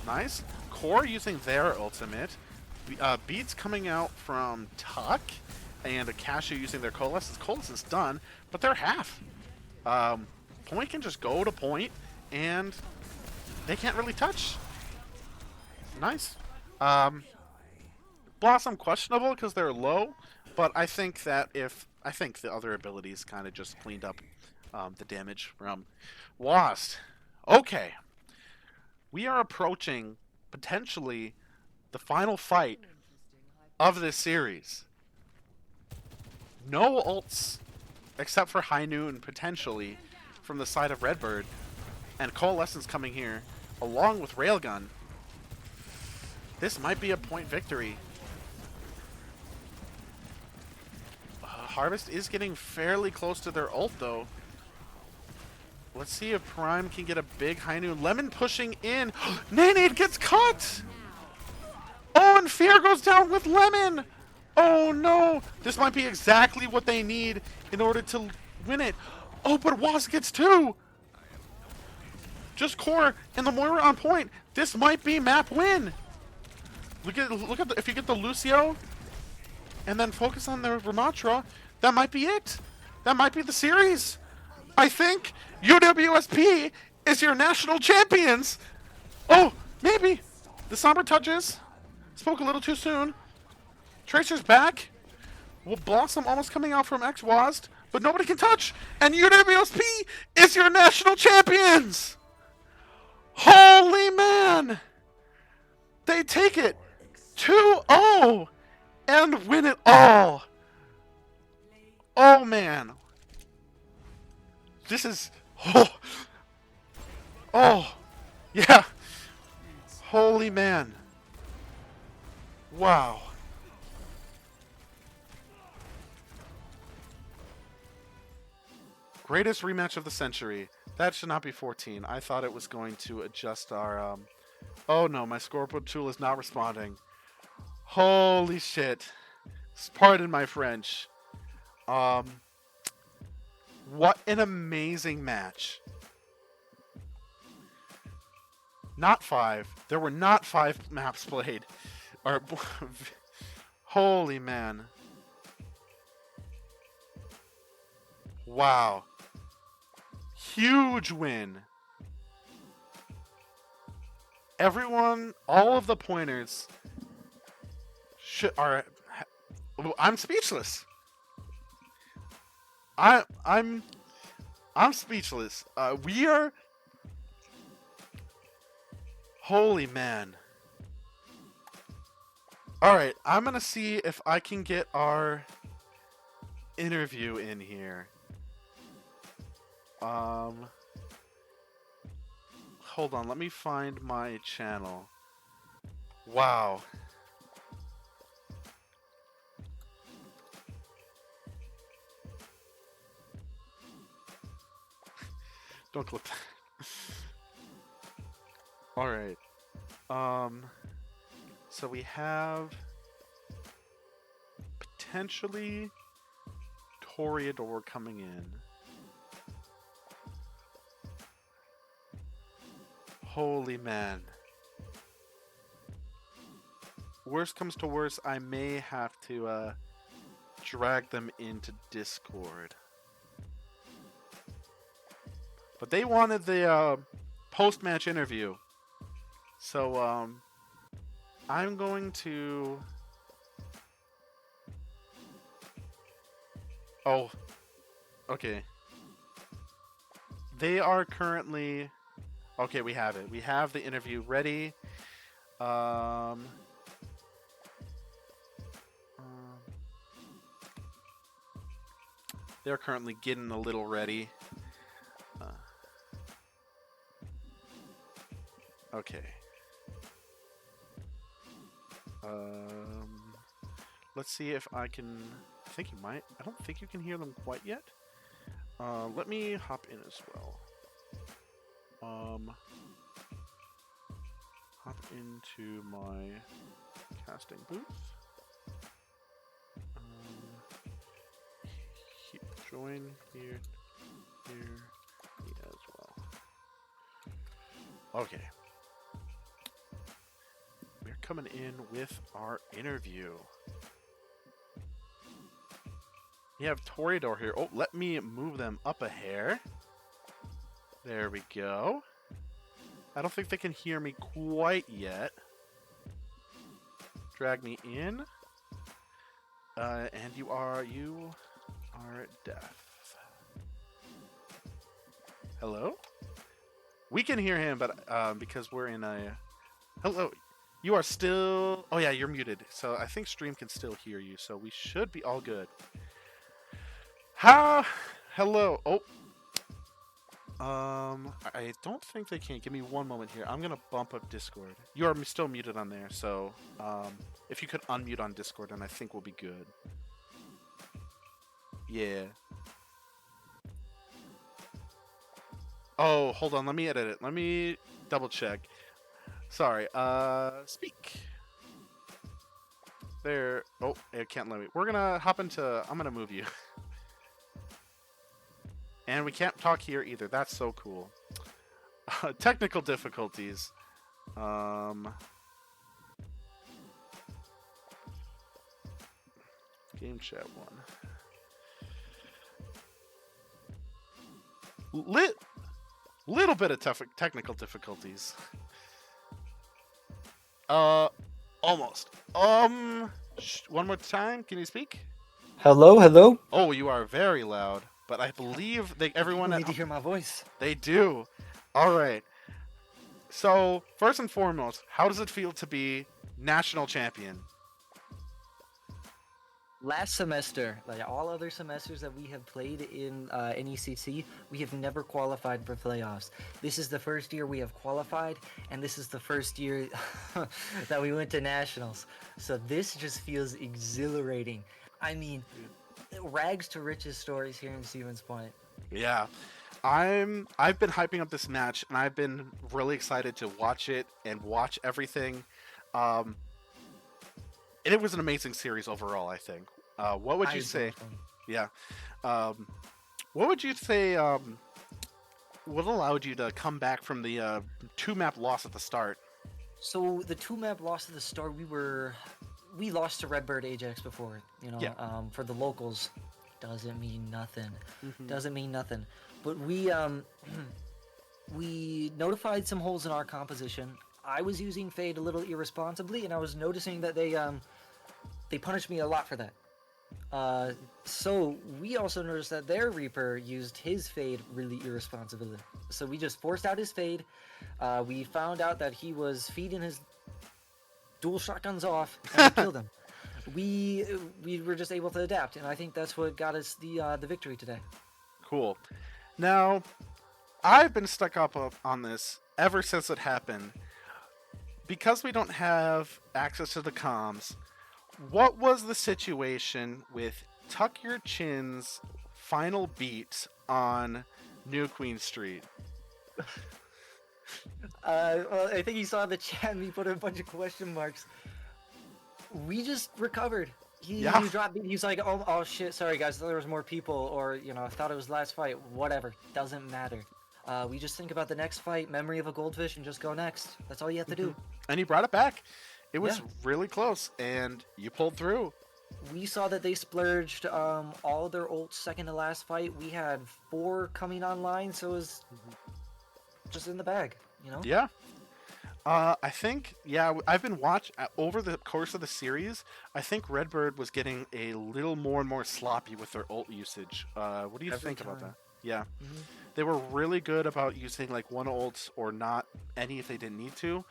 Nice. Core using their ultimate. Beats coming out from Tuck, and Akasha using their Coalescence. Coalescence is done, but they're half. Point can just go to point, and they can't really touch. Nice. Blossom questionable because they're low, but I think that I think the other abilities kind of just cleaned up the damage from Wazd. Okay. We are approaching potentially the final fight of this series. No ults except for High Noon potentially from the side of Redbird, and Coalescence coming here along with Railgun. This might be a point victory. Harvest is getting fairly close to their ult though. Let's see if Prime can get a big High Noon. Lemon pushing in. Nanade gets cut! Oh, and Fear goes down with Lemon! Oh no! This might be exactly what they need in order to win it. Oh, but Waz gets 2! Just Core and the Moira on point. This might be map win. Look at if you get the Lucio and then focus on the Ramatra, that might be it. That might be the series. I think UWSP is your national champions. Oh, maybe. The Somber Touches. Spoke a little too soon. Tracer's back. Well, Blossom almost coming out from X-Wazd, but nobody can touch. And UWSP is your national champions. Holy man. They take it 2-0 and win it all. Oh, man. This is... Oh. Yeah. Holy man. Wow. Greatest rematch of the century. That should not be 14. I thought it was going to adjust our... Oh no, my scoreboard tool is not responding. Holy shit. Pardon my French. What an amazing match. Not 5. There were not 5 maps played. Or, holy man. Wow. Huge win. Everyone, all of the pointers I'm speechless. I'm speechless. We are... Holy man. Alright, I'm gonna see if I can get our interview in here. Hold on, let me find my channel. Wow. Don't click that. All right. So we have potentially Toreador coming in. Holy man. Worst comes to worst, I may have to drag them into Discord. But they wanted the post-match interview. So I'm going to... Oh, okay. They are currently... Okay, we have it. We have the interview ready. They're currently getting a little ready. Okay. Let's see if I can... I think you might. I don't think you can hear them quite yet. Let me hop in as well. Hop into my casting booth. Join here, me as well. Okay. We're coming in with our interview. We have Toreador here. Oh, let me move them up a hair. There we go. I don't think they can hear me quite yet. Drag me in. And you are deaf. Hello? We can hear him, but because we're in a... Hello. You are still... Oh yeah, you're muted. So I think stream can still hear you, so we should be all good. Hello. Oh. I don't think they can. Give me one moment here. I'm gonna bump up Discord. You are still muted on there, so if you could unmute on Discord, then I think we'll be good. Yeah. Oh, hold on. Let me edit it. Let me double check. Sorry. Speak. There. Oh, it can't let me. We're gonna hop into... I'm gonna move you. And we can't talk here either. That's so cool. Technical difficulties. Game chat one. Little bit of technical difficulties. Almost. One more time. Can you speak? Hello, hello. Oh, you are very loud. But I believe everyone Need to hear my voice. They do. All right. So first and foremost, how does it feel to be national champion? Last semester, like all other semesters that we have played in NECC, we have never qualified for playoffs. This is the first year we have qualified, and this is the first year that we went to nationals. So this just feels exhilarating. I mean, rags to riches stories here in Stevens Point. Yeah. I've been hyping up this match, and I've been really excited to watch it and watch everything. And it was an amazing series overall, I think. What would you say? Yeah. What would you say what allowed you to come back from the 2-map loss at the start? So the 2-map loss at the start, we lost to Redbird Ajax before, Yeah. For the locals. Doesn't mean nothing. Mm-hmm. Doesn't mean nothing. But we we notified some holes in our composition. I was using Fade a little irresponsibly, and I was noticing that they punished me a lot for that. So we also noticed that their Reaper used his Fade really irresponsibly. So we just forced out his Fade. We found out that he was feeding his dual shotguns off, and we killed him. we were just able to adapt, and I think that's what got us the victory today. Cool. Now, I've been stuck up on this ever since it happened. Because we don't have access to the comms, what was the situation with Tuck Your Chin's final beat on New Queen Street? Well, I think he saw the chat and he put a bunch of question marks. We just recovered. Yeah. He dropped. He's like, oh shit, sorry guys, I thought there was more people, or I thought it was last fight. Whatever, doesn't matter. We just think about the next fight, memory of a goldfish, and just go next. That's all you have to do. And he brought it back. It was Yeah. really close, and you pulled through. We saw that they splurged all their ults second to last fight. We had 4 coming online, so it was just in the bag, Yeah. I think, I've been over the course of the series, I think Redbird was getting a little more and more sloppy with their ult usage. What do you Every think about time. that? Yeah. Mhm. They were really good about using like one ult or not any if they didn't need to.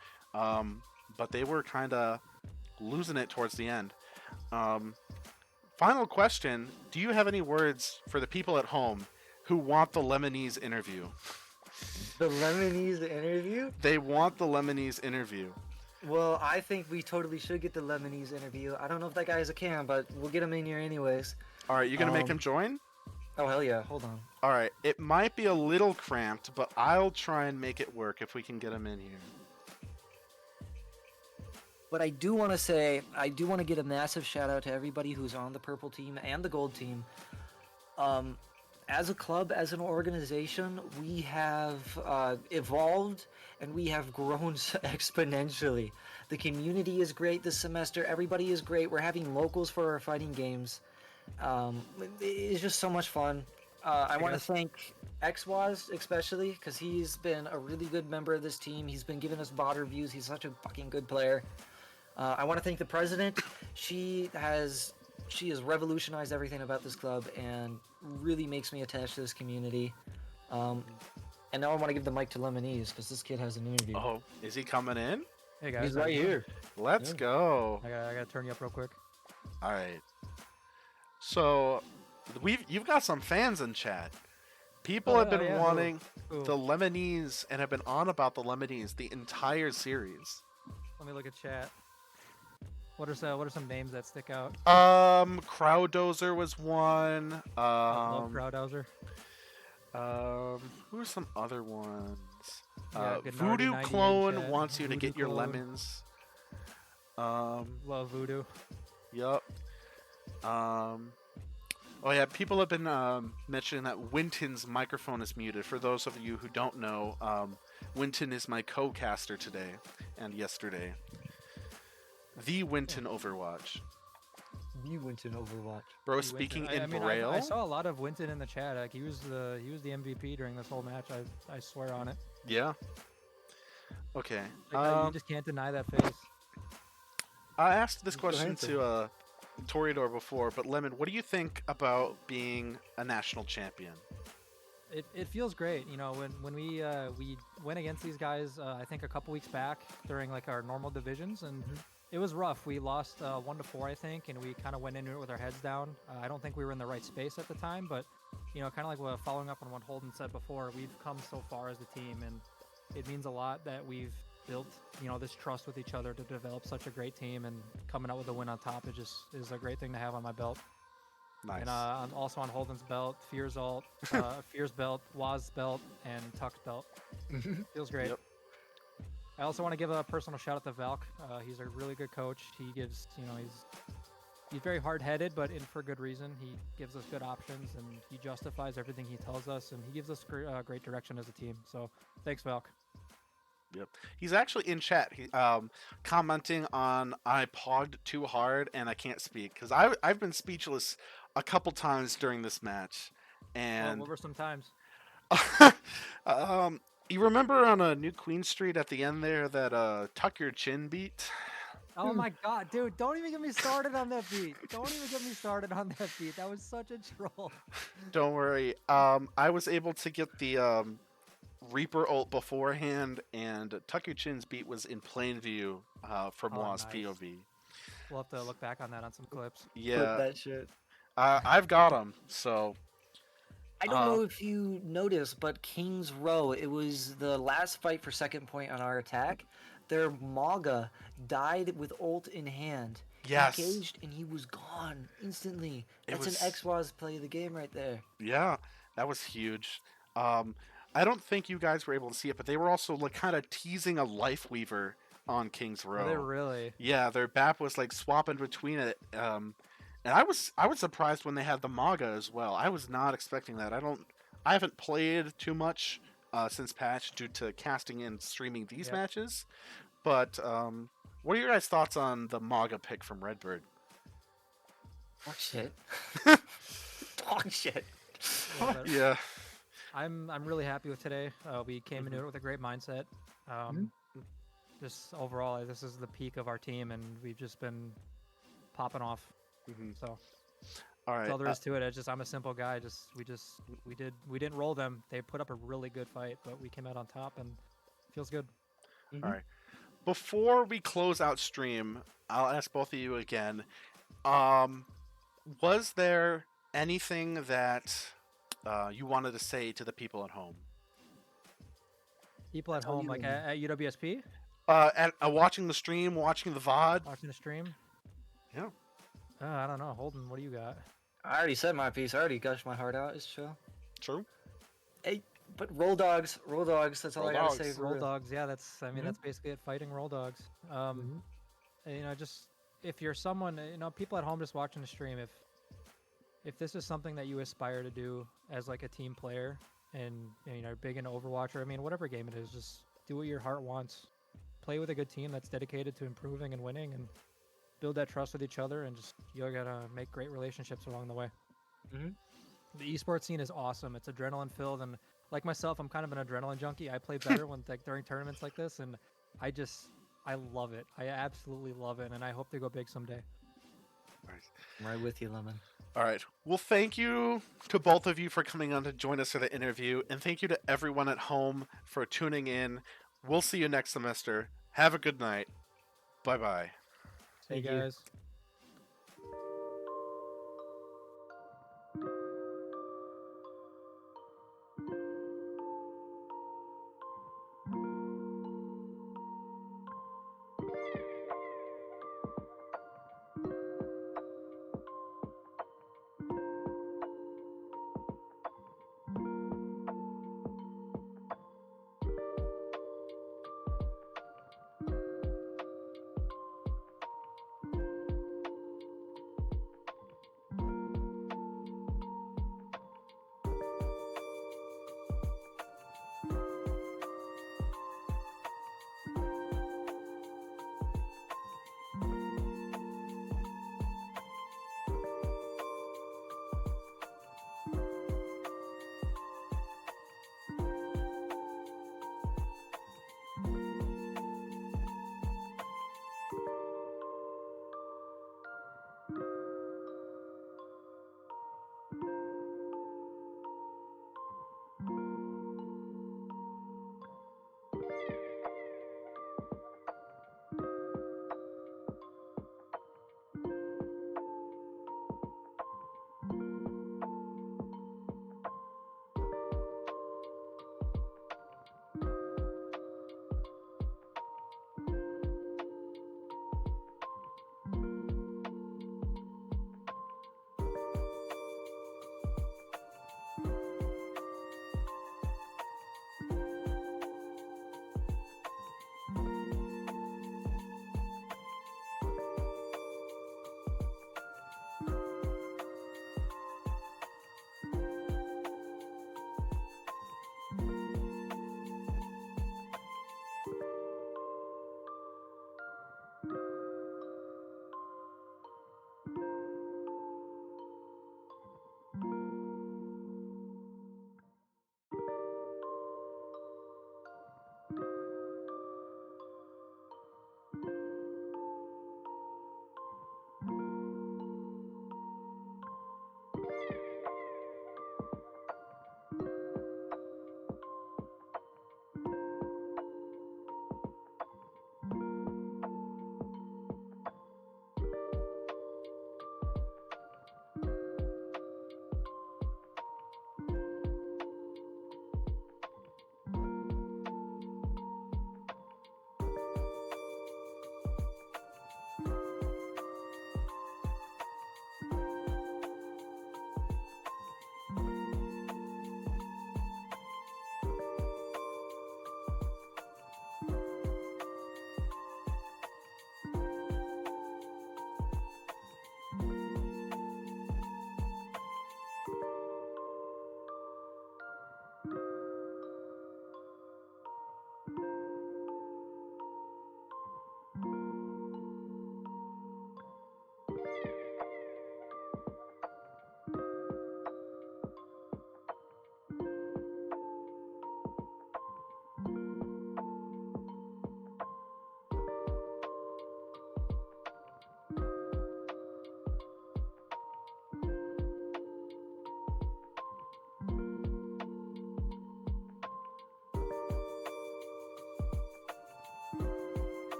But they were kind of losing it towards the end. Final question. Do you have any words for the people at home who want the Lemonese interview? The Lemonese interview? They want the Lemonese interview. Well, I think we totally should get the Lemonese interview. I don't know if that guy is a cam, but we'll get him in here anyways. All right, you going to make Um, him join? Oh, hell yeah. Hold on. All right, it might be a little cramped, but I'll try and make it work if we can get him in here. But I do want to say, I do want to get a massive shout out to everybody who's on the purple team and the gold team. As a club, as an organization, we have evolved and we have grown exponentially. The community is great this semester. Everybody is great. We're having locals for our fighting games. It's just so much fun. I want to thank XWaz especially because he's been a really good member of this team. He's been giving us bot reviews. He's such a fucking good player. I want to thank the president. She has revolutionized everything about this club and really makes me attached to this community. And now I want to give the mic to Lemonese because this kid has an interview. Oh, is he coming in? Hey guys, He's right here. Let's go. I gotta turn you up real quick. All right. So, you've got some fans in chat. People have been yeah, wanting who? the Lemonese and have been on about the Lemonese the entire series. Let me look at chat. What are some names that stick out? Crowdozer was one. Love Crowdhauser. Who are some other ones? Yeah, Gennady Voodoo 98 Clone chat. wants you to Voodoo get your Clone. lemons. Love Voodoo. Yup. Oh yeah, people have been mentioning that Winton's microphone is muted. For those of you who don't know, Winton is my co-caster today and yesterday. The Winton Overwatch. You went to Overwatch. Bro, He speaking Winton. in I Braille. I saw a lot of Winton in the chat. Like he was the MVP during this whole match. I swear on it. Yeah. Okay. Like, you just can't deny that face. I asked this Go ahead, question to Toreador before, but Lemon, what do you think about being a national champion? It feels great, when we went against these guys. I think a couple weeks back during like our normal divisions, and it was rough. We lost 1-4, I think, and we kind of went into it with our heads down. I don't think we were in the right space at the time, but kind of like following up on what Holden said before, we've come so far as a team, and it means a lot that we've built this trust with each other to develop such a great team, and coming out with a win on top, it just is a great thing to have on my belt. Nice. And I'm also on Holden's belt, Fear's ult, Fear's belt, Waz's belt, and Tuck's belt. Feels great. Yep. I also want to give a personal shout out to Valk. He's a really good coach. He gives, he's very hard-headed, but for good reason. He gives us good options, and he justifies everything he tells us, and he gives us great direction as a team. So thanks, Valk. Yep. He's actually in chat. He commenting on I pogged too hard and I can't speak because I've been speechless a couple times during this match. And What were some times? you remember on a New Queen Street at the end there that Tuck Your Chin beat? Oh my god, dude, don't even get me started on that beat. Don't even get me started on that beat. That was such a troll. Don't worry. I was able to get the Reaper ult beforehand, and Tuck Your Chin's beat was in plain view from Oh, Waz nice. POV. We'll have to look back on that on some clips. Put Yeah, that shit. I've got them. So I don't know if you noticed, but King's Row, it was the last fight for second point on our attack. Their Maga died with ult in hand. yes, Engaged and he was gone instantly. It That's was- an XWAS play of the game right there. yeah, that was huge. I don't think you guys were able to see it, but they were also like kind of teasing a Life Weaver on King's Row. Were they really? Yeah, their BAP was like swapping between it. And I was surprised when they had the Maga as well. I was not expecting that. I haven't played too much since patch due to casting and streaming these Yep. matches. But what are your guys' thoughts on the Maga pick from Redbird? Talk shit. Talk shit. Yeah, but Yeah, I'm really happy with today. We came into it with a great mindset. Just overall, this is the peak of our team, and we've just been popping off. Mhm. So all right. that's all there is to it. It's just I'm a simple guy. We didn't roll them. They put up a really good fight, but we came out on top, and it feels good. All right. Before we close out stream, I'll ask both of you again. Was there anything that you wanted to say to the people at home? People at Tell home, you like in- at UWSP, At watching the stream, watching the VOD. watching the stream. Yeah. I don't know. Holden, what do you got? I already said my piece. I already gushed my heart out. It's chill. True. Hey, but roll dogs. Roll dogs. That's all Roll I gotta dogs. say. For Roll real. dogs. Yeah, I mean, that's basically it. Fighting roll dogs. And, just if you're someone, people at home just watching the stream, if this is something that you aspire to do as like a team player, and you're big into Overwatch, or I mean, whatever game it is, just do what your heart wants. Play with a good team that's dedicated to improving and winning, and build that trust with each other, and just you gotta make great relationships along the way. The esports scene is awesome. It's adrenaline filled, and like myself, I'm kind of an adrenaline junkie. I play better when during tournaments like this, and I love it. I absolutely love it, and I hope to go big someday. I'm right with you, Lemon. All right. Well, thank you to both of you for coming on to join us for the interview, and thank you to everyone at home for tuning in. We'll see you next semester. Have a good night. Bye bye. Hey Thank you. guys.